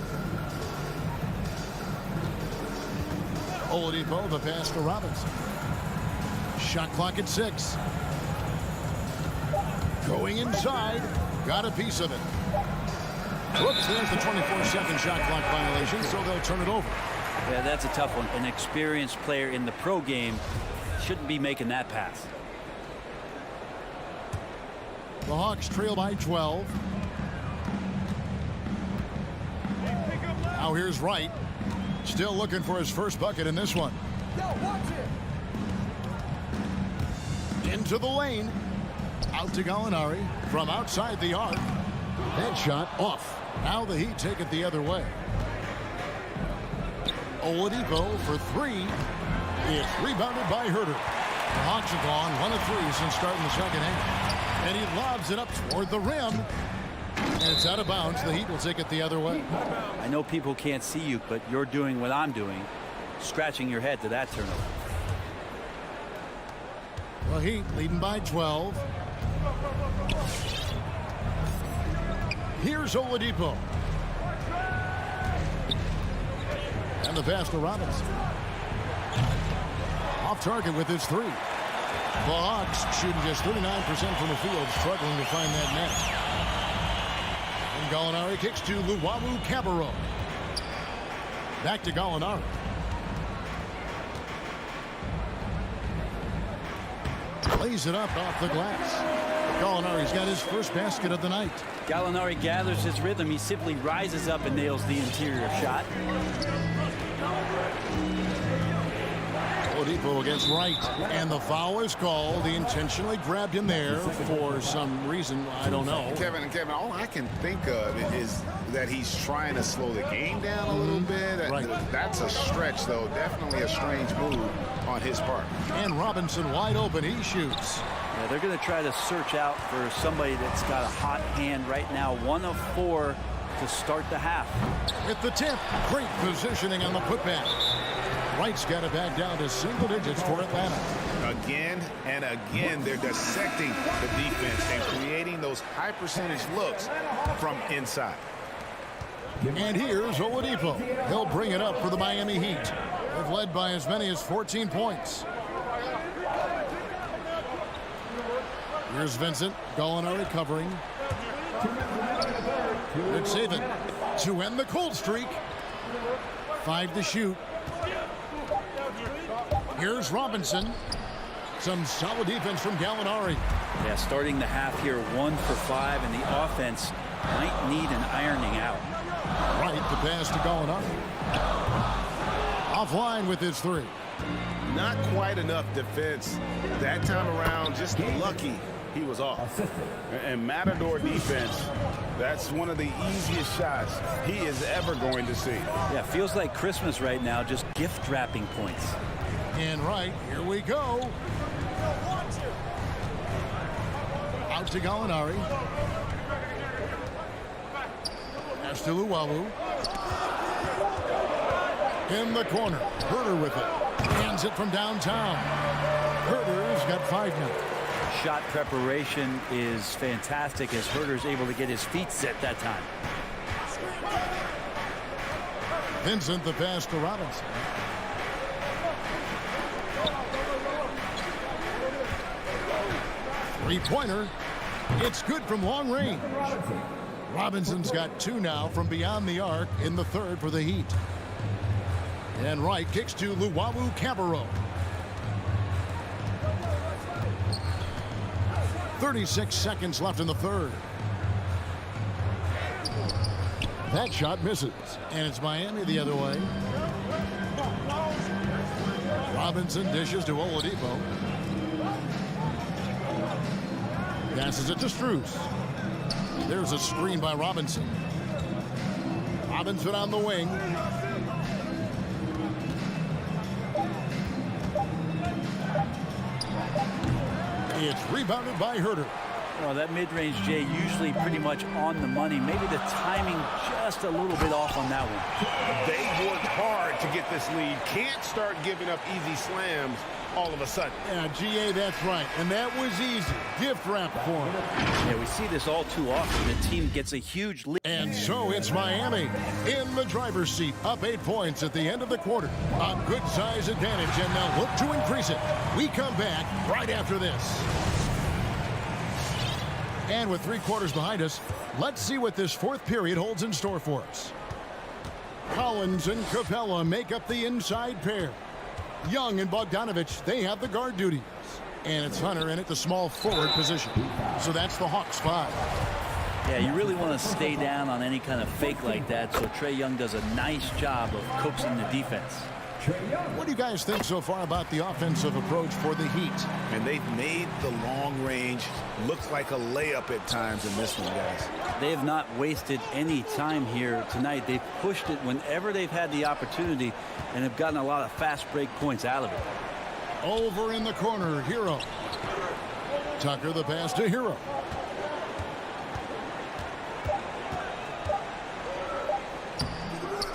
Oladipo, the pass to Robinson. Shot clock at 6. Going inside, got a piece of it. Whoops, there's the 24-second shot clock violation, so they'll turn it over. Yeah, that's a tough one. An experienced player in the pro game shouldn't be making that pass. The Hawks trail by 12. Now here's Wright. Still looking for his first bucket in this one. Into the lane. Out to Gallinari from outside the arc. That shot off. Now the Heat take it the other way. Oladipo for 3. It's rebounded by Herter. The Hawks have gone 1 of 3 since starting the second half. And he lobs it up toward the rim. And it's out of bounds. The Heat will take it the other way. I know people can't see you, but you're doing what I'm doing. Scratching your head to that turnover. The Heat leading by 12. Here's Oladipo. And the pass to Robinson. Off target with his 3. The Hawks shooting just 39% from the field, struggling to find that net. And Gallinari kicks to Luwawu-Cabarrot. Back to Gallinari. Lays it up off the glass. Gallinari's got his first basket of the night. Gallinari gathers his rhythm. He simply rises up and nails the interior shot. Oladipo against Wright, and the foul is called. He intentionally grabbed him there for some reason. I don't know. Kevin, all I can think of is that he's trying to slow the game down a little bit. Right. That's a stretch, though. Definitely a strange move on his part. And Robinson wide open. He shoots. Yeah, they're going to try to search out for somebody that's got a hot hand right now. 1 of 4 to start the half. With the tip, great positioning on the putback. Wright's got it back down to single digits for Atlanta. Again and again, they're dissecting the defense and creating those high percentage looks from inside. And here's Oladipo. He'll bring it up for the Miami Heat. They've led by as many as 14 points. Here's Vincent. Gallinari covering. Good saving to end the cold streak. 5 to shoot. Here's Robinson. Some solid defense from Gallinari. Yeah, starting the half here 1 for 5, and the offense might need an ironing out. Right, the pass to Gallinari. Offline with his 3. Not quite enough defense that time around. Just lucky he was off. And Matador defense, that's one of the easiest shots he is ever going to see. Yeah, feels like Christmas right now, just gift wrapping points. And right, here we go. Out to Gallinari. Pass to Luwawu. In the corner. Herter with it. Hands it from downtown. Herter's got 5 now. Shot preparation is fantastic as Herter's able to get his feet set that time. Vincent, the pass to Robinson. Three-pointer. It's good from long range. Robinson's got 2 now from beyond the arc in the third for the Heat. And Wright kicks to Luwawu-Cabarrot. 36 seconds left in the third. That shot misses. And it's Miami the other way. Robinson dishes to Oladipo. Passes it to Strus. There's a screen by Robinson. Robinson on the wing. It's rebounded by Herter. Well, that mid-range, Jay, usually pretty much on the money. Maybe the timing just a little bit off on that one. They worked hard to get this lead. Can't start giving up easy slams all of a sudden. Yeah, GA, that's right. And that was easy. Gift wrap for him. Yeah, we see this all too often. The team gets a huge lead. And so it's Miami in the driver's seat, up 8 points at the end of the quarter. A good size advantage, and they'll look to increase it. We come back right after this. And with 3 quarters behind us, let's see what this fourth period holds in store for us. Collins and Capella make up the inside pair. Young and Bogdanovich, they have the guard duties. And it's Hunter in at the small forward position. So that's the Hawks 5. Yeah, you really want to stay down on any kind of fake like that, so Trae Young does a nice job of coaxing the defense. What do you guys think so far about the offensive approach for the Heat? And they've made the long range look like a layup at times in this one, guys. They have not wasted any time here tonight. They've pushed it whenever they've had the opportunity and have gotten a lot of fast break points out of it. Over in the corner, Hero. Tucker the pass to Hero.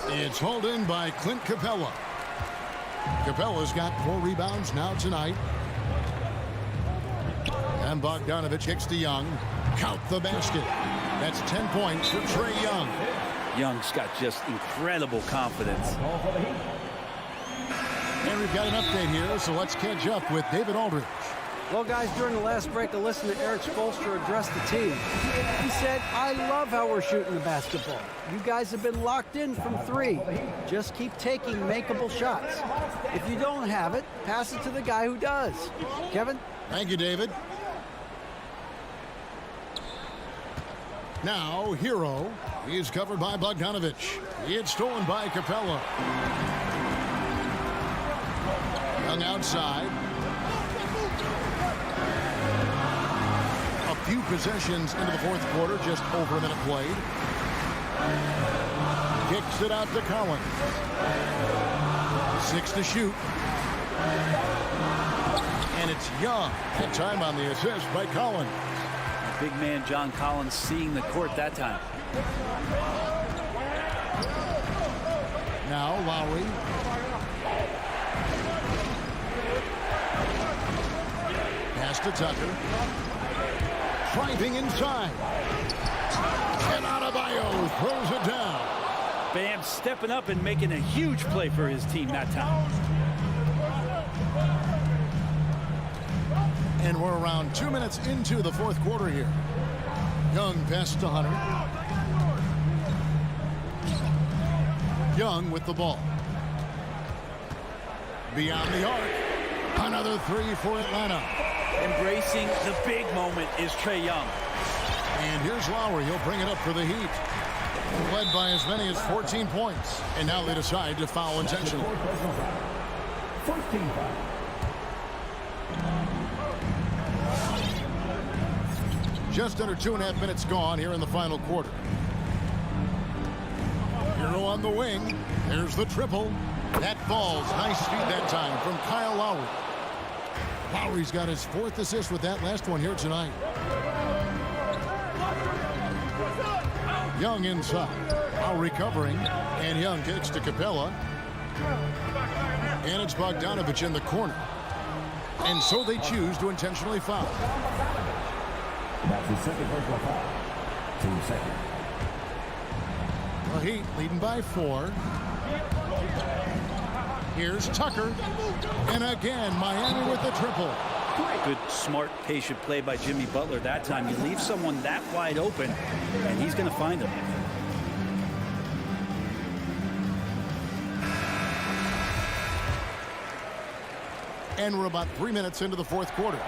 It's hauled in by Clint Capella. Capella's got 4 rebounds now tonight. And Bogdanovich kicks to Young. Count the basket. That's 10 points for Trae Young. Young's got just incredible confidence. And we've got an update here, so let's catch up with David Aldridge. Well, guys, during the last break, I listened to Eric Spoelstra address the team. He said, I love how we're shooting the basketball. You guys have been locked in from 3. Just keep taking makeable shots. If you don't have it, pass it to the guy who does. Kevin? Thank you, David. Now, Hero. He's covered by Bogdanovich. It's stolen by Capella. Young outside. A few possessions into the fourth quarter, just over a minute played. Kicks it out to Collins. 6 to shoot. And it's Young. Good time on the assist by Collins. Big man John Collins seeing the court that time. Now Lowry. Pass to Tucker. Driving inside. And Adebayo throws it down. Bam stepping up and making a huge play for his team that time. And we're around 2 minutes into the fourth quarter here. Young pass to Hunter. Young with the ball. Beyond the arc. Another 3 for Atlanta. Embracing the big moment is Trae Young. And here's Lowry. He'll bring it up for the Heat. Led by as many as 14 points. And now they decide to foul intentionally. First team foul. Just under 2.5 minutes gone here in the final quarter. Hero on the wing. There's the triple. That falls. Nice speed that time from Kyle Lowry. Lowry's got his 4th assist with that last one here tonight. Young inside. Lowry covering. And Young kicks to Capella. And it's Bogdanovich in the corner. And so they choose to intentionally foul. That's his second personal foul. Team second. The Heat leading by 4. Here's Tucker. And again, Miami with the triple. Good, smart, patient play by Jimmy Butler that time. You leave someone that wide open, and he's going to find him. And we're about 3 minutes into the fourth quarter.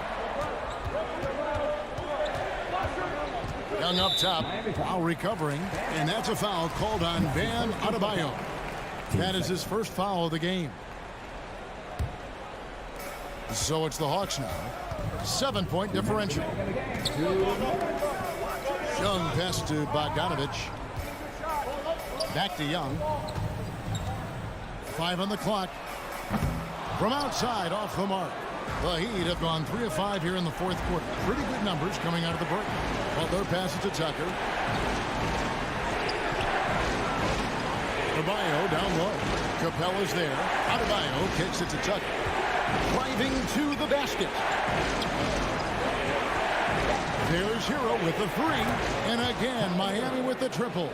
Young up top, now recovering, and that's a foul called on Bam Adebayo. That is his first foul of the game. So it's the Hawks now. 7-point differential. Young pass to Bogdanovich. Back to Young. 5 on the clock. From outside, off the mark. The Heat have gone 3 of 5 here in the fourth quarter. Pretty good numbers coming out of the break. Butler passes to Tucker. Adebayo down low. Capella's there. Adebayo kicks it to Tucker. Driving to the basket. There's Hero with the 3. And again, Miami with the triple.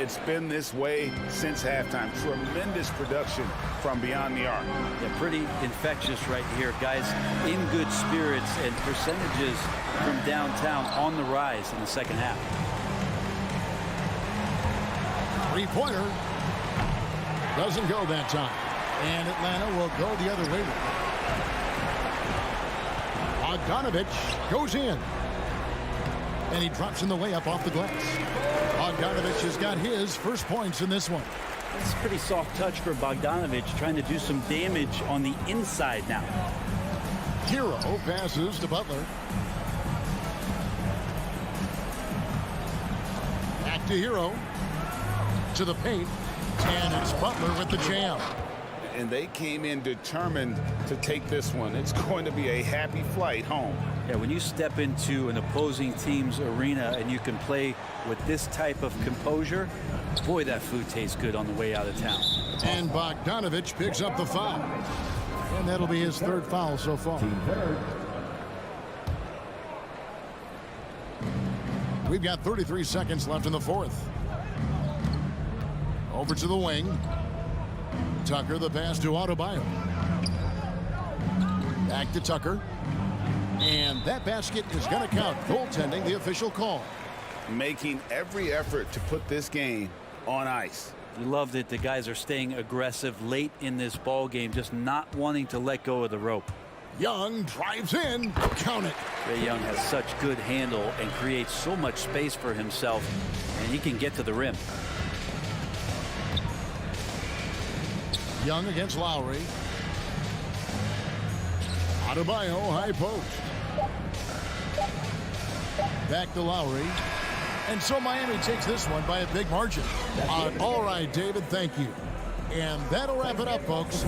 It's been this way since halftime. Tremendous production from beyond the arc. Yeah, pretty infectious right here. Guys in good spirits, and percentages from downtown on the rise in the second half. Three-pointer. Doesn't go that time. And Atlanta will go the other way with it. Bogdanovich goes in. And he drops in the layup off the glass. Bogdanovich has got his first points in this one. It's a pretty soft touch for Bogdanovich, trying to do some damage on the inside now. Hero passes to Butler. Back to Hero. To the paint. And it's Butler with the jam. And they came in determined to take this one. It's going to be a happy flight home. Yeah, when you step into an opposing team's arena and you can play with this type of composure, boy, that food tastes good on the way out of town. And Bogdanovich picks up the foul. And that'll be his third foul so far. We've got 33 seconds left in the fourth. Over to the wing. Tucker, the pass to Adebayo. Back to Tucker. And that basket is going to count. Goaltending, the official call. Making every effort to put this game on ice. You love that the guys are staying aggressive late in this ball game, just not wanting to let go of the rope. Young drives in. Count it. Ray Young has such good handle and creates so much space for himself, and he can get to the rim. Young against Lowry. Adebayo, high post. Back to Lowry. And so Miami takes this one by a big margin. All right, David, thank you. And that'll wrap it up, folks.